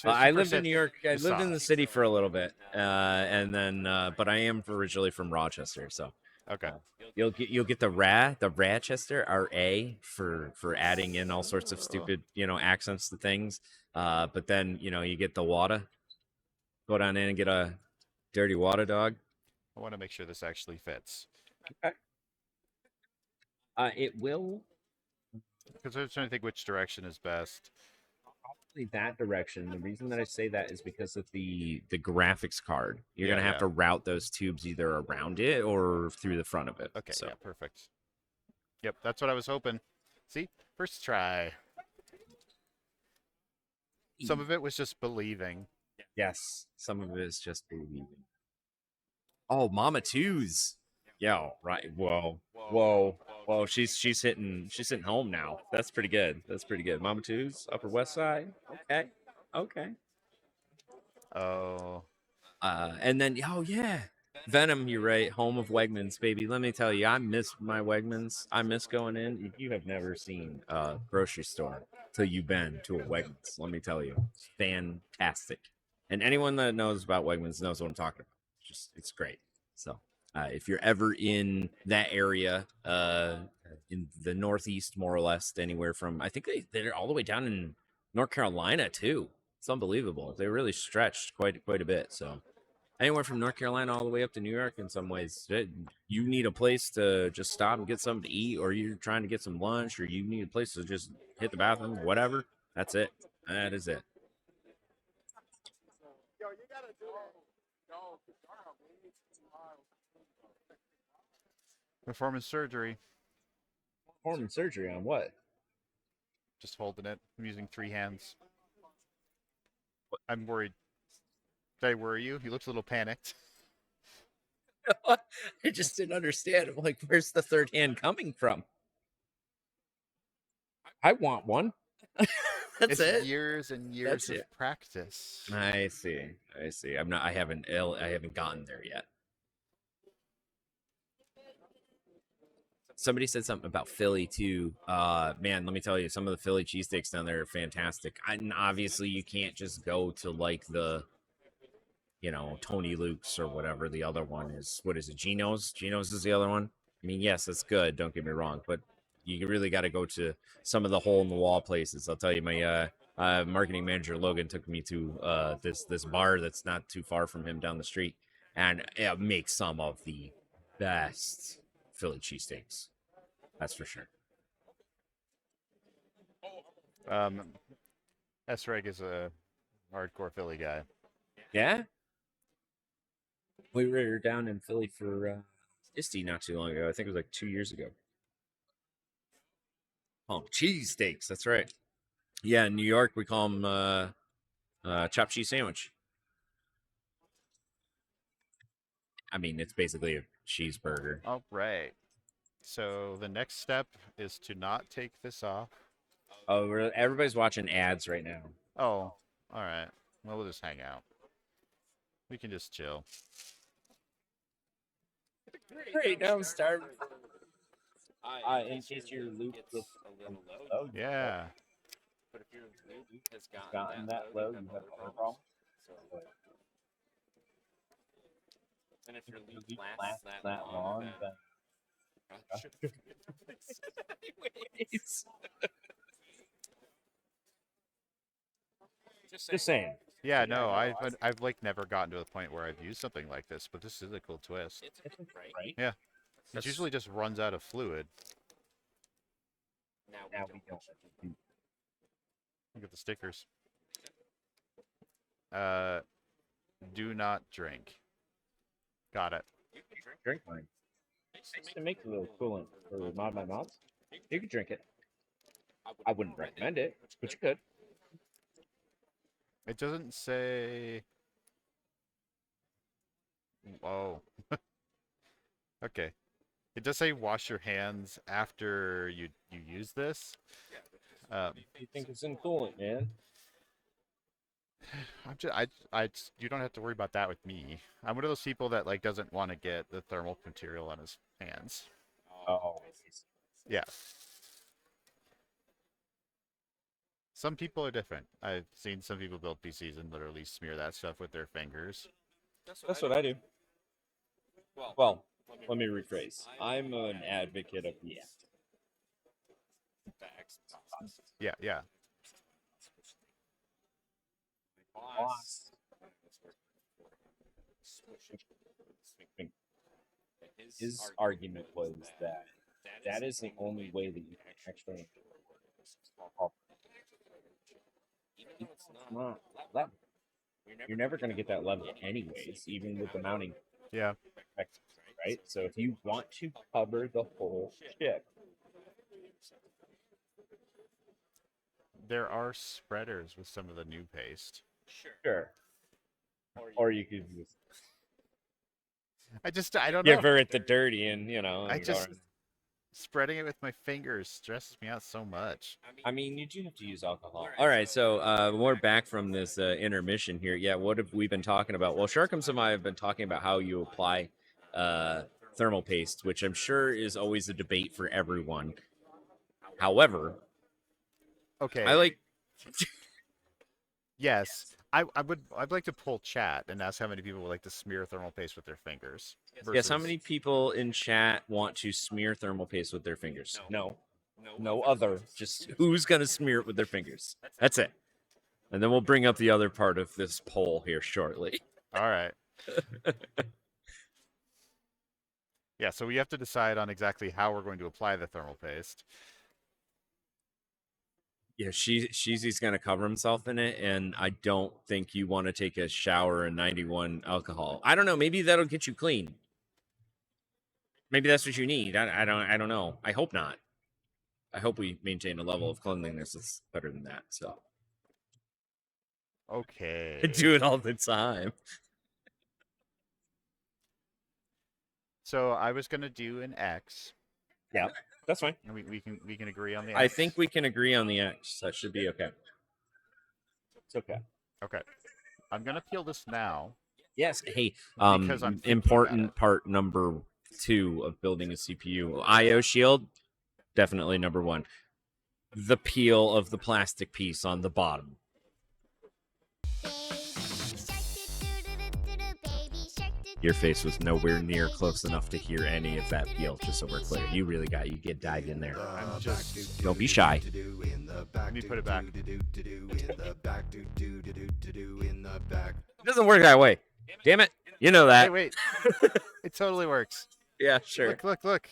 I lived in New York. I lived in the city for a little bit, and then, but I am originally from Rochester. So okay, you'll get the Rochester RA for adding in all sorts of stupid accents to things. But then you get the water. Go down in and get a dirty water, dog. I want to make sure this actually fits. Okay. It will. Because I was trying to think which direction is best. Probably that direction. The reason that I say that is because of the graphics card. You're Yeah, gonna have yeah. to route those tubes either around it or through the front of it. Okay, So yeah, perfect. Yep, that's what I was hoping. See, first try. Some of it was just believing. yes, some of it is just believing. Oh, Mama Twos. Yo, right. Whoa. She's hitting home now. That's pretty good. That's pretty good. Mama Twos, Upper West Side. Okay. Oh, And then oh yeah, Venom. You're right. Home of Wegmans, baby. Let me tell you, I miss my Wegmans. I miss going in. You have never seen a grocery store till you've been to a Wegmans. Let me tell you, it's fantastic. And anyone that knows about Wegmans knows what I'm talking about. It's great. So if you're ever in that area, in the Northeast, more or less, anywhere from I think they're all the way down in North Carolina too. It's unbelievable. They really stretched quite a bit. So anywhere from North Carolina all the way up to New York in some ways. You need a place to just stop and get something to eat, or you're trying to get some lunch, or you need a place to just hit the bathroom, whatever. That's it. That is it. performance surgery. Performing surgery on what? Just holding it. I'm using 3 hands. I'm worried. Did I worry you? You looked a little panicked. I just didn't understand. I'm like, where's the third hand coming from? I want one. That's It's it. years and years That's of it. practice. I see. I haven't gotten there yet. Somebody said something about Philly too. Man, let me tell you, some of the Philly cheesesteaks down there are fantastic. And obviously, you can't just go to like the, Tony Luke's or whatever the other one is. What is it? Geno's? Geno's is the other one. I mean, yes, it's good. Don't get me wrong, but you really got to go to some of the hole in the wall places. I'll tell you, my marketing manager Logan took me to this bar that's not too far from him down the street, and it makes some of the best Philly cheesesteaks. That's for sure. S-Reg is a hardcore Philly guy. Yeah, we were down in Philly for ISTE not too long ago. I think it was like 2 years ago. Oh, cheesesteaks. That's right. Yeah, in New York we call them chopped cheese sandwich. I mean, it's basically a cheeseburger. All right. So the next step is to not take this off. Oh, everybody's watching ads right now. Oh, all right. Well, we'll just hang out. We can just chill. Great, now I'm starting. In case your loop gets a little low. Yeah. But if your loop has Gotten that low, you have a problem. And if your loop lasts that long, then anyways. Just saying. Yeah, no, I've like never gotten to a point where I've used something like this, but this is a cool twist. it's right. Yeah. It usually just runs out of fluid. Now we don't. Look at the stickers. Do not drink. Got it. Drink mine. It makes a little coolant for my mouth. You can drink it. I wouldn't recommend it, but you could. It doesn't say. Oh. Okay. It does say wash your hands after you use this. You think it's in coolant, man? You don't have to worry about that with me. I'm one of those people that like doesn't want to get the thermal material on his hands. Oh. Yeah. Some people are different. I've seen some people build PCs and literally smear that stuff with their fingers. That's what I do. Well, let me rephrase. I'm an advocate of the act. Yeah. His argument was that is the only way that you can actually It's not level. You're never going to get that level anyways, even with the mounting. Yeah. Right? So if you want to cover the whole ship, There are spreaders with some of the new paste. sure. Or you could just I don't know. give her the dirty and, Spreading it with my fingers stresses me out so much. I mean, you do have to use alcohol. All right, so we're back from this intermission here. Yeah, what have we been talking about? Well, Sharkums and I have been talking about how you apply thermal paste, which I'm sure is always a debate for everyone. However, Okay. I like. Yes, I'd like to pull chat and ask how many people would like to smear thermal paste with their fingers. Yes, how versus- many people in chat want to smear thermal paste with their fingers? No other. Just who's gonna smear it with their fingers? That's it. And then we'll bring up the other part of this poll here shortly. All right. Yeah, so we have to decide on exactly how we're going to apply the thermal paste. Yeah, Sheezy's gonna cover himself in it, and I don't think you want to take a shower in 91 alcohol. I don't know. Maybe that'll get you clean. Maybe that's what you need. I don't know. I hope not. I hope we maintain a level of cleanliness that's better than that. So Okay. I do it all the time. So I was gonna do an X. Yeah, that's fine. And we can agree on the X. I think we can agree on the X. That should be okay. It's okay. Okay. I'm gonna peel this now. Yes. Hey, Because I'm thinking important about it. part number 2 of building a CPU. IO shield, definitely number 1. The peel of the plastic piece on the bottom. Your face was nowhere near close enough to hear any of that peel, just so we're clear. You really you get dived in there. I'm just Don't be shy. let me put it back. It doesn't work that way. Damn it. You know that. Hey, wait. It totally works. Yeah, sure. Look.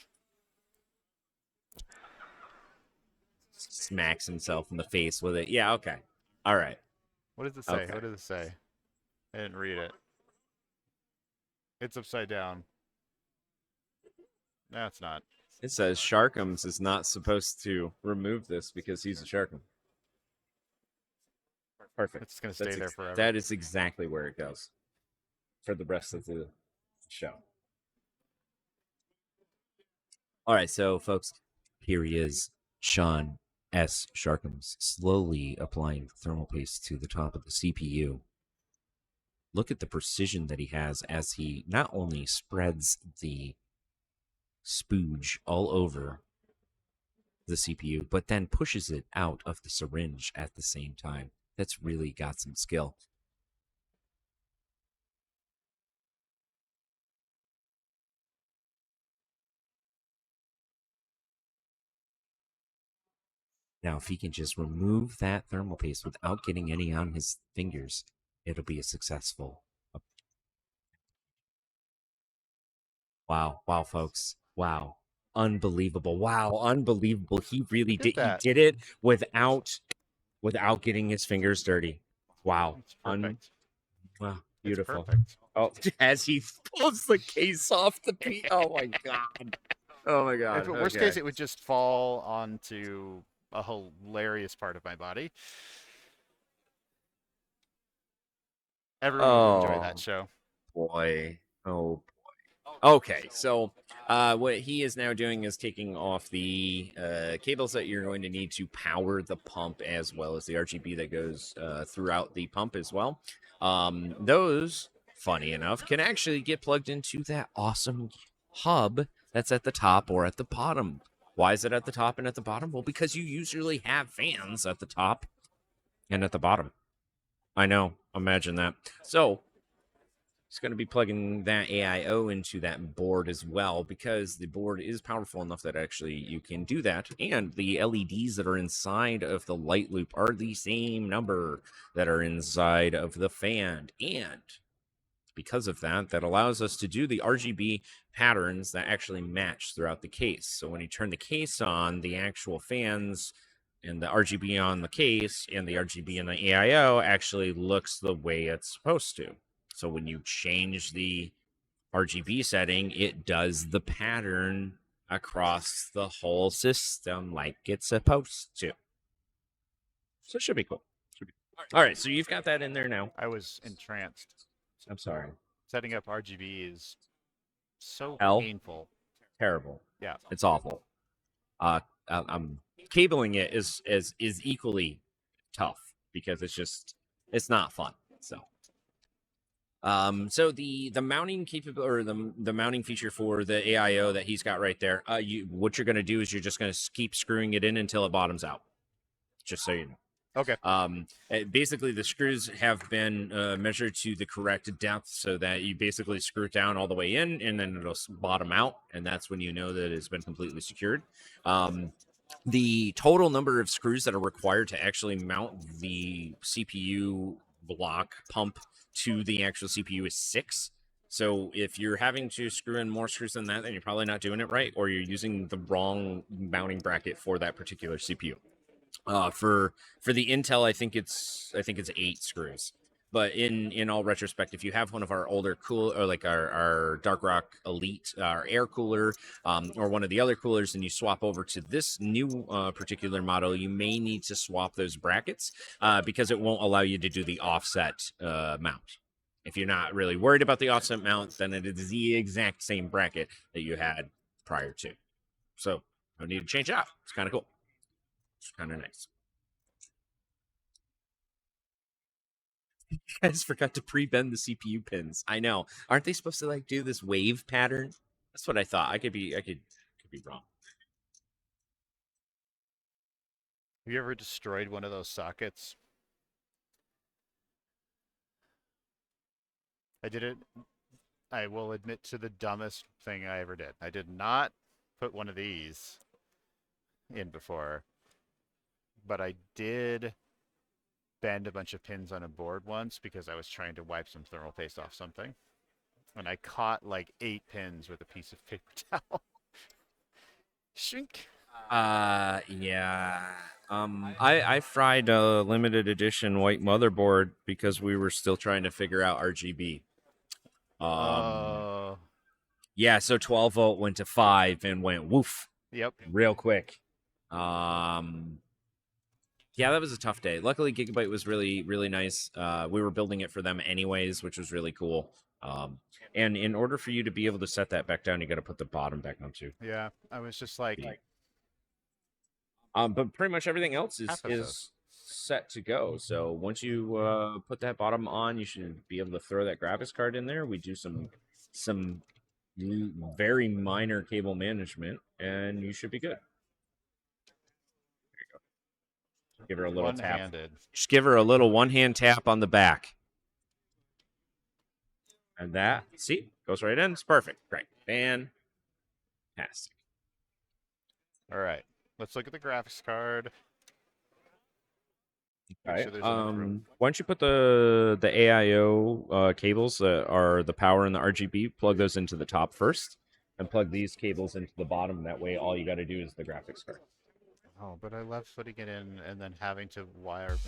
Smacks himself in the face with it. Yeah, okay. All right. What does it say? Okay. What does it say? I didn't read it. It's upside down. No, it's not. It says Sharkums is not supposed to remove this because he's a Sharkum. Perfect. It's gonna stay there forever. That is exactly where it goes for the rest of the show. All right, so folks, here he is, Sean S. Sharkums, slowly applying thermal paste to the top of the CPU. Look at the precision that he has as he not only spreads the spooge all over the CPU, but then pushes it out of the syringe at the same time. That's really got some skill. Now, if he can just remove that thermal paste without getting any on his fingers, it'll be a successful. Wow, folks. Wow. Unbelievable. Wow, unbelievable. He really did. He did it without getting his fingers dirty. Wow. It's perfect. Wow, It's beautiful. perfect. Oh, as he pulls the case off the piece. Oh my god. Oh my god. Worst case, it would just fall onto a hilarious part of my body. Everyone would enjoy that show. Boy. Oh boy. Okay, so what he is now doing is taking off the cables that you're going to need to power the pump, as well as the RGB that goes throughout the pump as well. Those, funny enough, can actually get plugged into that awesome hub that's at the top or at the bottom. Why is it at the top and at the bottom? Well, because you usually have fans at the top and at the bottom. I know, imagine that. So it's going to be plugging that AIO into that board as well, because the board is powerful enough that actually you can do that. And the LEDs that are inside of the light loop are the same number that are inside of the fan. And because of that, that allows us to do the RGB patterns that actually match throughout the case. So when you turn the case on, the actual fans and the RGB on the case and the RGB in the AIO actually looks the way it's supposed to. So when you change the RGB setting, it does the pattern across the whole system like it's supposed to. So it should be cool. All right, so you've got that in there now. I was entranced. I'm sorry. Setting up RGB is so Hell. painful. Terrible. Yeah. It's awful. Cabling it is equally tough because it's not fun. So the mounting capability or the mounting feature for the AIO that he's got right there, what you're gonna do is you're just gonna keep screwing it in until it bottoms out. Just so you know. Okay. Basically, the screws have been measured to the correct depth so that you basically screw it down all the way in, and then it'll bottom out, and that's when you know that it's been completely secured. The total number of screws that are required to actually mount the CPU block pump to the actual CPU is 6. So if you're having to screw in more screws than that, then you're probably not doing it right, or you're using the wrong mounting bracket for that particular CPU. For the Intel, I think it's 8 screws. But in all retrospect, if you have one of our older or like our Dark Rock Elite, our air cooler, or one of the other coolers, and you swap over to this new particular model, you may need to swap those brackets because it won't allow you to do the offset mount. If you're not really worried about the offset mount, then it is the exact same bracket that you had prior to. So no need to change it out. It's kind of cool. It's kind of nice. You guys forgot to pre-bend the CPU pins. I know. Aren't they supposed to like do this wave pattern? That's what I thought. I could be wrong. Have you ever destroyed one of those sockets? I did it. I will admit to the dumbest thing I ever did. I did not put one of these in before, but I did bend a bunch of pins on a board once because I was trying to wipe some thermal paste off something, and I caught like 8 pins with a piece of paper towel. Shrink. Yeah. I fried a limited edition white motherboard because we were still trying to figure out RGB. Yeah, so 12 volt went to 5 and went woof. Yep. Real quick. Yeah, that was a tough day. Luckily, Gigabyte was really, really nice. We were building it for them anyways, which was really cool. And in order for you to be able to set that back down, you got to put the bottom back on too. Yeah, I was just like. But pretty much everything else is set to go. So once you put that bottom on, you should be able to throw that graphics card in there. We do some very minor cable management, and you should be good. Give her a little tap. Just give her a little one-hand tap on the back. And that, see, goes right in. It's perfect. Great. Fantastic. All right. Let's look at the graphics card. All right. Why don't you put the AIO cables that are the power and the RGB, plug those into the top first, and plug these cables into the bottom. That way, all you got to do is the graphics card. Oh, but I love putting it in and then having to wire.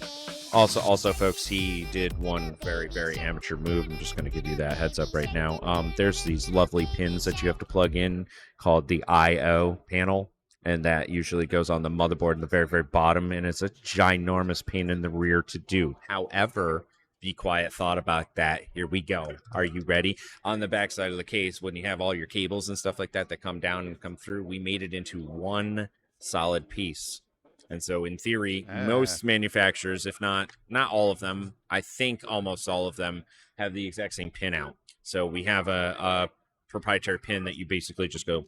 Also, folks, he did one very, very amateur move. I'm just going to give you that heads up right now. There's these lovely pins that you have to plug in called the I/O panel, and that usually goes on the motherboard in the very, very bottom, and it's a ginormous pain in the rear to do. However, be quiet, thought about that. Here we go. Are you ready? On the back side of the case, when you have all your cables and stuff like that that come down and come through, we made it into one solid piece. And so in theory, most manufacturers, if not all of them, I think almost all of them have the exact same pin out. So we have a proprietary pin that you basically just go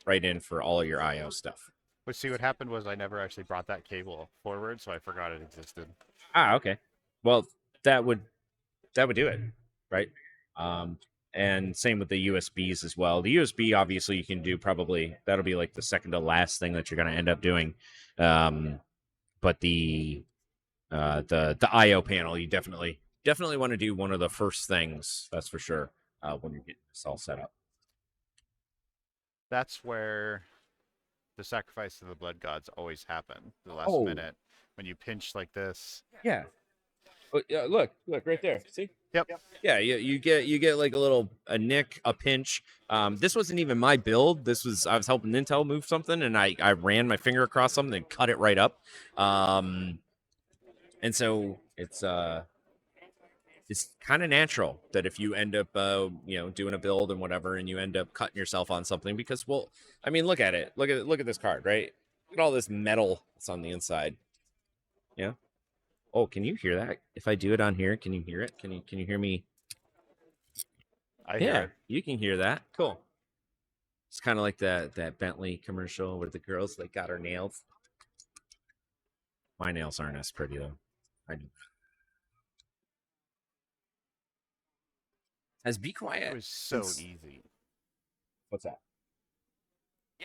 right in for all of your IO stuff. But see, what happened was I never actually brought that cable forward, so I forgot it existed. Okay. Well, that would do it, right? And same with the USBs as well. The USB, obviously, you can do probably, that'll be like the second to last thing that you're going to end up doing. But the IO panel, you definitely want to do one of the first things, that's for sure, when you're getting this all set up. That's where the sacrifice of the blood gods always happen the last Oh. minute when you pinch like this. Yeah. Oh, yeah, look right there. See? Yep. Yeah, you get like a nick, a pinch. This wasn't even my build. I was helping Intel move something, and I ran my finger across something and cut it right up. And so it's kind of natural that if you end up doing a build and whatever, and you end up cutting yourself on something, because, well, I mean, look at it. Look at this card, right? Look at all this metal that's on the inside. Yeah. Oh, can you hear that? If I do it on here, can you hear it? Can you hear me? I hear it. You can hear that. Cool. It's kind of like that Bentley commercial where the girls like got her nails. My nails aren't as pretty though. I do. As Be Quiet. It was so easy. What's that?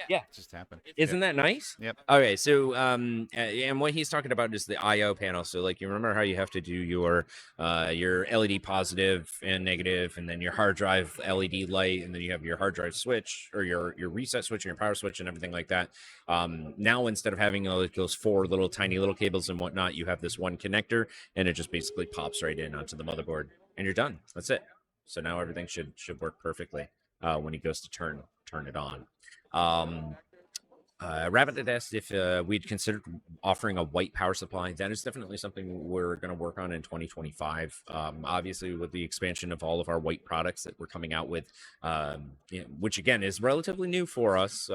Yeah. It just happened. Isn't that nice? Yep. Okay, so and what he's talking about is the IO panel. So like, you remember how you have to do your LED positive and negative, and then your hard drive LED light, and then you have your hard drive switch, or your reset switch and your power switch and everything like that. Now instead of having those 4 little tiny little cables and whatnot, you have this one connector, and it just basically pops right in onto the motherboard, and you're done. That's it. So now everything should work perfectly when he goes to turn it on. Rabbit had asked if we'd considered offering a white power supply. That is definitely something we're going to work on in 2025. Obviously, with the expansion of all of our white products that we're coming out with, which again is relatively new for us.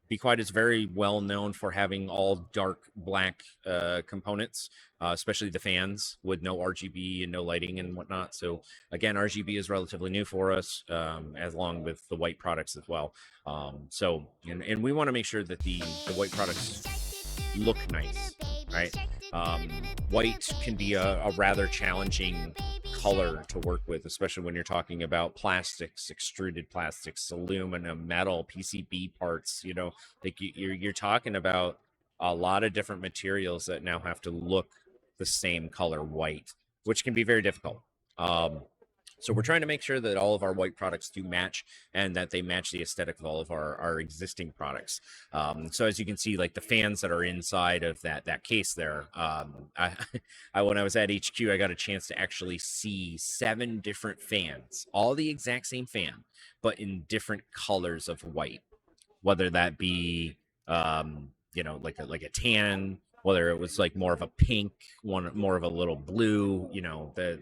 Be Quiet is very well known for having all dark black components, especially the fans with no RGB and no lighting and whatnot. So again, RGB is relatively new for us, as along with the white products as well. And we want to make sure that the white products look nice, right? White can be a rather challenging color to work with, especially when you're talking about plastics, extruded plastics, aluminum, metal, PCB parts. Like you're talking about a lot of different materials that now have to look the same color, white, which can be very difficult. So we're trying to make sure that all of our white products do match, and that they match the aesthetic of all of our existing products. So as you can see, like the fans that are inside of that case there, when I was at HQ, I got a chance to actually see 7 different fans, all the exact same fan, but in different colors of white, whether that be, like a tan, whether it was like more of a pink one, more of a little blue,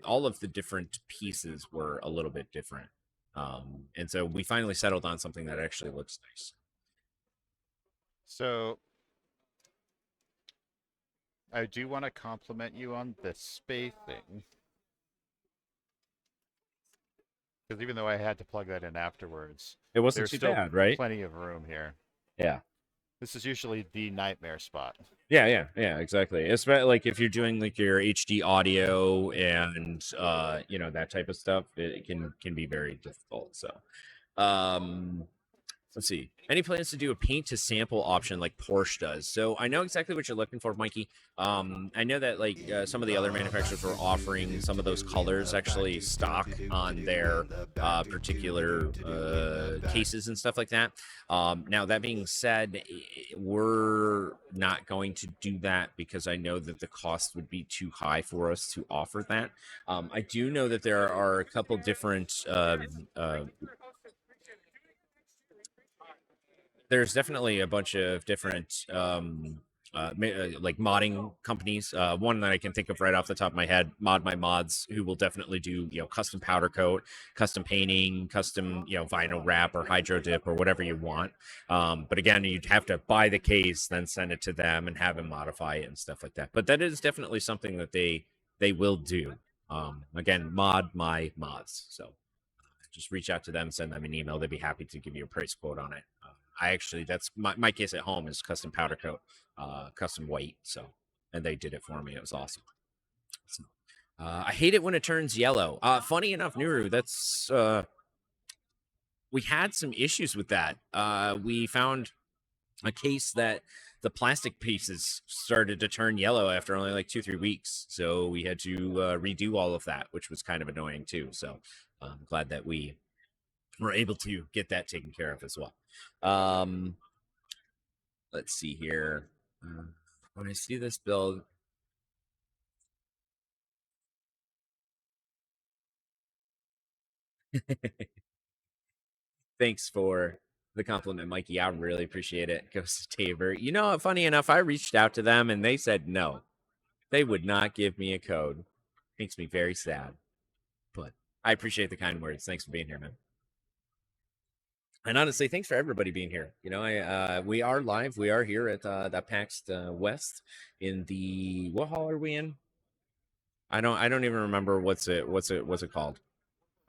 all of the different pieces were a little bit different. And so we finally settled on something that actually looks nice. So I do want to compliment you on the space thing. Because even though I had to plug that in afterwards, it wasn't there's too still bad, right? Plenty of room here. Yeah. This is usually the nightmare spot. Yeah, exactly. Especially like if you're doing like your HD audio and that type of stuff, it can be very difficult. So, let's see. Any plans to do a paint to sample option like Porsche does? So I know exactly what you're looking for, Mikey. I know that like some of the other manufacturers were offering some of those colors actually stock on their particular cases and stuff like that. Now that being said, we're not going to do that because I know that the cost would be too high for us to offer that. I do know that there are a couple different there's definitely a bunch of different like modding companies. One that I can think of right off the top of my head, Mod My Mods, who will definitely do custom powder coat, custom painting, custom vinyl wrap or hydro dip or whatever you want. But again, you'd have to buy the case, then send it to them and have them modify it and stuff like that. But that is definitely something that they will do. Again, Mod My Mods. So just reach out to them, send them an email. They'd be happy to give you a price quote on it. That's my case at home is custom powder coat, custom white. So, and they did it for me. It was awesome. So, I hate it when it turns yellow. Funny enough, Nuru, that's, we had some issues with that. We found a case that the plastic pieces started to turn yellow after only like 2-3 weeks. So we had to redo all of that, which was kind of annoying too. So I'm glad that we were able to get that taken care of as well. let's see here. When I see this build, thanks for the compliment, Mikey. I really appreciate it. Goes to Tabor. You know, funny enough, I reached out to them and they said no. They would not give me a code. Makes me very sad. But I appreciate the kind words. Thanks for being here, man. And honestly, thanks for everybody being here. You know, we are live. We are here at that PAX West in the what hall are we in? I don't even remember what's it called.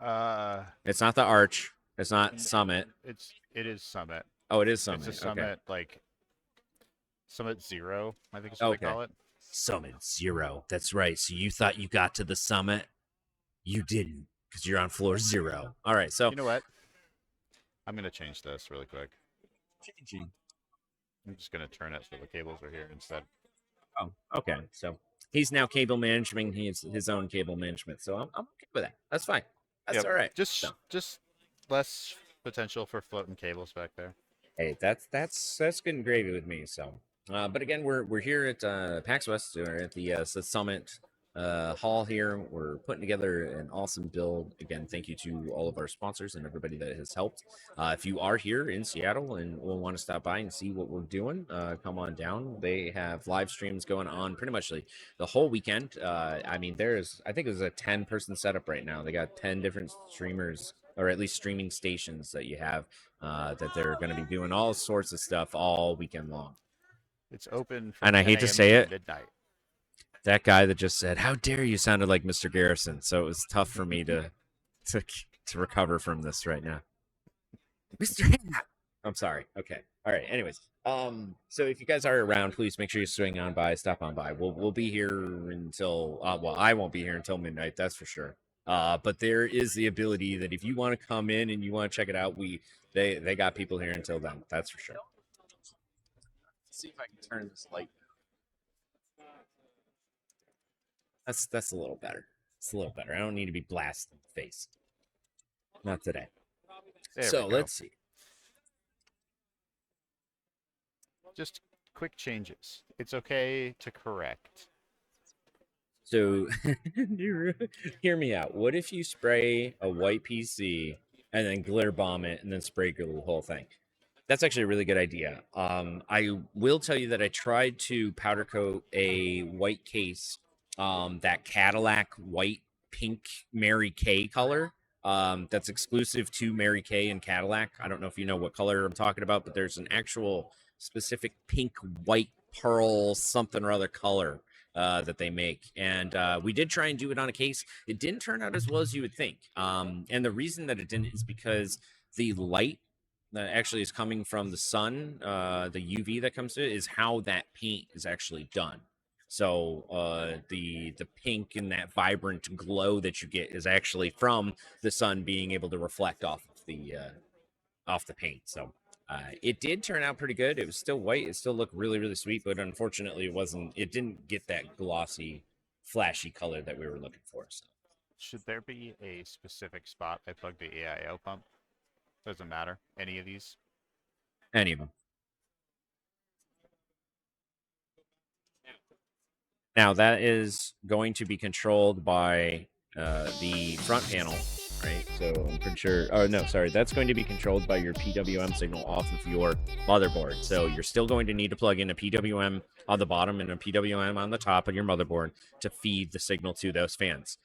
It's not the Arch. It's not Summit. It is Summit. Oh, it is Summit. It's a Summit, okay. like Summit Zero, I think is what they call it. Summit Zero. That's right. So you thought you got to the summit? You didn't, because you're on floor 0. All right. So you know what? I'm gonna change this really quick. Changing. I'm just gonna turn it so the cables are here instead. Oh, okay. So he's now cable managing his own cable management. So I'm okay with that. That's fine. That's all right. Just less potential for floating cables back there. Hey, that's good and gravy with me. So, but again, we're here at PAX West. We're at the Summit hall here. We're putting together an awesome build. Again, thank you to all of our sponsors and everybody that has helped. If you are here in Seattle and will want to stop by and see what we're doing, come on down. They have live streams going on pretty much the whole weekend. I mean, I think there's a 10-person setup right now. They got 10 different streamers, or at least streaming stations that you have that they're going to be doing all sorts of stuff all weekend long. It's open from and I hate to say it, midnight. That guy that just said, "How dare you?" sounded like Mr. Garrison. So it was tough for me to recover from this right now. Mr. Hat. I'm sorry. Okay. All right. Anyways, so if you guys are around, please make sure you swing on by, stop on by. We'll be here until well, I won't be here until midnight. That's for sure. But there is the ability that if you want to come in and you want to check it out, they got people here until then. That's for sure. Let's see if I can turn this light. That's a little better. It's a little better. I don't need to be blasted in the face. Not today. So let's see. Just quick changes. It's okay to correct. So hear me out. What if you spray a white PC and then glitter bomb it and then spray glue the whole thing? That's actually a really good idea. I will tell you that I tried to powder coat a white case, that Cadillac white pink Mary Kay color. That's exclusive to Mary Kay and Cadillac. I don't know if you know what color I'm talking about, but there's an actual specific pink, white, pearl, something or other color that they make. And we did try and do it on a case. It didn't turn out as well as you would think. And the reason that it didn't is because the light that actually is coming from the sun, the UV that comes to it, is how that paint is actually done. So the pink and that vibrant glow that you get is actually from the sun being able to reflect off the paint. So it did turn out pretty good. It was still white. It still looked really, really sweet, but unfortunately it didn't get that glossy, flashy color that we were looking for. So. Should there be a specific spot I plug the AIO pump? Doesn't matter. Any of these? Any of them. Now that is going to be controlled by the front panel, right? So I'm pretty sure. Oh no, sorry. That's going to be controlled by your PWM signal off of your motherboard. So you're still going to need to plug in a PWM on the bottom and a PWM on the top of your motherboard to feed the signal to those fans.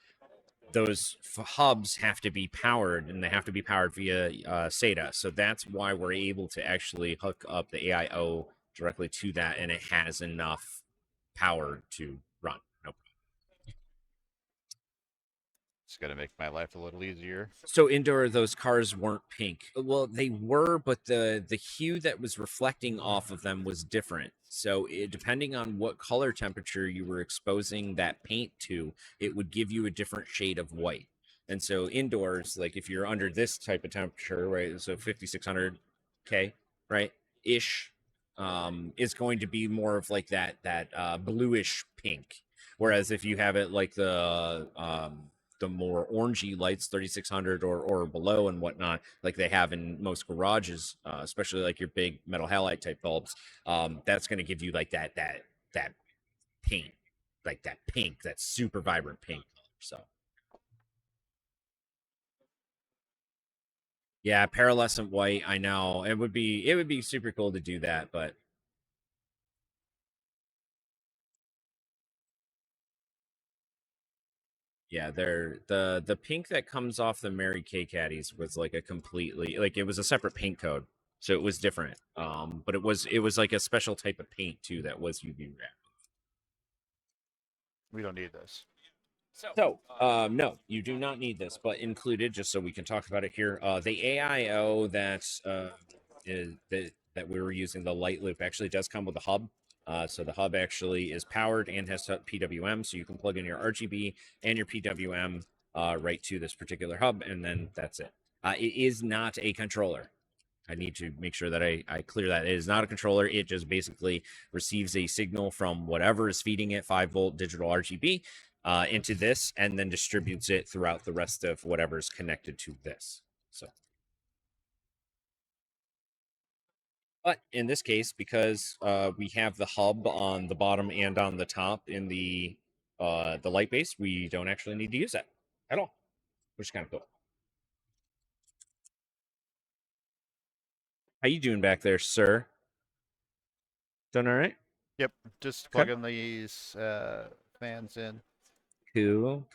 Those hubs have to be powered, and they have to be powered via SATA. So that's why we're able to actually hook up the AIO directly to that, and it has enough power to run. Nope. It's gonna make my life a little easier. So indoor, those cars weren't pink. Well, they were, but the hue that was reflecting off of them was different. So depending on what color temperature you were exposing that paint to, it would give you a different shade of white. And so indoors, like if you're under this type of temperature, right? So 5600 K, right? Ish, is going to be more of like that bluish pink. Whereas if you have it like the the more orangey lights, 3600 or below and whatnot, like they have in most garages, especially like your big metal halide type bulbs, that's going to give you like that paint, like that pink, that super vibrant pink color. So yeah, pearlescent white. I know it would be super cool to do that, but yeah, the pink that comes off the Mary Kay caddies was like a completely, like, it was a separate paint code, so it was different. But it was like a special type of paint too that was UV wrapped. We don't need this. So, no, you do not need this, but included, just so we can talk about it here, the AIO that we were using, the Light Loop, actually does come with a hub. So the hub actually is powered and has PWM, so you can plug in your RGB and your PWM right to this particular hub, and then that's it. It is not a controller. I need to make sure that I clear that. It is not a controller. It just basically receives a signal from whatever is feeding it, 5-volt digital RGB, into this, and then distributes it throughout the rest of whatever is connected to this. So, but in this case, because we have the hub on the bottom and on the top in the light base, we don't actually need to use that at all, which is kind of cool. How you doing back there, sir? Done all right? Yep, just plugging these fans in. Cool.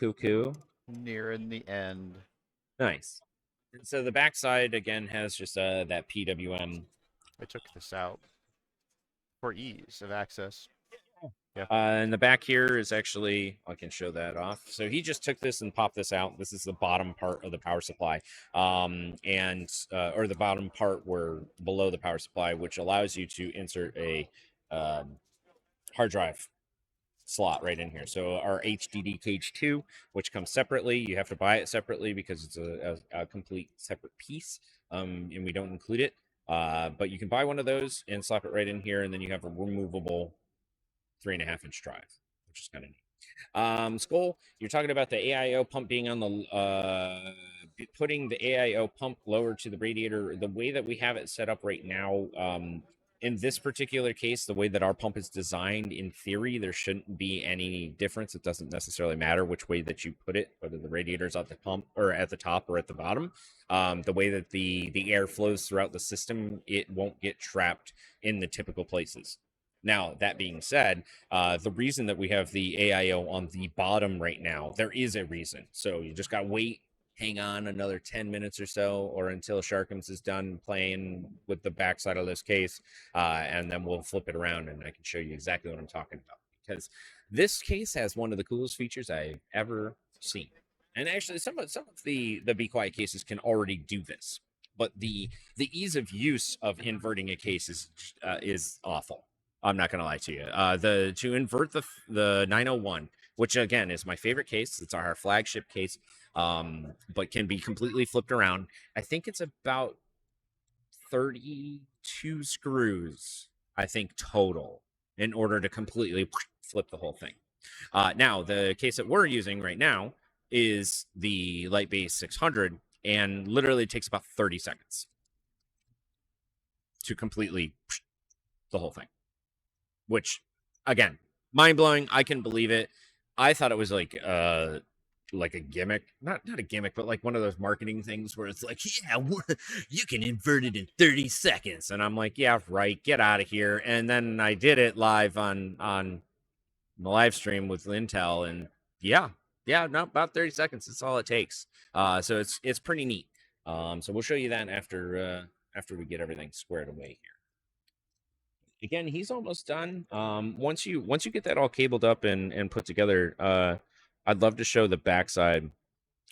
Nearing the end. Nice. And so the backside again has just that PWM. I took this out for ease of access. Yeah. And the back here is actually, I can show that off. So he just took this and popped this out. This is the bottom part of the power supply, or the bottom part where below the power supply, which allows you to insert a hard drive slot right in here. So our HDD cage 2, which comes separately, you have to buy it separately because it's a complete separate piece, and we don't include it. But you can buy one of those and slap it right in here, and then you have a removable 3.5-inch drive, which is kind of neat. Skull, you're talking about the AIO pump being on the putting the AIO pump lower to the radiator. The way that we have it set up right now, in this particular case, the way that our pump is designed, in theory, there shouldn't be any difference. It doesn't necessarily matter which way that you put it, whether the radiator's at the pump or at the top or at the bottom. The way that the air flows throughout the system, it won't get trapped in the typical places. Now, that being said, the reason that we have the AIO on the bottom right now, there is a reason. So you just got to wait, hang on another 10 minutes or so, or until Sharkums is done playing with the backside of this case, and then we'll flip it around and I can show you exactly what I'm talking about. Because this case has one of the coolest features I've ever seen. And actually, some of the Be Quiet cases can already do this. But the ease of use of inverting a case is awful. I'm not going to lie to you. To invert the 901, which again is my favorite case. It's our flagship case, but can be completely flipped around. I think it's about 32 screws, I think, total, in order to completely flip the whole thing. Now, the case that we're using right now is the Light Base 600, and literally takes about 30 seconds to completely the whole thing. Which, again, mind-blowing. I can believe it. I thought it was like a gimmick. Not a gimmick, but like one of those marketing things where it's like, yeah, you can invert it in 30 seconds. And I'm like, yeah, right, get out of here. And then I did it live on the live stream with Intel, and yeah, no, about 30 seconds. That's all it takes. So it's pretty neat. So we'll show you that after we get everything squared away here. Again, he's almost done. Once you get that all cabled up and put together, I'd love to show the backside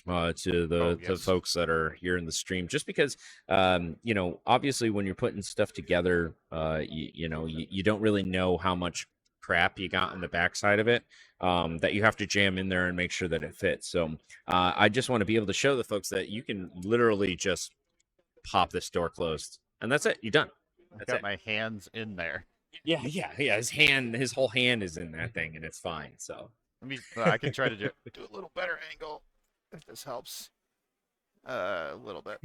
to the folks that are here in the stream, just because obviously when you're putting stuff together, you don't really know how much crap you got on the backside of it, that you have to jam in there and make sure that it fits. So I just want to be able to show the folks that you can literally just pop this door closed, and that's it. You're done. I've got my hands in there. Yeah. His whole hand is in that thing, and it's fine. So I can try to do a little better angle. if this helps a little bit.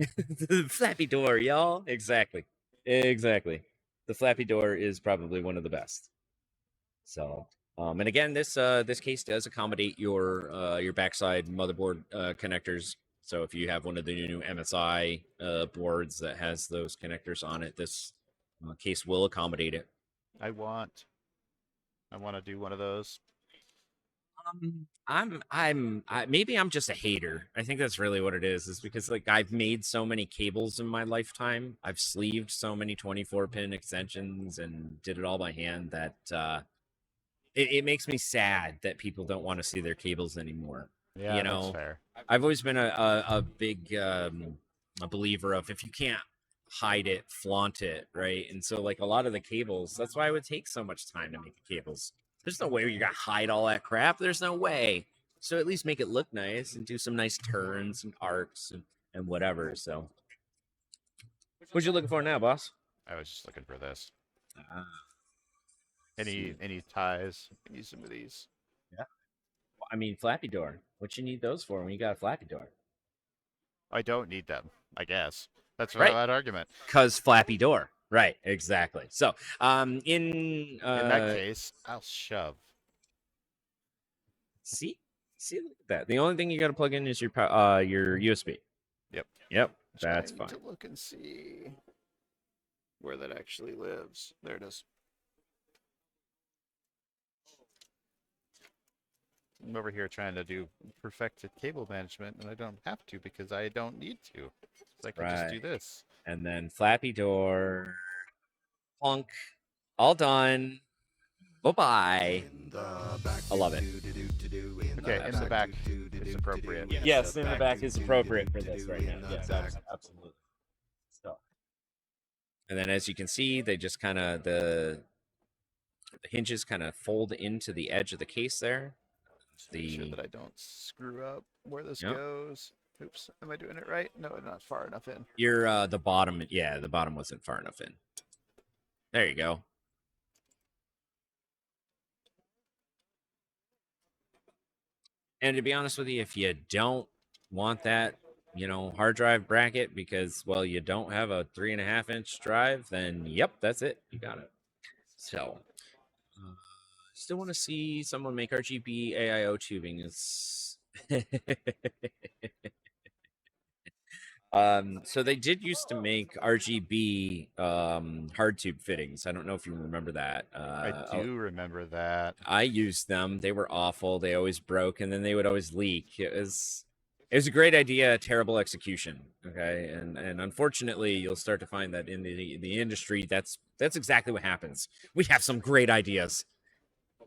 The flappy door, y'all. Exactly. The flappy door is probably one of the best. So, and again, this case does accommodate your backside motherboard connectors. So if you have one of the new MSI boards that has those connectors on it, this case will accommodate it. I want to do one of those. Maybe I'm just a hater. I think that's really what it is because like I've made so many cables in my lifetime. I've sleeved so many 24-pin extensions and did it all by hand that it makes me sad that people don't want to see their cables anymore. Yeah, you know, that's fair. I've always been a big a believer of if you can't hide it, flaunt it, right? And so like a lot of the cables, that's why it would take so much time to make the cables. There's no way you got to hide all that crap. There's no way. So at least make it look nice and do some nice turns and arcs and whatever. So what you looking for now, boss? I was just looking for this. Any ties? I need some of these. Yeah. Well, I mean, flappy door. What you need those for when you got a flappy door? I don't need them, I guess. That's Right. that argument. Because flappy door. Right, exactly. So, in that case, I'll shove. See, look at that. The only thing you got to plug in is your USB. Yep, that's fine. To look and see where that actually lives. There it is. I'm over here trying to do perfected cable management, and I don't have to because I don't need to. So I can just do this. And then flappy door, plunk, all done. Bye-bye. I love it. Okay, in the back is appropriate. Yes, in the back is appropriate for this right now. Yes, absolutely. So, and then as you can see, they just kind of the hinges kind of fold into the edge of the case there. Make sure that I don't screw up where this goes. Oops, am I doing it right? No, not far enough in. You're the bottom. Yeah, the bottom wasn't far enough in. There you go. And to be honest with you, if you don't want that, hard drive bracket because, well, you don't have a 3.5-inch drive, then yep, that's it. You got it. So, still want to see someone make RGB AIO tubing. So they did used to make RGB hard tube fittings. I don't know if you remember that. I do remember that. I used them. They were awful. They always broke, and then they would always leak. It was a great idea, terrible execution. Okay, and unfortunately, you'll start to find that in the industry, that's exactly what happens. We have some great ideas,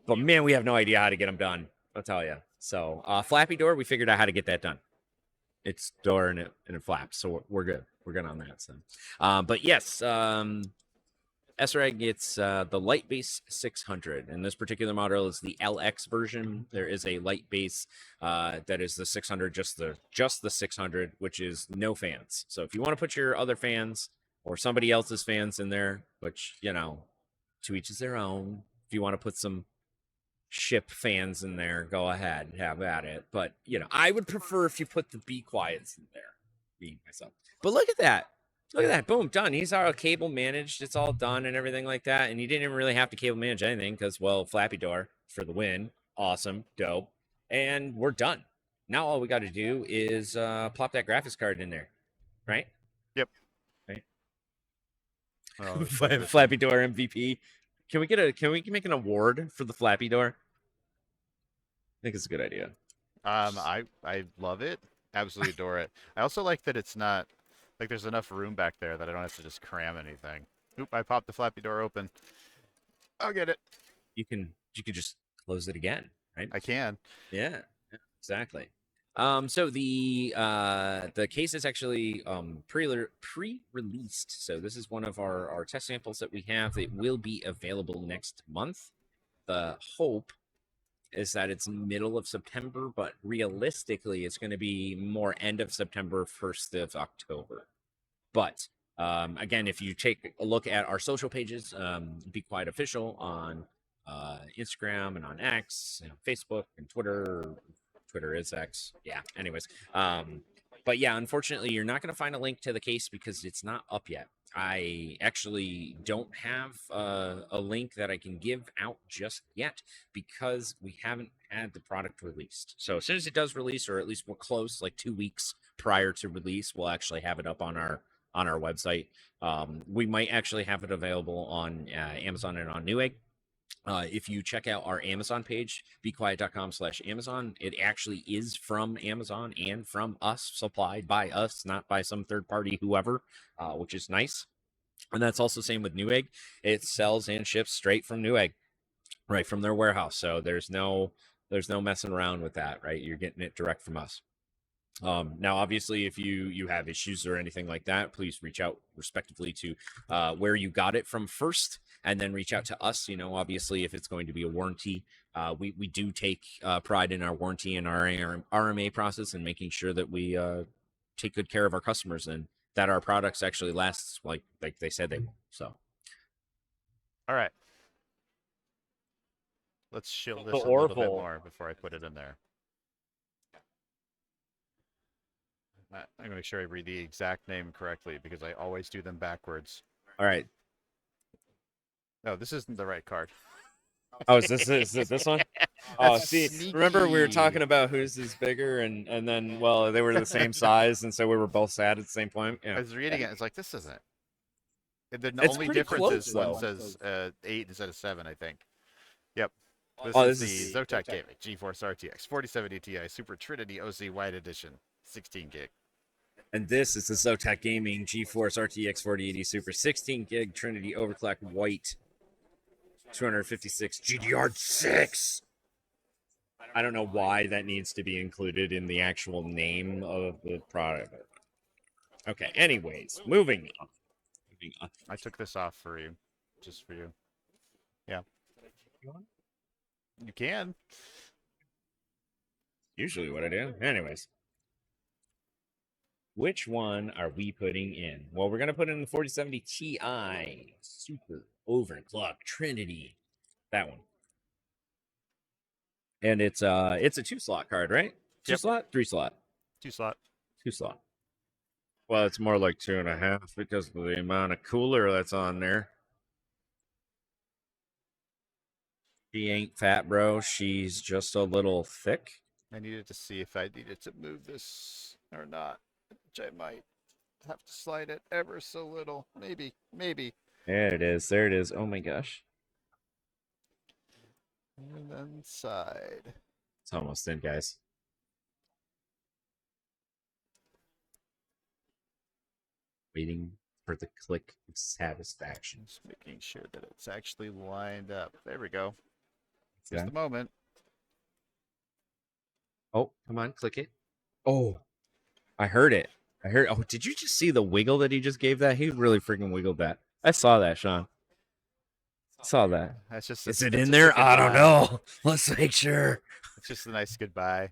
but man, we have no idea how to get them done. I'll tell you. So, flappy door, we figured out how to get that done. It's door and it flaps, so we're good. We're good on that. So, but yes, SRAG gets the Light Base 600, and this particular model is the LX version. There is a Light Base that is the 600, just the 600, which is no fans. So if you want to put your other fans or somebody else's fans in there, which to each is their own. If you want to put some ship fans in there, go ahead and have at it. But I would prefer if you put the Be Quiets in there, me myself. But look at that. Look at that. Boom, done. He's all cable managed. It's all done and everything like that. And you didn't even really have to cable manage anything because, well, flappy door for the win. Awesome. Dope. And we're done. Now all we got to do is plop that graphics card in there. Right? Yep. Right. Oh, flappy door MVP. Can we make an award for the flappy door? I think it's a good idea. I love it. Absolutely adore it. I also like that it's not like there's enough room back there that I don't have to just cram anything. Oop, I popped the flappy door open. I'll get it. You can just close it again, right? I can. Yeah, exactly. So the case is actually pre-released. So this is one of our test samples that we have. It will be available next month. The hope is that it's middle of September, but realistically, it's going to be more end of September, 1st of October. But again, if you take a look at our social pages, Be Quiet Official on Instagram and on X, Facebook and Twitter, Twitter is X. Yeah. Anyways, but yeah, unfortunately, you're not going to find a link to the case because it's not up yet. I actually don't have a link that I can give out just yet because we haven't had the product released. So as soon as it does release, or at least we're close, like 2 weeks prior to release, we'll actually have it up on our website. We might actually have it available on Amazon and on Newegg. If you check out our Amazon page, bequiet.com/Amazon, it actually is from Amazon and from us, supplied by us, not by some third party, whoever, which is nice. And that's also same with Newegg. It sells and ships straight from Newegg, right from their warehouse. So there's no messing around with that, right? You're getting it direct from us. Now, obviously, if you have issues or anything like that, please reach out respectively to where you got it from first, and then reach out to us. You know, obviously, if it's going to be a warranty, we do take pride in our warranty and our RMA process and making sure that we take good care of our customers and that our products actually lasts like they said they will. So, All right. Let's shield this The a little bit Orville. more before I put it in there. I'm going to make sure I read the exact name correctly because I always do them backwards. all right. No, this isn't the right card. Oh, is this one? Oh, That's see, remember we were sneaky. talking about whose is bigger, and then well, they were the same size, and so we were both sad at the same point. I Yeah. was reading it. It's like, this isn't. The It's only pretty difference close, is one though. says 8 instead of 7, I think. Yep. This Oh, is this the is- ZOTAC Gaming GeForce RTX 4070 Ti Super Trinity OC White Edition, 16 gig. And this is the ZOTAC Gaming GeForce RTX 4080 Super 16 gig Trinity Overclock White 256 GDR6. I don't know why that needs to be included in the actual name of the product. Okay, anyways, moving on. I took this off for you, just for you. Yeah. You can. Usually what I do. Anyways. Which one are we putting in? Well, we're going to put in the 4070 Ti Super Overclock Trinity. That one. And it's a 2-slot card, right? 2-slot? 3-slot? 2-slot. 2-slot. Well, it's more like 2.5 because of the amount of cooler that's on there. She ain't fat, bro. She's just a little thick. I needed to see if I needed to move this or not, which I might have to slide it ever so little. Maybe. There it is. There it is. Oh my gosh. And then side. It's almost in, guys. Waiting for the click of satisfaction. Just making sure that it's actually lined up. There we go. Yeah. Just a moment. Oh, come on, click it. Oh, I heard it. Oh, did you just see the wiggle that he just gave that? He really freaking wiggled that. I saw that, Sean. Saw that. That's just. Is it that's in a there? I don't goodbye. know. Let's make sure. It's just a nice goodbye.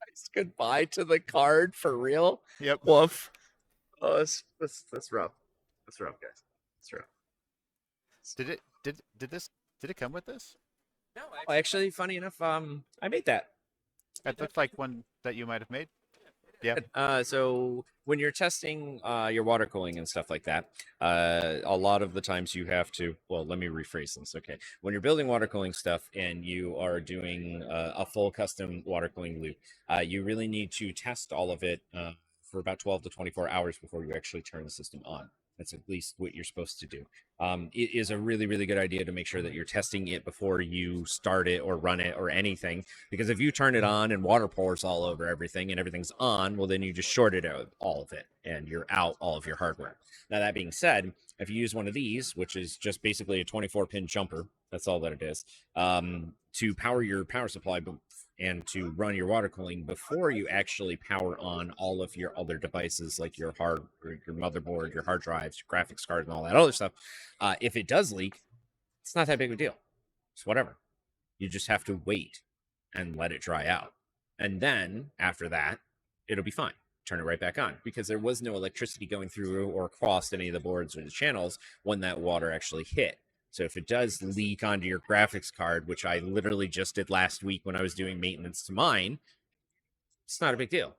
Nice goodbye to the card for real. Yep. Woof. Oh, that's rough. That's rough, guys. That's rough. Did it come with this? No, actually, funny enough, I made that. That looked like one that you might have made. Yeah. So when you're testing your water cooling and stuff like that, a lot of the times you have to, well, let me rephrase this. Okay. When you're building water cooling stuff and you are doing a full custom water cooling loop, you really need to test all of it for about 12 to 24 hours before you actually turn the system on. That's at least what you're supposed to do. It is a really, really good idea to make sure that you're testing it before you start it or run it or anything. Because if you turn it on and water pours all over everything and everything's on, well, then you just shorted out all of it and you're out all of your hardware. Now, that being said, if you use one of these, which is just basically a 24-pin jumper, that's all that it is, to power your power supply and to run your water cooling before you actually power on all of your other devices like your motherboard, your hard drives, your graphics card, and all that other stuff. If it does leak, it's not that big of a deal. It's whatever. You just have to wait and let it dry out. And then after that, it'll be fine. Turn it right back on because there was no electricity going through or across any of the boards or the channels when that water actually hit. So if it does leak onto your graphics card, which I literally just did last week when I was doing maintenance to mine, It's not a big deal.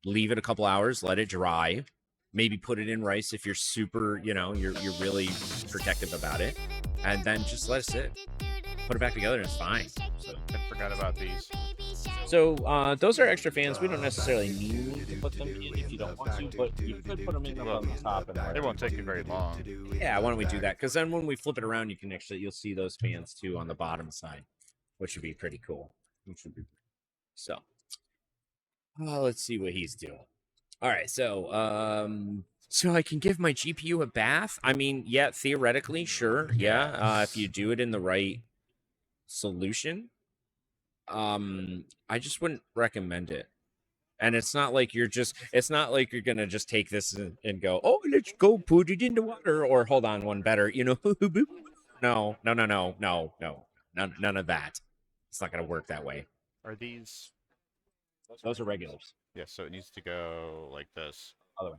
Leave it a couple hours, let it dry. Maybe put it in rice if you're super, you're really protective about it, and then just let it sit. Put it back together and it's fine. So I forgot about these. So those are extra fans. We don't necessarily need to put them in if you don't want to, but you could put them in up on the top. And They won't take you very long. yeah, why don't we do that? Because then when we flip it around, you'll see those fans too on the bottom side, which would be pretty cool. So, let's see what he's doing. All right, so I can give my GPU a bath. I mean, yeah, theoretically, sure, yeah. If you do it in the right solution. I just wouldn't recommend it. And it's not like you're gonna just take this and go, oh, let's go put it in the water, or hold on, one better, no, none of that. It's not gonna work that way. Are these? Those are regulars. Yes, so it needs to go like this. Other way.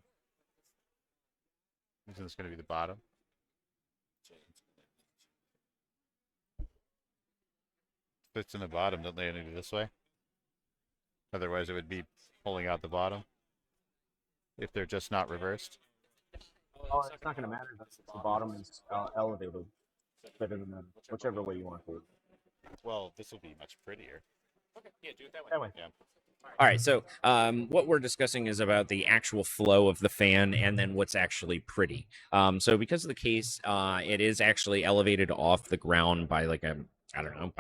Isn't this going to be the bottom? Fits in the bottom, don't they? Need this way. Otherwise, it would be pulling out the bottom. If they're just not reversed. Oh, it's not going to matter. The bottom is elevated, better than whichever way you want to. Well, this will be much prettier. Okay, yeah, do it that way. That way. Yeah. All right, so what we're discussing is about the actual flow of the fan and then what's actually pretty. So because of the case, it is actually elevated off the ground by like about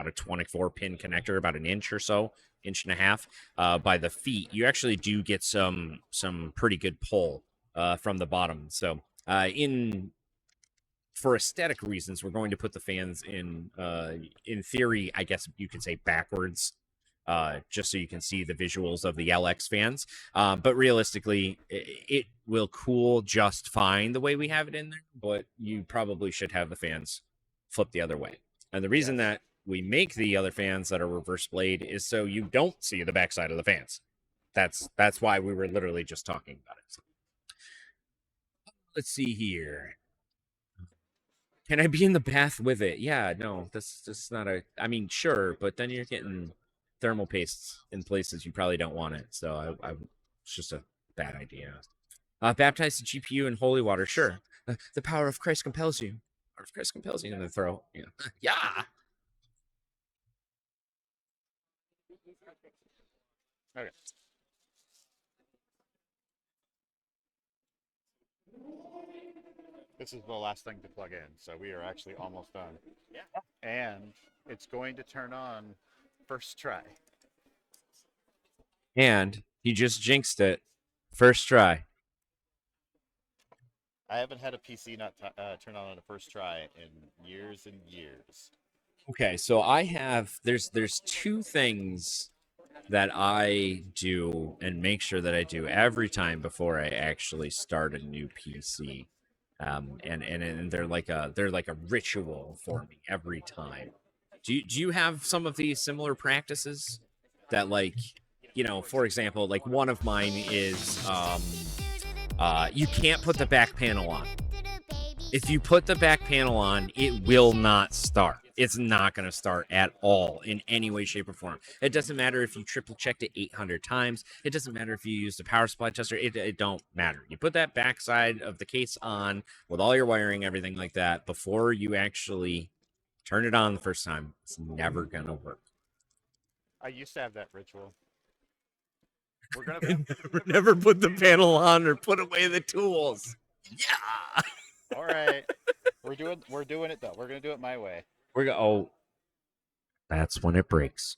a 24-pin connector, about an inch or so, inch and a half, by the feet. You actually do get some pretty good pull from the bottom. So for aesthetic reasons, we're going to put the fans in theory, I guess you could say backwards. Just so you can see the visuals of the LX fans. But realistically, it will cool just fine the way we have it in there, but you probably should have the fans flip the other way. And the reason that we make the other fans that are reverse blade is so you don't see the backside of the fans. That's why we were literally just talking about it. So, let's see here. Can I be in the bath with it? Yeah, no, that's just not I mean, sure, but then you're getting thermal pastes in places you probably don't want it. So it's just a bad idea. Baptize the GPU in holy water. Sure. The power of Christ compels you. The power of Christ compels you to throw. Yeah. Yeah. Okay. This is the last thing to plug in, so we are actually almost done. Yeah. And it's going to turn on first try. And he just jinxed it. First try. I haven't had a PC not turn on a first try in years and years. Okay, so there's two things that I do and make sure that I do every time before I actually start a new PC. And they're like a ritual for me every time. Do you have some of these similar practices that, like, for example, like one of mine is you can't put the back panel on. If you put the back panel on, it will not start. It's not going to start at all in any way, shape, or form. It doesn't matter if you triple checked it 800 times. It doesn't matter if you used a power supply tester. It don't matter. You put that backside of the case on with all your wiring, everything like that, before you actually turn it on the first time. It's never going to work. I used to have that ritual. We're gonna never put the panel on or put away the tools. Yeah. All right. We're doing it though. We're gonna do it my way. That's when it breaks.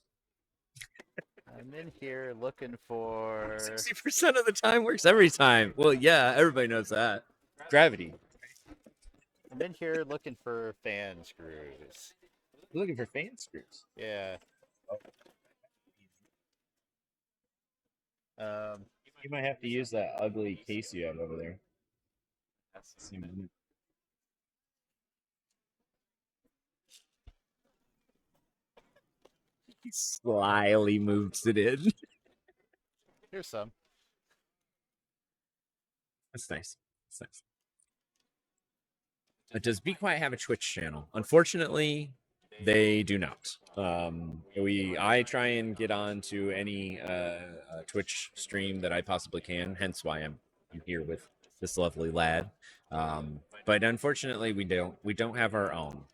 I'm in here looking for 60% of the time works every time. Well, yeah, everybody knows that. Gravity. I'm in here looking for fan screws. You're looking for fan screws? Yeah. You might have to use that ugly case you have over there. He slyly moves it in. Here's some. That's nice. That's nice. Does Be Quiet have a Twitch channel? Unfortunately, They do not. I try and get on to any Twitch stream that I possibly can. Hence why I'm here with this lovely lad. But unfortunately, we don't have our own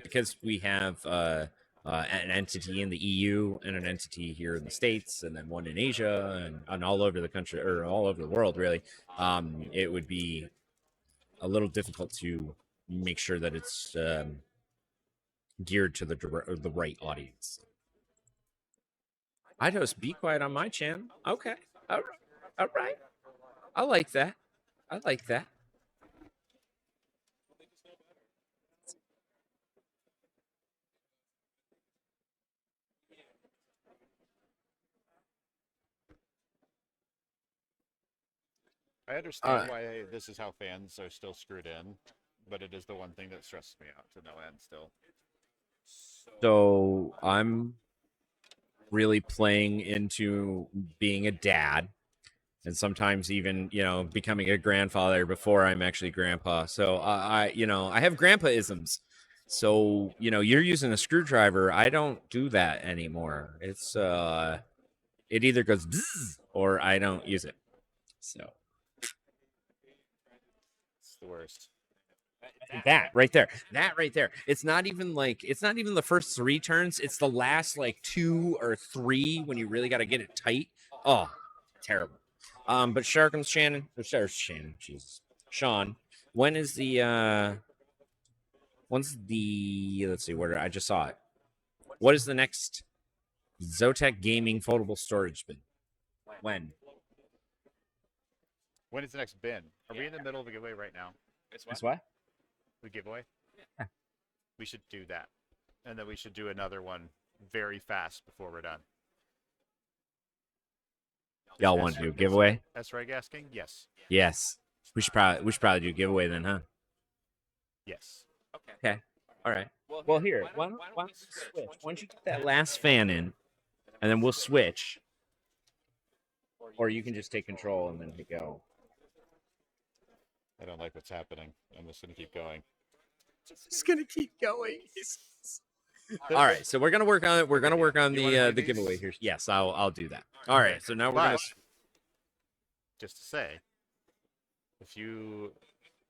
because we have an entity in the EU and an entity here in the States, and then one in Asia and all over the country or all over the world. Really, it would be a little difficult to make sure that it's geared to the right audience. I host Be Quiet on my channel. Okay. All right. I like that. I like that. I understand why this is how fans are still screwed in, but it is the one thing that stresses me out to no end still. So I'm really playing into being a dad, and sometimes even becoming a grandfather before I'm actually grandpa. So I have grandpa-isms. So you're using a screwdriver. I don't do that anymore. It's it either goes bzzz or I don't use it. So It's the worst. that right there. It's not even the first 3 turns. It's the last like 2 or 3 when you really got to get it tight. Oh, terrible. But Shannon, Jesus, Sean, when's the let's see, where I just saw it. What is the next ZOTAC Gaming foldable storage bin? When is the next bin? Are we in the middle of a giveaway right now? It's what? The giveaway? We should do that. And then we should do another one very fast before we're done. Y'all want to do a giveaway? That's right, asking? Yes. Yes. We should probably do a giveaway then, huh? Yes. Okay. All right. Well, here. Why don't you switch? Why don't you get that last fan in, and then we'll switch. Or you can just take control and then hit go. I don't like what's happening. I'm just going to keep going. Just gonna keep going. All right, so we're gonna work on it. We're gonna work on the giveaway here. Yes, I'll do that. All right, so now we're gonna. Just to say, if you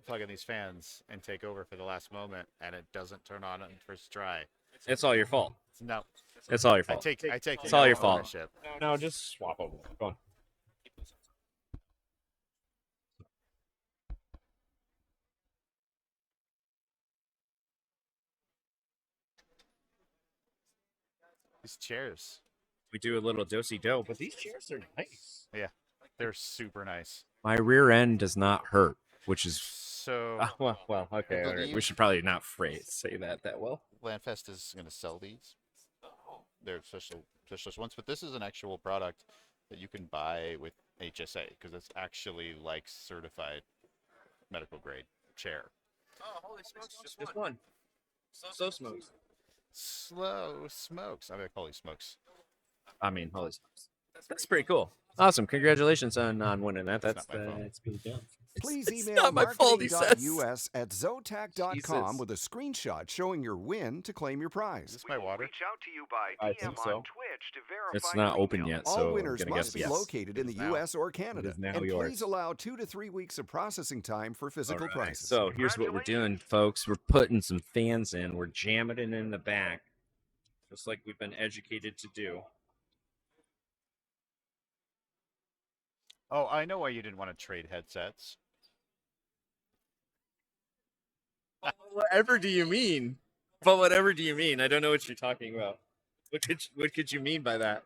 plug in these fans and take over for the last moment and it doesn't turn on on first try, it's all your fault. No, it's all your fault. I take. It's all your fault. Ownership. No, just swap over. Go on. These chairs. We do a little do-si-do, but these chairs are nice. Yeah, they're super nice. My rear end does not hurt, which is so. Well, okay. All right. We should probably not say that well. LANFest is going to sell these. They're special ones, but this is an actual product that you can buy with HSA because it's actually like certified medical grade chair. Oh, holy smokes! Just one. Slow smokes. Slow smokes. I mean, holy smokes. Holy smokes. That's pretty cool. Awesome. Congratulations on winning that. That's pretty good. Please email not my fault, he says. marketing.us@zotac.com with a screenshot showing your win to claim your prize. Is this my water? Reach out to you by I DM think so. on Twitch to verify It's not your open email. yet, so All winners I'm gonna must guess be yes. located in the U.S. or Canada, now and yours. please allow 2 to 3 weeks of processing time for physical All right, prices. so here's what we're doing, folks. We're putting some fans in. We're jamming it in the back, just like we've been educated to do. Oh, I know why you didn't want to trade headsets. Whatever do you mean? But whatever do you mean? I don't know what you're talking about. What could you mean by that?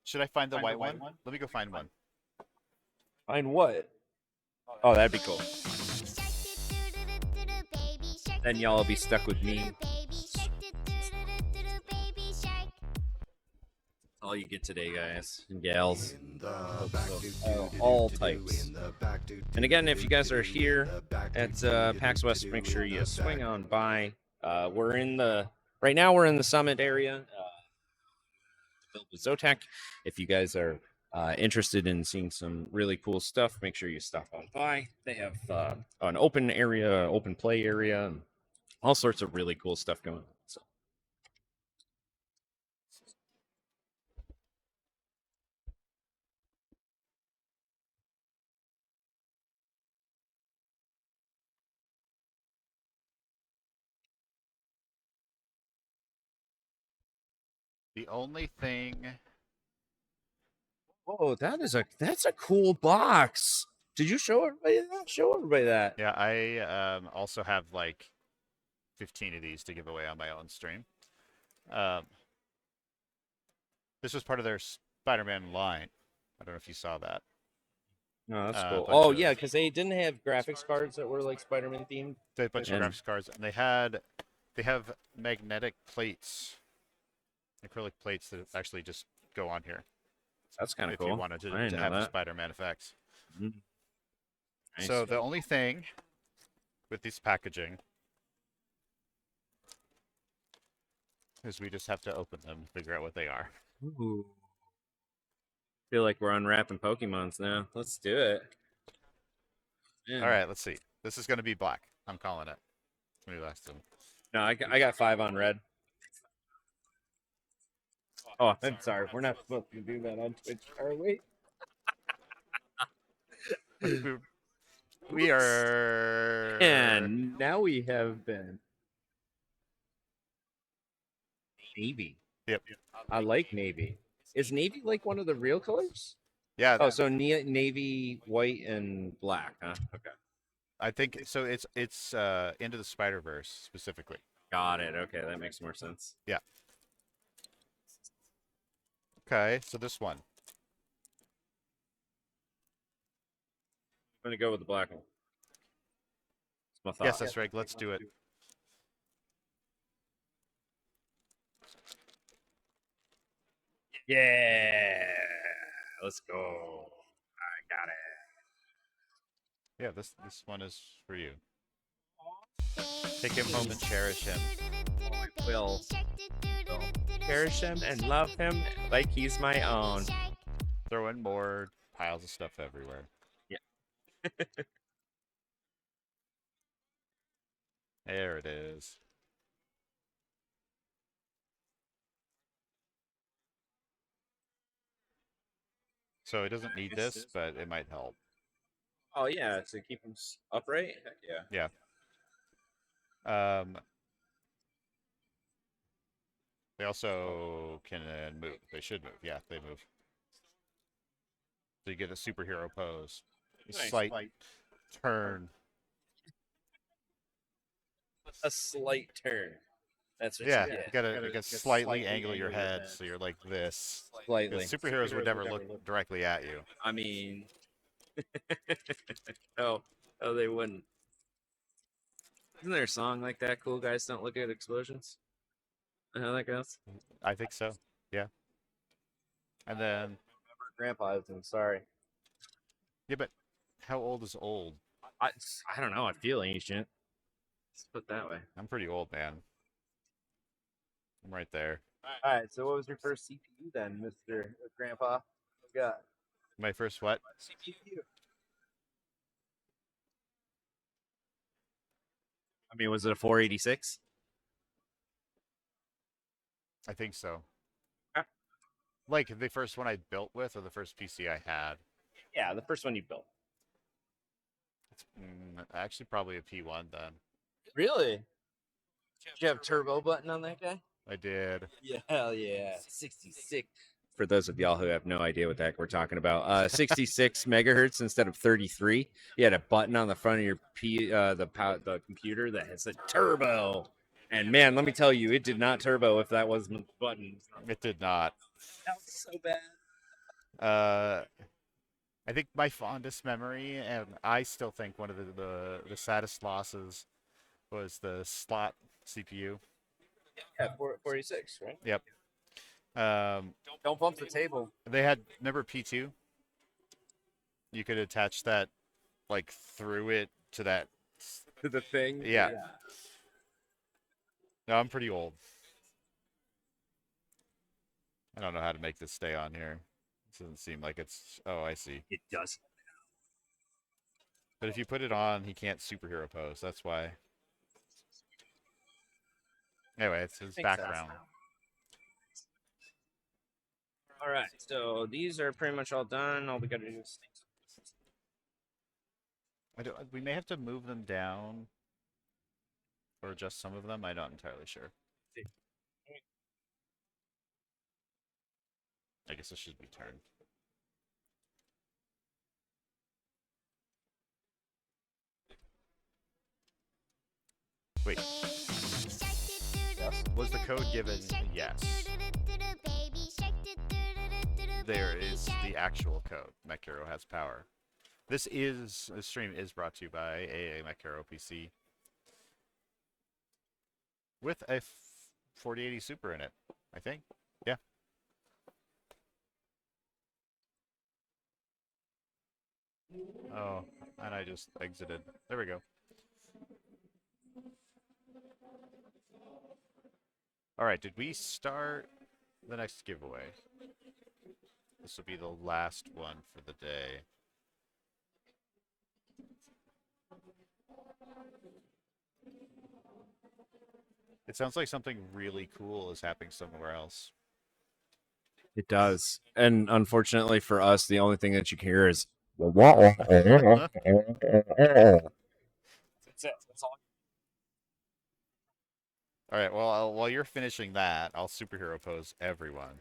Should I find the white one? Let me go find one. Find what? Oh, that'd be cool. Then y'all will be stuck with me. All you get today, guys and gals. All types. And again, if you guys are here at PAX West, make sure you swing on by. Right now we're in the summit area. Built with ZOTAC. If you guys are interested in seeing some really cool stuff, make sure you stop on by. They have an open area, open play area, and all sorts of really cool stuff going on. So. The only thing. Oh, that's a cool box. Did you show everybody that? Show everybody that. Yeah, I also have like 15 of these to give away on my own stream. This was part of their Spider-Man line. I don't know if you saw that. No, that's cool. bunch Oh of- yeah, because they didn't have graphics cards that were like Spider-Man themed. They had a bunch of And- graphics cards, and they have magnetic plates, acrylic plates that actually just go on here. That's kind of if cool. you wanted I didn't to know have the that. Spider-Man effects. Mhm. Nice. So the only thing with this packaging is we just have to open them and figure out what they are. Ooh. Feel like we're unwrapping Pokemons now. Let's do it. Yeah. All right, let's see. This is going to be black. I'm calling it. Let me last them. No, I got 5 on red. Oh, I'm sorry. We're not supposed to do that on Twitch, are we? We are. And now we have been navy. Yep. I like navy. Is navy like one of the real colors? Yeah. Oh, so navy, white, and black, huh? Okay. I think so. It's Into the Spider-Verse specifically. Got it. Okay, that makes more sense. Yeah. Okay, so this one. I'm gonna go with the black one. That's my thought. Yes, that's right. Let's do it. Yeah. Let's go. I got it. Yeah, this one is for you. Take him home and cherish him. Will cherish him and love him like he's my own. Throw in more piles of stuff everywhere. Yeah. There it is. So it doesn't need this, but it might help. Oh yeah, to keep him upright. Heck yeah. Yeah. They also can move. They should move. Yeah, they move. So you get a superhero pose. A Nice. slight turn. A slight turn. That's what Yeah, you you get. gotta slightly angle your head so you're like this. Slightly. Because superheroes would never look directly at you. I mean, no, they wouldn't. Isn't there a song like that? Cool guys don't look at explosions. How that goes? I think so. Yeah. And then Grandpa isn't. Sorry. yeah, but how old is old? I don't know. I feel ancient. Let's put it that way. I'm pretty old, man. I'm right there. All right. So, what was your first CPU then, Mr. Grandpa? What you got? My first what? CPU. I mean, was it a 486? I think so. Ah. Like the first one I built with, or the first PC I had. Yeah, the first one you built. It's actually probably a P1 then. Really? Did you have turbo button on that guy? I did. Yeah, hell yeah. 66. For those of y'all who have no idea what the heck we're talking about, 66 megahertz instead of 33. You had a button on the front of your the computer that has a turbo. And man, let me tell you, it did not turbo if that wasn't the button. It did not. That was so bad. I think my fondest memory, and I still think one of the saddest losses, was the slot CPU. Yeah, 46, right? Yep. Don't bump the table. They had, remember P2? You could attach that like through it to that. To the thing? Yeah. No, I'm pretty old. I don't know how to make this stay on here. Doesn't seem like it's. Oh, I see. It does. But if you put it on, he can't superhero pose. That's why. Anyway, it's his Makes sense. background. All right, so these are pretty much all done. All we got to do is. We may have to move them down or adjust some of them. I'm not entirely sure. I guess this should be turned. Wait. Was the code given? Yes. There is the actual code. Mech Hero has power. This stream is brought to you by AA Mech Hero PC with a 4080 Super in it, I think. Yeah. Oh, and I just exited. There we go. All right, did we start the next giveaway? This will be the last one for the day. It sounds like something really cool is happening somewhere else. It does. And unfortunately for us, the only thing that you can hear is. That's it. That's all. All right, well, while you're finishing that, I'll superhero pose everyone.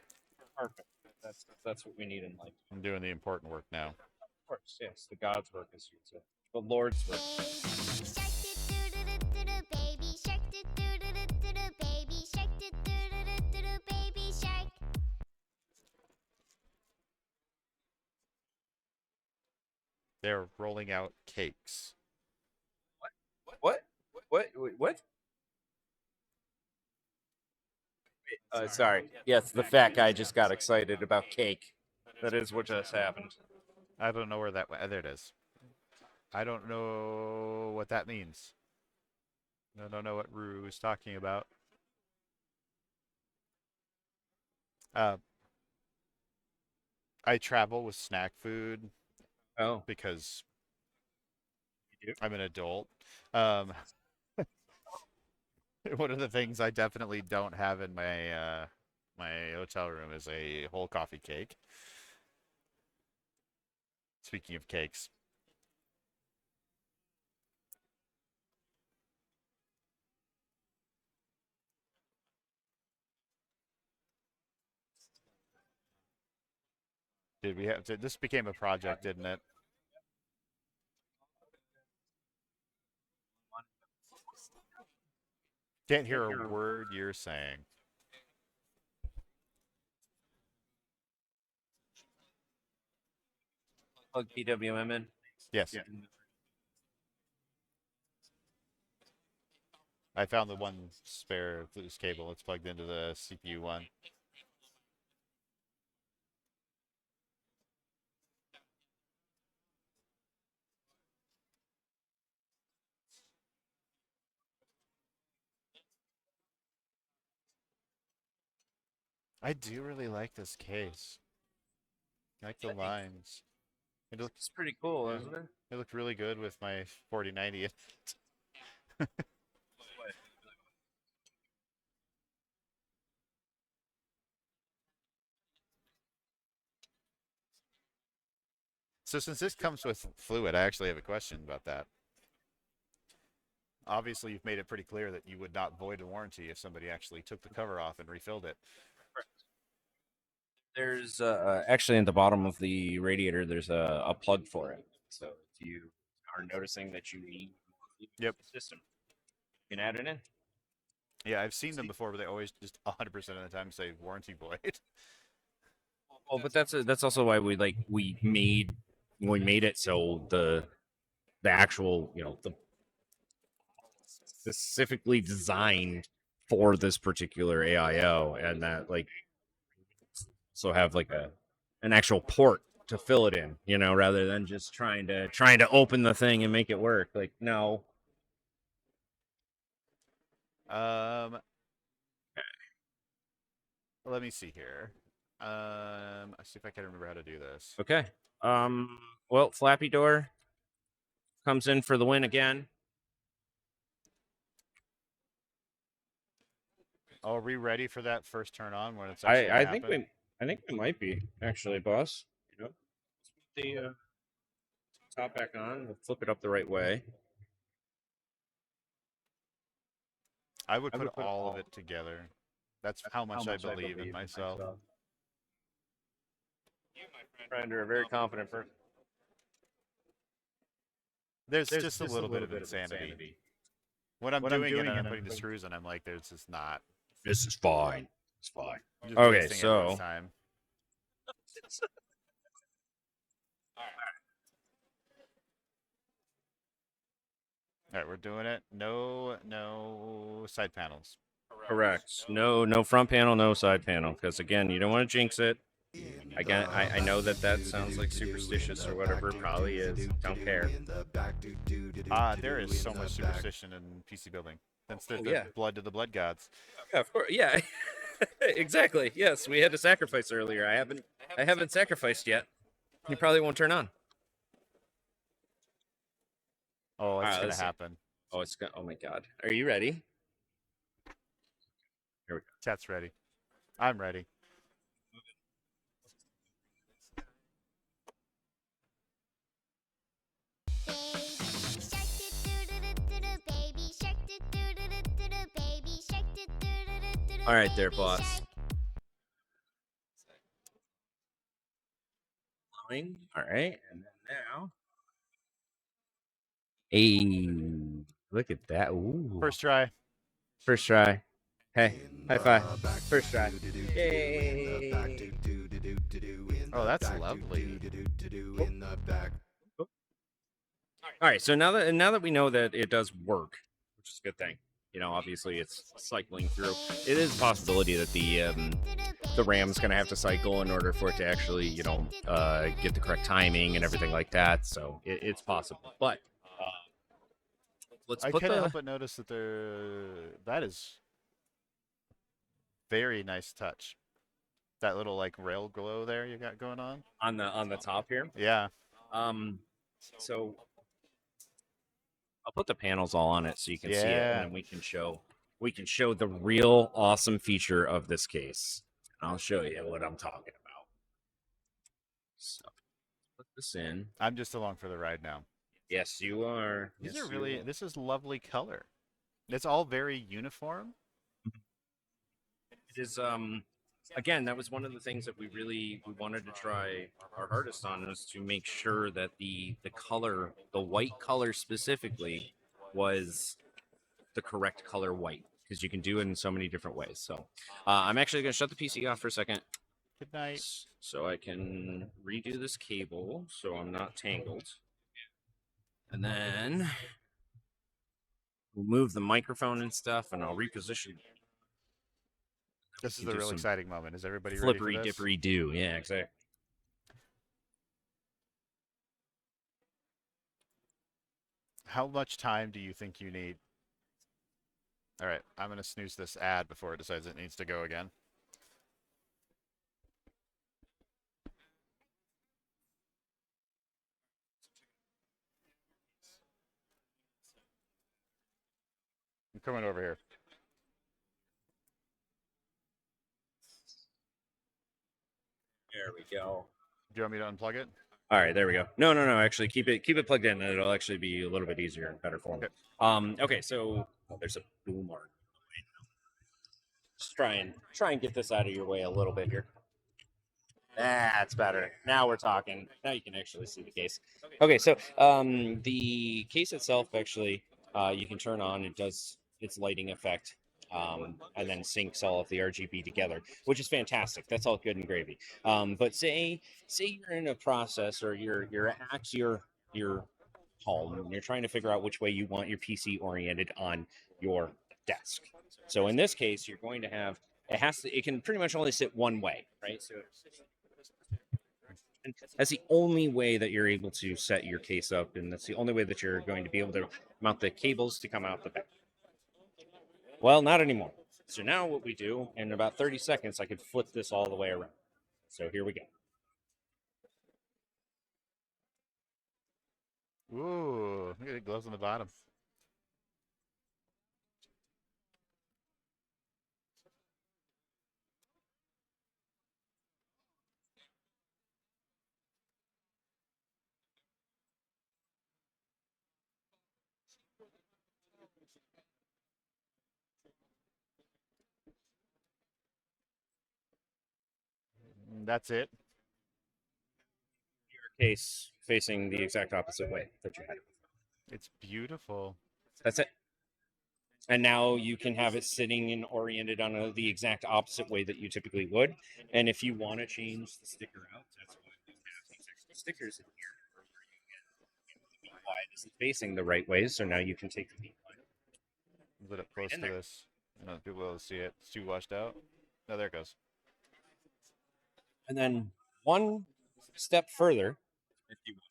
Perfect. That's what we need in life. I'm doing the important work now. Of course, yes. The God's work is here too. The Lord's work. They're rolling out cakes. What? Sorry. Yes, the fat guy just got excited about cake. That is what just happened. I don't know where that went. There it is. I don't know what that means. I don't know what Rue is talking about. I travel with snack food. Oh. Because you do? I'm an adult. One of the things I definitely don't have in my my hotel room is a whole coffee cake. Speaking of cakes. Did we have to? This became a project, didn't it? Can't hear a word you're saying. Plug PWM in? Yes. Yeah. I found the one spare loose cable. It's plugged into the CPU one. I do really like this case. I like the lines. It looks pretty cool, isn't it? It looked really good with my 4090 in it. So since this comes with fluid, I actually have a question about that. Obviously, you've made it pretty clear that you would not void a warranty if somebody actually took the cover off and refilled it. There's actually in the bottom of the radiator, there's a plug for it. So if you are noticing that you need the system, you can add it in. Yeah, I've seen them before, but they always just 100% of the time say warranty void. Well, but that's also why we made it so the actual the specifically designed for this particular AIO, and that so have an actual port to fill it in, rather than just trying to open the thing and make it work. No. Let me see here. Let's see if I can remember how to do this. Okay. Well, Flappy Door comes in for the win again. Are we ready for that first turn on when it's actually I happen? think we might be actually, boss. You know, put the top back on. We'll flip it up the right way. I would put all of it together. That's how much I believe in myself. You, my friend, are a very confident person. There's just a little bit of insanity. When I'm doing it and I'm putting the screws in, I'm like, there's just not. This is fine. It's fine. I'm just Okay, wasting so everyone's time. All right, we're doing it. No side panels. correct. No front panel, no side panel. Because again, you don't want to jinx it. Again, I know that sounds like superstitious or whatever. It probably is. Don't care. There is so much superstition in PC building. That's the blood to the blood gods. Yeah, of course. Yeah, exactly. Yes, we had to sacrifice earlier. I haven't sacrificed yet. He probably won't turn on. Oh, it's gonna happen. Oh, it's gonna. Oh my God. Are you ready? Here we go. Chat's ready. I'm ready. All right, there, boss. Flowing. All right, and then now. Hey, look at that. Ooh. First try. First try. Hey, high five. First try. Yay. Oh, that's lovely. All right, so now that we know that it does work, which is a good thing. You know, obviously it's cycling through. It is a possibility that the RAM's going to have to cycle in order for it to actually, you know, get the correct timing and everything like that. So it's possible. But I couldn't help but notice that that is very nice touch. That little like rail glow there you got going on the top here. Yeah. So I'll put the panels all on it so you can see it, and then we can show the real awesome feature of this case. I'll show you what I'm talking about. So put this in. I'm just along for the ride now. Yes, you are. These are really. This is lovely color. It's all very uniform. It is. Again, that was one of the things that we wanted to try our hardest on, was to make sure that the color, the white color specifically, was the correct color white, because you can do it in so many different ways. So I'm actually going to shut the PC off for a second. Good night. So I can redo this cable so I'm not tangled. And then we'll move the microphone and stuff, and I'll reposition. This is the real exciting moment. Is everybody ready for this? Flippery dippery do. Yeah, exactly. How much time do you think you need? All right, I'm going to snooze this ad before it decides it needs to go again. I'm coming over here. There we go. Do you want me to unplug it? All right, there we go. No. Actually, keep it plugged in, and it'll actually be a little bit easier and better for me. Okay, so there's a boom arc. Just try and get this out of your way a little bit here. That's better. Now we're talking. Now you can actually see the case. Okay, so the case itself, actually, you can turn on. It does its lighting effect, and then syncs all of the RGB together, which is fantastic. That's all good and gravy. But say you're in a process, or you're at your home, and you're trying to figure out which way you want your PC oriented on your desk. So in this case, you're going to have it can pretty much only sit one way, right? So that's the only way that you're able to set your case up, and that's the only way that you're going to be able to mount the cables to come out the back. Well, not anymore. So now what we do, in about 30 seconds, I could flip this all the way around. So here we go. Ooh, look at the gloves on the bottom. That's it. Your case facing the exact opposite way that you had it. It's beautiful. That's it. And now you can have it sitting and oriented on the exact opposite way that you typically would. And if you want to change the sticker out, that's why we have these extra stickers in here. Why it isn't facing the right way, so now you can take the line. A little close to this. I don't know if people will see it. It's too washed out. Oh, there it goes. And then one step further, if you want.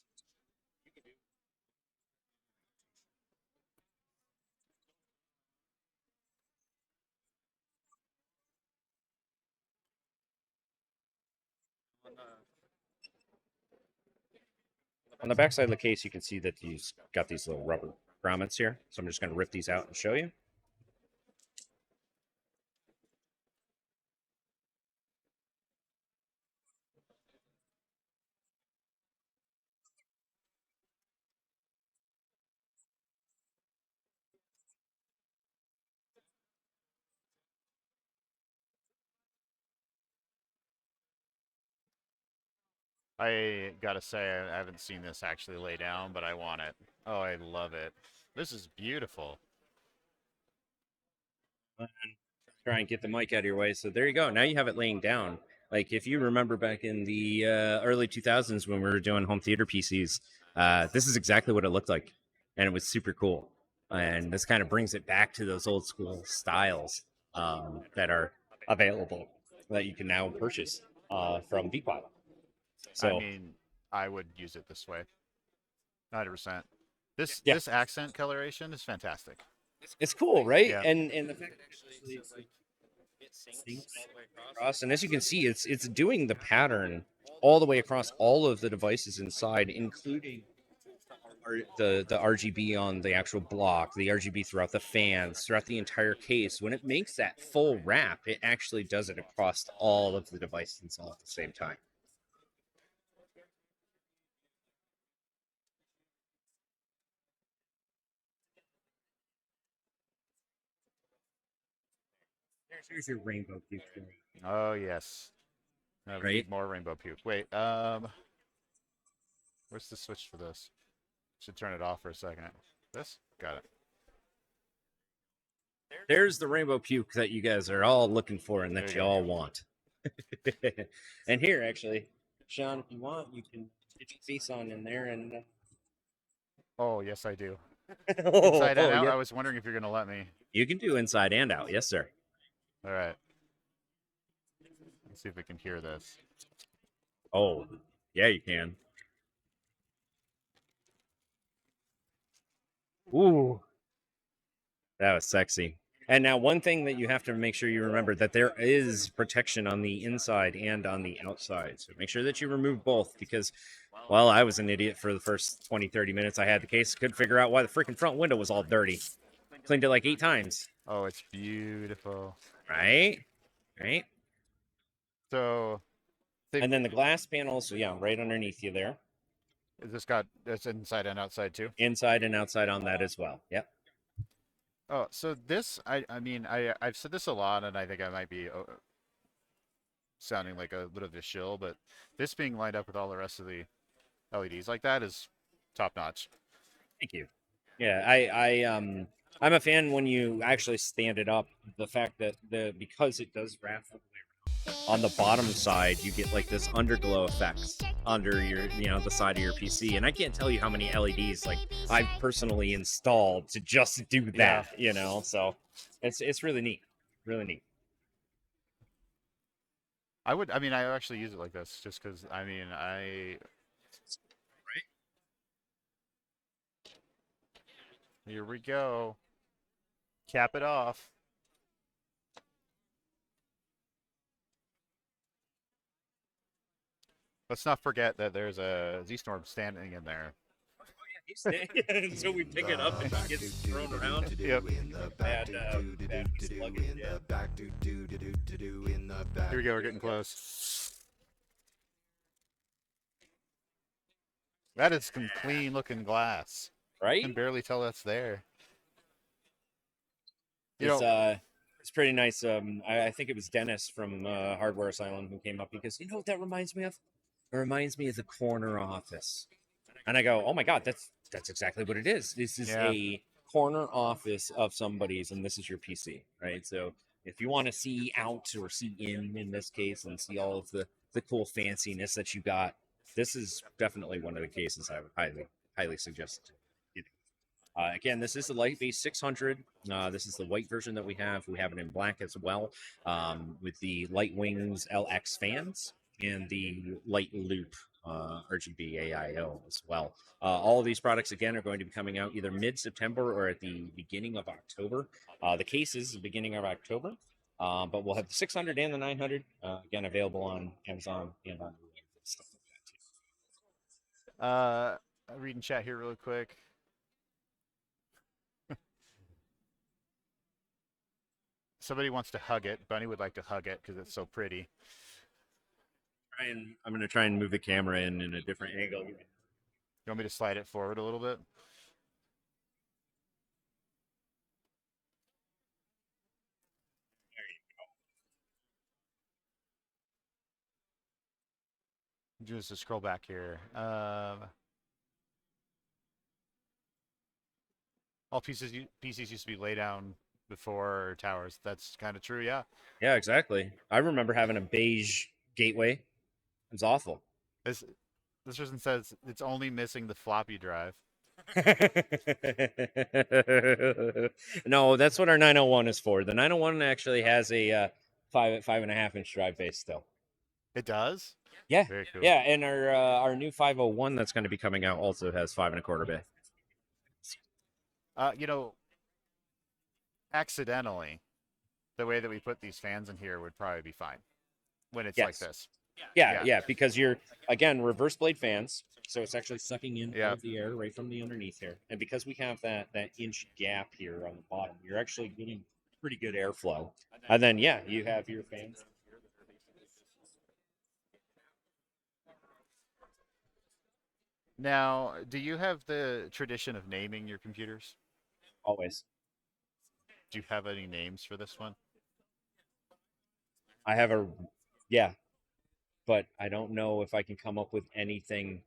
On the back side of the case, you can see that you've got these little rubber grommets here. So I'm just going to rip these out and show you. I gotta say, I haven't seen this actually lay down, but I want it. Oh, I love it. This is beautiful. Try and get the mic out of your way. So there you go. Now you have it laying down. Like if you remember back in the early 2000s when we were doing home theater PCs, this is exactly what it looked like. And it was super cool. And this kind of brings it back to those old school styles that are available that you can now purchase from BIGKevin. So, I mean, I would use it this way. 100%. This accent coloration is fantastic. It's cool, right? Yeah. And the fact that actually it syncs all the way across, and as you can see, it's doing the pattern all the way across all of the devices inside, including the RGB on the actual block, the RGB throughout the fans, throughout the entire case. When it makes that full wrap, it actually does it across all of the devices all at the same time. Here's your rainbow puke. Oh yes. No, we need more rainbow puke. Wait, where's the switch for this? Should turn it off for a second. This? Got it. There's the rainbow puke that you guys are all looking for and that you all want. And here, actually, Sean, if you want, you can get your face on in there and. Oh yes, I do. Inside and out. Yeah. I was wondering if you're gonna let me. You can do inside and out, yes, sir. All right. Let's see if we can hear this. Oh, yeah, you can. Ooh, that was sexy. And now one thing that you have to make sure you remember that there is protection on the inside and on the outside. So make sure that you remove both because, well, I was an idiot for the first 20, 30 minutes I had the case. Couldn't figure out why the freaking front window was all dirty. Cleaned it like 8 times. Oh, it's beautiful. Right? Right? So... And then the glass panels, yeah, right underneath you there. Is this got it's inside and outside too? Inside and outside on that as well. Yep. Oh, so this, I mean, I've said this a lot, and I think I might be sounding like a little bit of a shill, but this being lined up with all the rest of the LEDs like that is top notch. Thank you. Yeah, I'm a fan when you actually stand it up. The fact that because it does wrap all the way around. On the bottom side, you get like this underglow effect under your, the side of your PC. And I can't tell you how many LEDs like I've personally installed to just do that, So it's really neat. Really neat. I actually use it like this just because, Right? Here we go. Cap it off. Let's not forget that there's a Z-Storm standing in there. So we pick it up and it gets thrown around. Yep. Bad plug-in, yeah. Here we go. We're getting close. That is some clean-looking glass. Right? You can barely tell that's there. It's pretty nice. I think it was Dennis from Hardware Asylum who came up because you know what that reminds me of? It reminds me of the corner office. And I go, oh my God, that's exactly what it is. This is a corner office of somebody's, and this is your PC, right? So if you want to see out or see in this case, and see all of the cool fanciness that you got, this is definitely one of the cases I would highly suggest. Again, this is the Light-based 600. This is the white version that we have. We have it in black as well, with the Light Wings LX fans and the Light Loop RGB AIO as well. All of these products, again, are going to be coming out either mid-September or at the beginning of October. The case is the beginning of October, but we'll have the 600 and the 900, again, available on Amazon and on stuff like that too. I'm reading chat here really quick. Somebody wants to hug it. Bunny would like to hug it because it's so pretty. I'm going to try and move the camera in a different angle. You want me to slide it forward a little bit? There you go. Just to scroll back here. All PCs used to be lay down before towers. That's kind of true, yeah. Yeah, exactly. I remember having a beige gateway. It was awful. This person says it's only missing the floppy drive. No, that's what our 901 is for. The 901 actually has a 5.5-inch drive base still. It does? Yeah. Very cool. Yeah, and our new 501 that's going to be coming out also has 5.25 bay. You know, accidentally, the way that we put these fans in here would probably be fine when it's like this. Yeah, because you're, again, reverse blade fans, so it's actually sucking in all of the air right from the underneath here. And because we have that inch gap here on the bottom, you're actually getting pretty good airflow. And then, you have your fans. Now, do you have the tradition of naming your computers? Always. Do you have any names for this one? I have but I don't know if I can come up with anything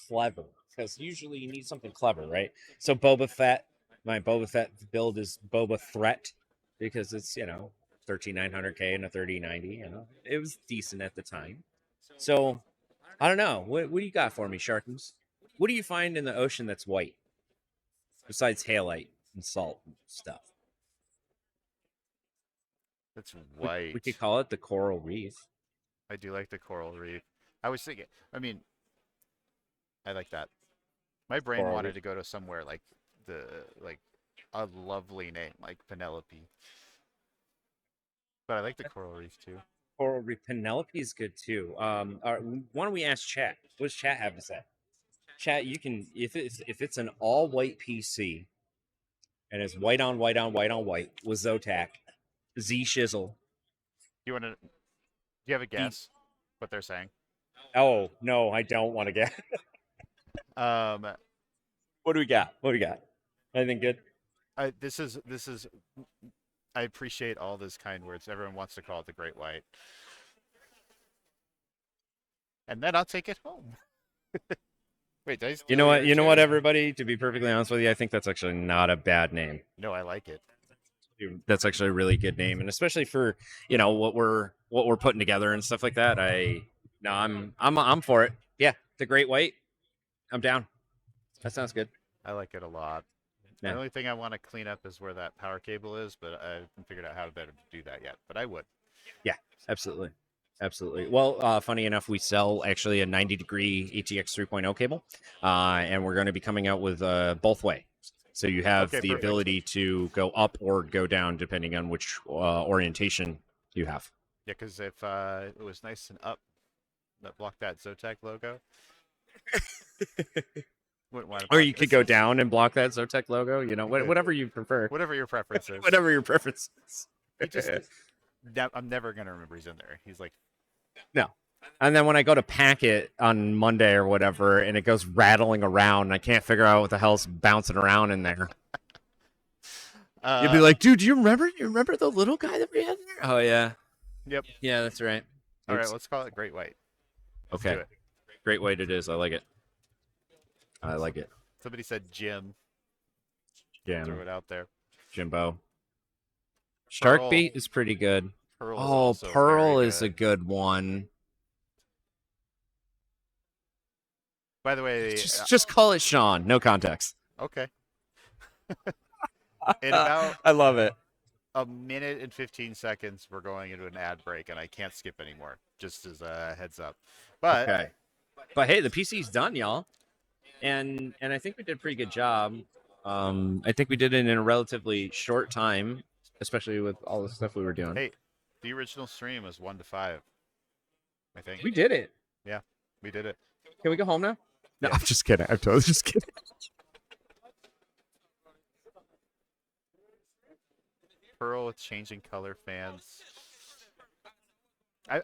clever, because usually you need something clever, right? So Boba Fett, my Boba Fett build is Boba Threat, because it's, 13900K and a 3090, it was decent at the time. So I don't know. What do you got for me, Sharkins? What do you find in the ocean that's white besides halite and salt and stuff? That's white. We could call it the coral reef. I do like the coral reef. I was thinking, I like that. My brain Coral wanted reef. to go to somewhere like a lovely name, like Penelope. But I like the coral reef too. Coral reef. Penelope is good too. Why don't we ask chat? What does chat have to say? Chat, you can, if it's an all white PC and it's white on white on white on white with ZOTAC, Z shizzle. Do you have a guess what they're saying? Oh no, I don't want to guess. What do we got? Anything good? This is. I appreciate all those kind words. Everyone wants to call it the Great White, and then I'll take it home. Wait, did I You know what? You know what, everybody? To be perfectly honest with you, I think that's actually not a bad name. No, I like it. That's actually a really good name, and especially for what we're putting together and stuff like that. I'm for it. Yeah, the Great White. I'm down. That sounds good. I like it a lot. Yeah. The only thing I want to clean up is where that power cable is, but I haven't figured out how to better do that yet. But I would. Yeah, absolutely. Well, funny enough, we sell actually a 90-degree ATX 3.0 cable, and we're going to be coming out with both way. So you have the ability to go up or go down depending on which orientation you have. Yeah, because if it was nice and up, block that ZOTAC logo. Wouldn't want to Or block you could this. go down and block that ZOTAC logo. You know, could. whatever you prefer. Whatever your preference is. Whatever your preference is. He just, I'm never gonna remember he's in there. He's like, No. And then when I go to pack it on Monday or whatever, and it goes rattling around, and I can't figure out what the hell's bouncing around in there. You'd be like, dude, you remember the little guy that we had there? Oh, yeah. Yep. Yeah, that's right. All right, let's call it Great White. Let's Okay. do it. Great White it is. I like it. I like it. Somebody said Jim. Yeah. Throw it out there. Jimbo. Shark Pearl. Bait is pretty good. Pearl is Oh, also Pearl very is a good one. By the way, Just call it Sean. No context. okay. In about I love it. a minute and 15 seconds, we're going into an ad break, and I can't skip anymore. Just as a heads up. But Okay. But hey, the PC's done, y'all. And I think we did a pretty good job. I think we did it in a relatively short time, especially with all the stuff we were doing. hey, the original stream was 1 to 5. I think We did it. Yeah, we did it. Can we go home now? No, Yeah. I'm just kidding. I'm totally just kidding. Pearl with changing color fans.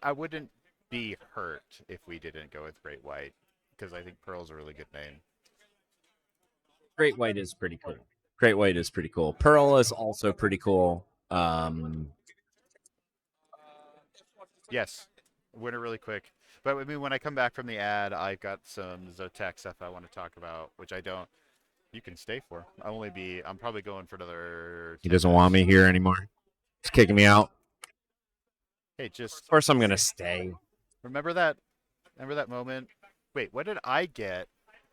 I wouldn't be hurt if we didn't go with Great White, because I think Pearl's a really good name. Great White is pretty cool. Great White is pretty cool. Pearl is also pretty cool. Yes, winter really quick. But I mean, when I come back from the ad, I've got some ZOTAC stuff I want to talk about, which I don't. You can stay for. I'm probably going for another. He 10 doesn't want me minutes. here anymore. He's kicking me out. Hey, just Of course, I'm gonna stay. remember that. Remember that moment. Wait, what did I get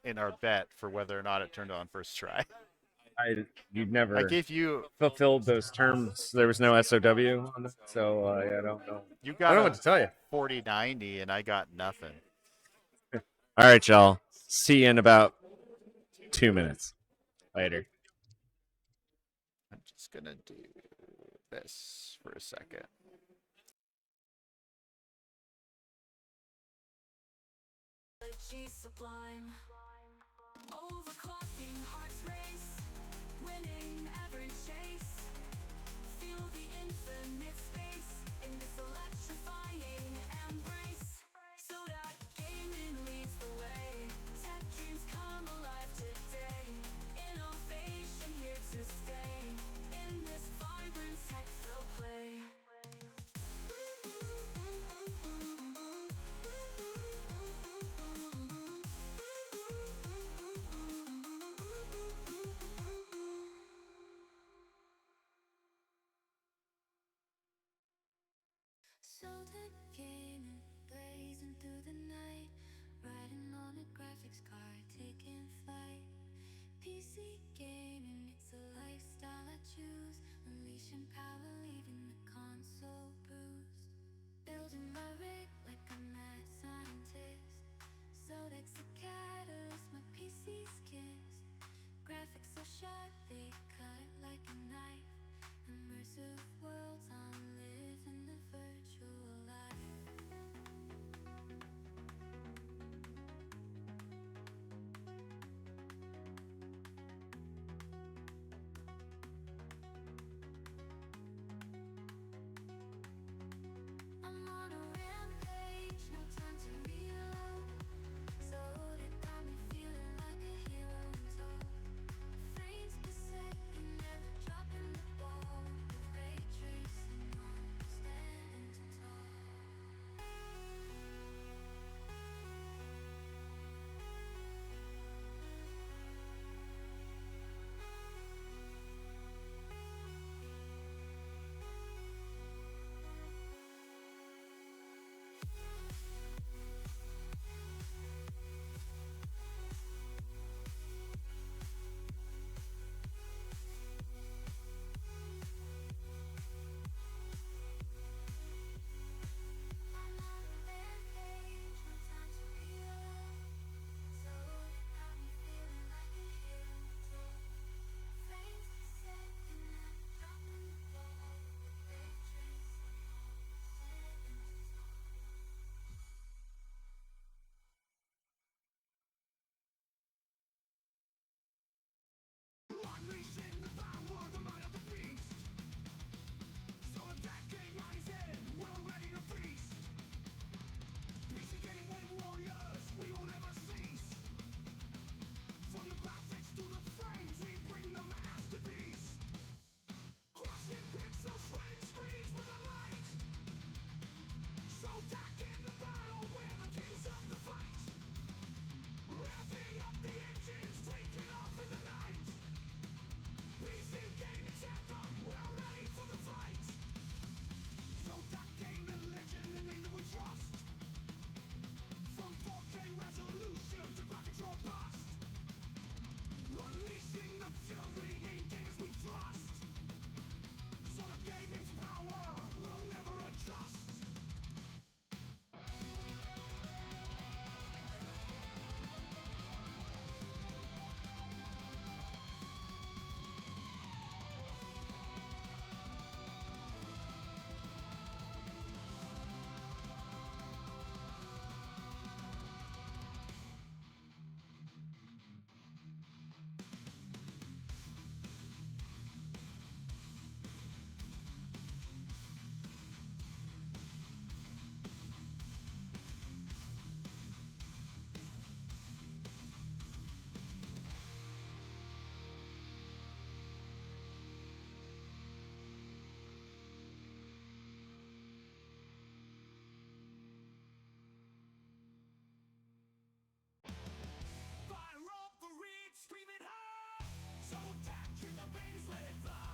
in our bet for whether or not it turned on first try? You've never I gave you. fulfilled those terms. There was no SOW on it, so I don't know. You I got don't know a what to tell you. 40-90, and I got nothing. All right, y'all. See you in about 2 minutes. Later. I'm just gonna do this for a second. She's sublime. Overclocking hearts race, winning every chase. Feel the infinite space in this electrifying embrace. So that gaming leads the way. Tech dreams come alive today. Innovation here to stay. In this vibrant tech-filled play. So the gaming, blazing through the night, riding on a graphics card, taking flight. PC gaming, it's a lifestyle I choose, unleashing power, leaving the console bruised. Building my rig like a mad scientist. ZOTAC's the catalyst, my PC's kiss. Graphics so sharp, they cut like a knife. Immersive worlds, I'm living the virtual life.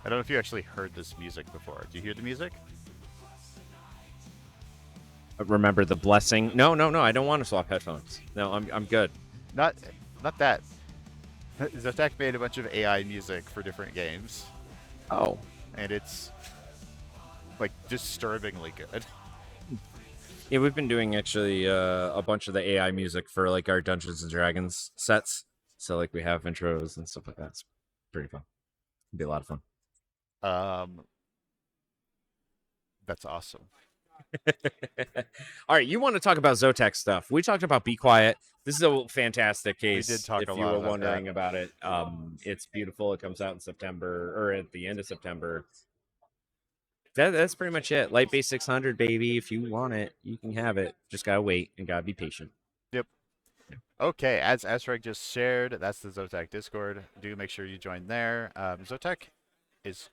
I don't know if you actually heard this music before. Do you hear the music? Remember the blessing? No. I don't want to swap headphones. No, I'm good. Not that. ZOTAC made a bunch of AI music for different games. Oh. And it's like disturbingly good. Yeah, we've been doing actually a bunch of the AI music for like our Dungeons and Dragons sets. So like we have intros and stuff like that. It's pretty fun. It'd be a lot of fun. That's awesome. All right, you want to talk about ZOTAC stuff? We talked about Be Quiet. This is a fantastic case. We did talk if a you lot were about wondering that. about it. It's beautiful. It comes out in September or at the end of September. That's pretty much it. Light Base 600, baby. If you want it, you can have it. Just gotta wait and gotta be patient. Yep. Okay, as Esreg just shared, that's the ZOTAC Discord. Do make sure you join there. ZOTAC is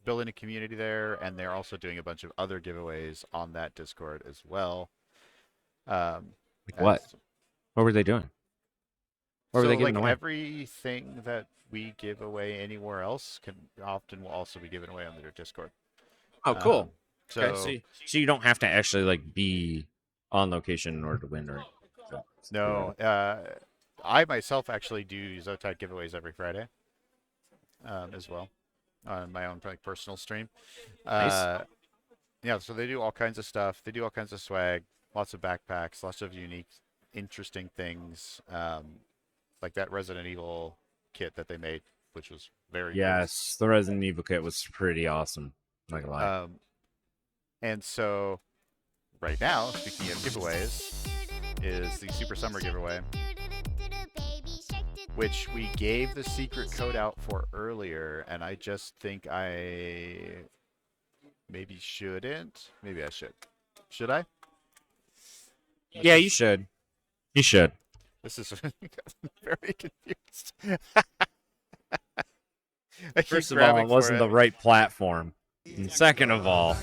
building a community there, and they're also doing a bunch of other giveaways on that Discord as well. Like what? What were they doing? What were they giving away? Everything that we give away anywhere else will also be given away on their Discord. Oh, cool. Okay, so you don't have to actually like be on location in order to win, or no. I myself actually do ZOTAC giveaways every Friday, as well, on my own like personal stream. Nice. Yeah, so they do all kinds of stuff. They do all kinds of swag, lots of backpacks, lots of unique, interesting things, like that Resident Evil kit that they made, which was very yes, the Resident Evil kit was pretty awesome. Not gonna lie. And so, right now, speaking of giveaways, is the Super Summer giveaway, which we gave the secret code out for earlier, and I just think I maybe shouldn't. Maybe I should. Should I? Yeah, you should. You should. This is very confused. First of all, it wasn't the right platform. And second of all,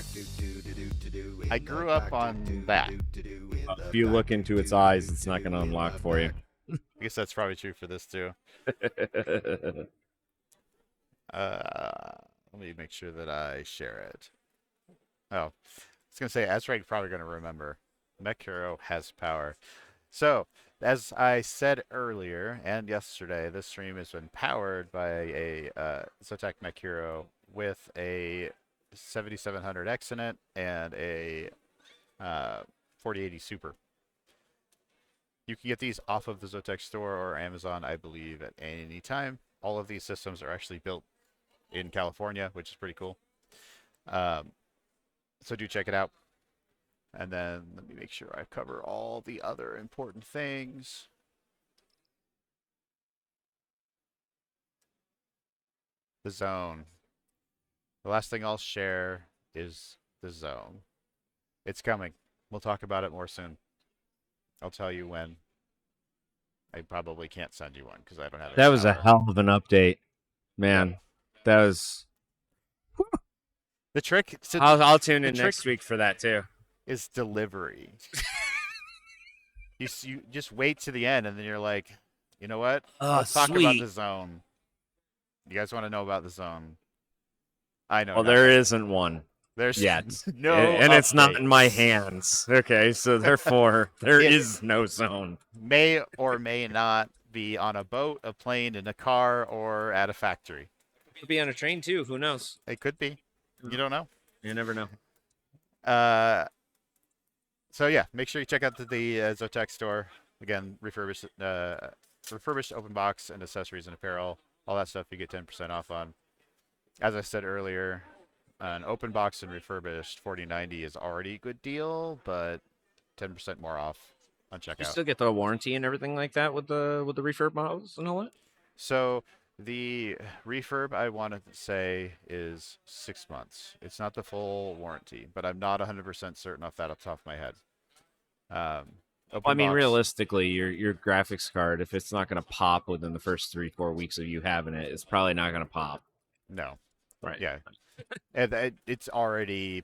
I grew up on that. If you look into its eyes, it's not going to unlock for you. I guess that's probably true for this too. Let me make sure that I share it. Oh, I was going to say, Azrael probably going to remember. Mech Hero has power. So, as I said earlier and yesterday, this stream has been powered by a ZOTAC Mech Hero with a 7700X in it and a 4080 Super. You can get these off of the ZOTAC store or Amazon, I believe, at any time. All of these systems are actually built in California, which is pretty cool. So do check it out. And then let me make sure I cover all the other important things. The zone. The last thing I'll share is the zone. It's coming. We'll talk about it more soon. I'll tell you when. I probably can't send you one because I don't have it. That was a hell of an update, man. Yeah. That was. The trick. I'll tune in next week for that too. Is delivery. you just wait to the end, and then you're like, you know what? Let's talk about the zone. You guys want to know about the zone? I know. Well, there isn't one. There's yet. No, and it's not in my hands. Okay, so therefore there is no zone. May or may not be on a boat, a plane, in a car, or at a factory. It could be on a train too. Who knows? It could be. You don't know. You never know. So yeah, make sure you check out the ZOTAC store. Again, refurbished open box and accessories and apparel. All that stuff you get 10% off on. As I said earlier, an open box and refurbished 4090 is already a good deal, but 10% more off on checkout. You still get the warranty and everything like that with the refurb models and all that? So the refurb, I want to say, is 6 months. It's not the full warranty, but I'm not 100% certain off that off the top of my head. I mean, realistically, your graphics card, if it's not going to pop within the first 3-4 weeks of you having it, it's probably not going to pop. No. Right. Yeah. And it's already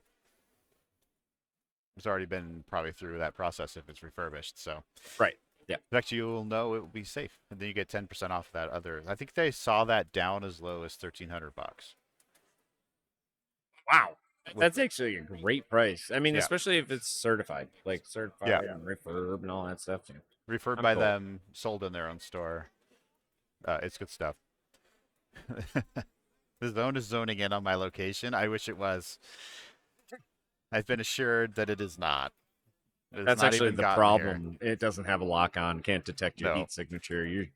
been probably through that process if it's refurbished. So. Right. Yeah. Actually, you'll know it will be safe, and then you get 10% off that other. I think they saw that down as low as $1,300. Wow. That's actually a great price. I mean, Yeah. especially if it's certified, like certified Yeah. and refurb and all that stuff. Referred I'm by cool. them, sold in their own store. It's good stuff. The zone is zoning in on my location. I wish it was. I've been assured that it is not. It has That's not actually even the gotten problem. It doesn't have a lock on, can't detect your No. heat signature. You're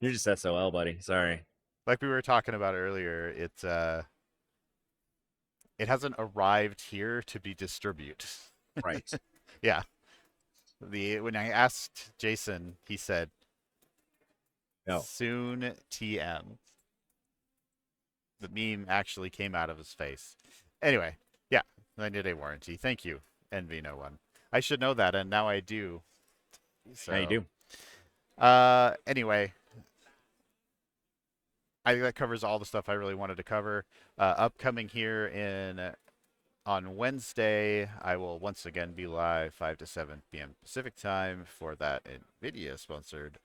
just SOL, buddy. Sorry. Like we were talking about earlier, it hasn't arrived here to be distributed. Right. Yeah. When I asked Jason, he said, No. soon TM. The meme actually came out of his face. Anyway, yeah, 90-day warranty. Thank you, NV01. I should know that, and now I do. So, How you do? Anyway, I think that covers all the stuff I really wanted to cover. Upcoming here on Wednesday, I will once again be live 5 to 7 p.m. Pacific time for that NVIDIA-sponsored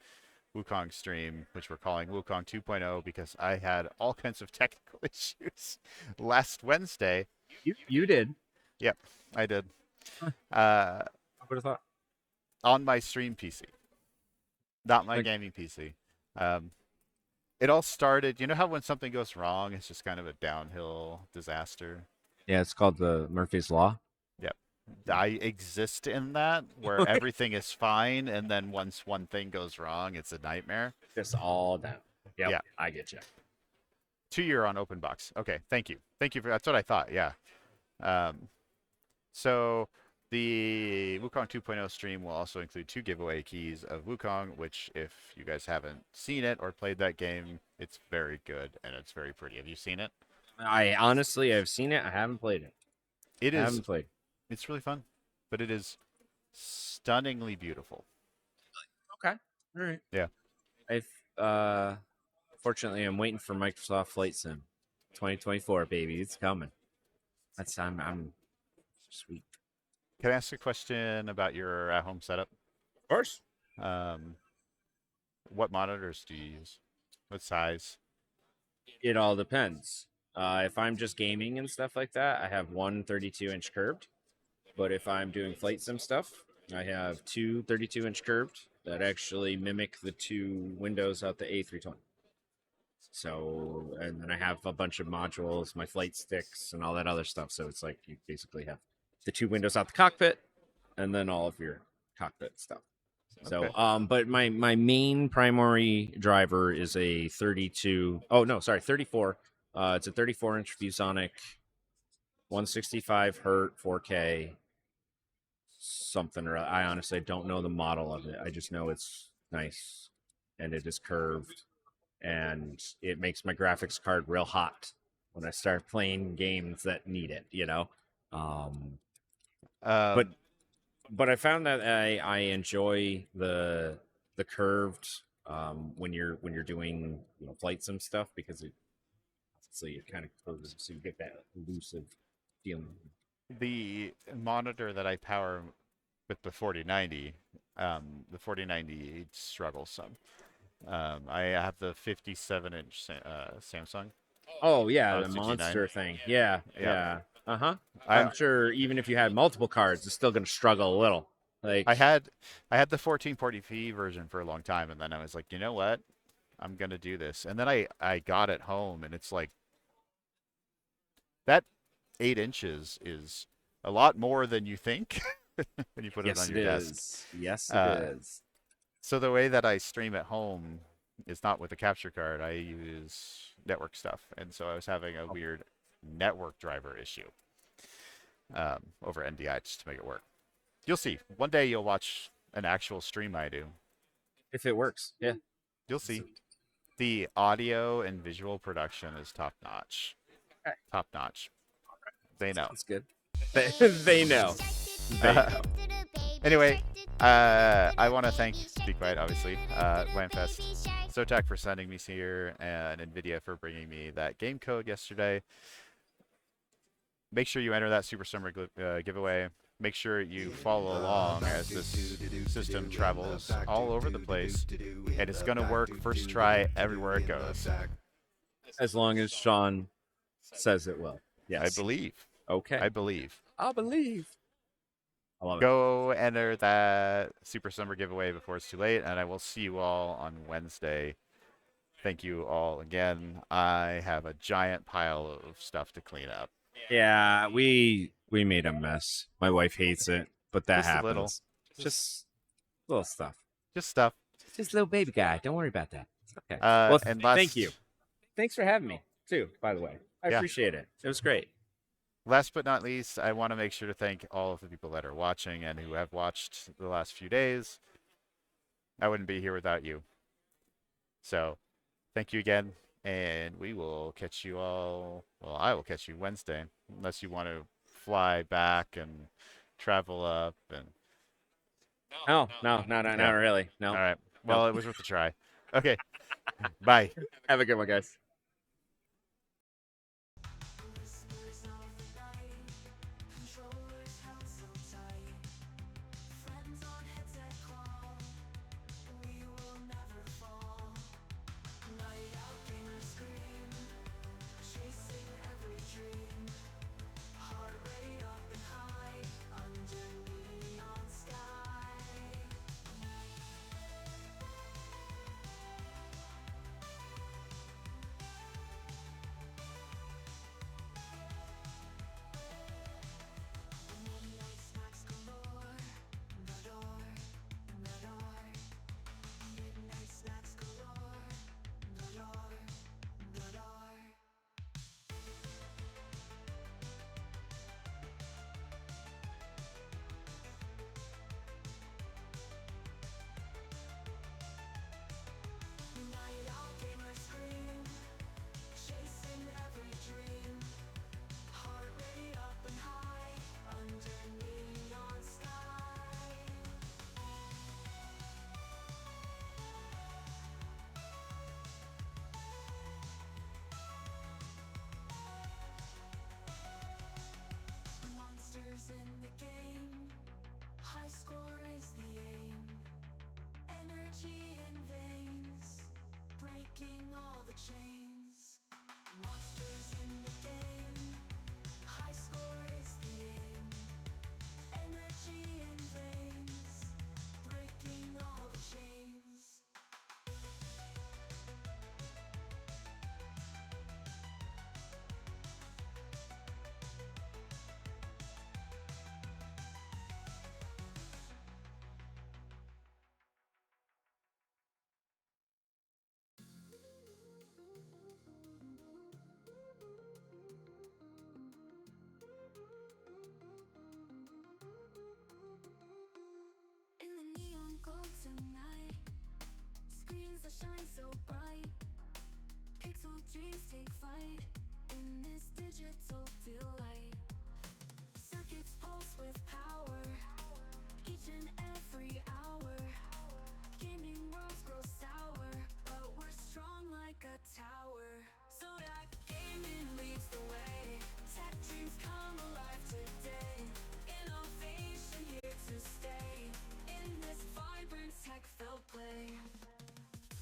Wukong stream, which we're calling Wukong 2.0 because I had all kinds of technical issues last Wednesday. You did. Yep, I did. I would have thought. On my stream PC, not my Like- gaming PC. It all started, you know how when something goes wrong, it's just kind of a downhill disaster? Yeah, it's called the Murphy's Law. Yep. I exist in that where everything is fine, and then once one thing goes wrong, it's a nightmare. Just all down. Yep, Yeah. I get you. 2-year on open box. Okay, thank you. Thank you for that's what I thought. Yeah. So the Wukong 2.0 stream will also include 2 giveaway keys of Wukong, which if you guys haven't seen it or played that game, it's very good and it's very pretty. Have you seen it? I've seen it. I haven't played it. It I is. haven't played. It's really fun, but it is stunningly beautiful. Okay. All right. Yeah. Fortunately, I'm waiting for Microsoft Flight Sim 2024, baby. It's coming. I'm sweet. Can I ask a question about your at-home setup? Of course. What monitors do you use? What size? It all depends. If I'm just gaming and stuff like that, I have one 32-inch curved. But if I'm doing flight sim stuff, I have two 32-inch curved that actually mimic the 2 windows out the A320. So, and then I have a bunch of modules, my flight sticks, and all that other stuff. So it's like you basically have the 2 windows out the cockpit, and then all of your cockpit stuff. So, Okay. but my main primary driver is a 34. It's a 34-inch ViewSonic, 165 hertz, 4K, something or other. I honestly don't know the model of it. I just know it's nice, and it is curved, and it makes my graphics card real hot when I start playing games that need it. But I found that I enjoy the curved when you're doing flight sim stuff because it kind of curves, so you get that elusive feeling. The monitor that I power with the 4090, the 4090 struggles some. I have the 57-inch Samsung. Oh yeah, the 69. monster thing. Yeah. Yeah. I'm sure even if you had multiple cards, it's still gonna struggle a little. Like I had the 1440p version for a long time, and then I was like, you know what? I'm gonna do this. And then I got it home, and it's like that 8 inches is a lot more than you think when you put it on your desk. Yes, it is. So the way that I stream at home is not with a capture card. I use network stuff, and so I was having a weird network driver issue over NDI just to make it work. You'll see. One day you'll watch an actual stream I do. If it works, yeah. You'll see. The audio and visual production is top notch. Top notch. They know. That's good. They know. Anyway, I want to thank Be Quiet, obviously, LANFest, ZOTAC for sending me here, and NVIDIA for bringing me that game code yesterday. Make sure you enter that Super Summer giveaway. Make sure you follow along as this system travels all over the place, and it's going to work first try everywhere it goes. As long as Sean says it will. Yes. I believe. Okay. I believe. I believe. I love it. Go enter that Super Summer giveaway before it's too late, and I will see you all on Wednesday. Thank you all again. I have a giant pile of stuff to clean up. Yeah, we made a mess. My wife hates it, but that Just a happens. little. Just little stuff. Just stuff. Just a little baby guy. Don't worry about that. It's okay. Well, thank you. Thanks for having me too, by the way. I appreciate it. It was great. Last but not least, I want to make sure to thank all of the people that are watching and who have watched the last few days. I wouldn't be here without you. So, thank you again, and we will catch you all. Well, I will catch you Wednesday, unless you want to fly back and travel up and. No, not really. No. All right. Well, it was worth a try. Okay. Bye. Have a good one, guys. Whispers of the night, controllers held so tight. Friends on headset call, we will never fall. Night out gamers scream, chasing every dream. Heart rate up and high, under neon sky. Midnight snacks galore, the door. Midnight snacks galore, the door. Night owl gamers scream, chasing every dream. Heart rate up and high, under neon sky. Monsters in the game, high score is the aim. Energy in veins, breaking all the chains. Monsters in the game, high score is the aim. Energy in veins, breaking all the chains. In the neon glow tonight, screens that shine so bright. Pixel dreams take flight in this digital delight. Circuits pulse with power,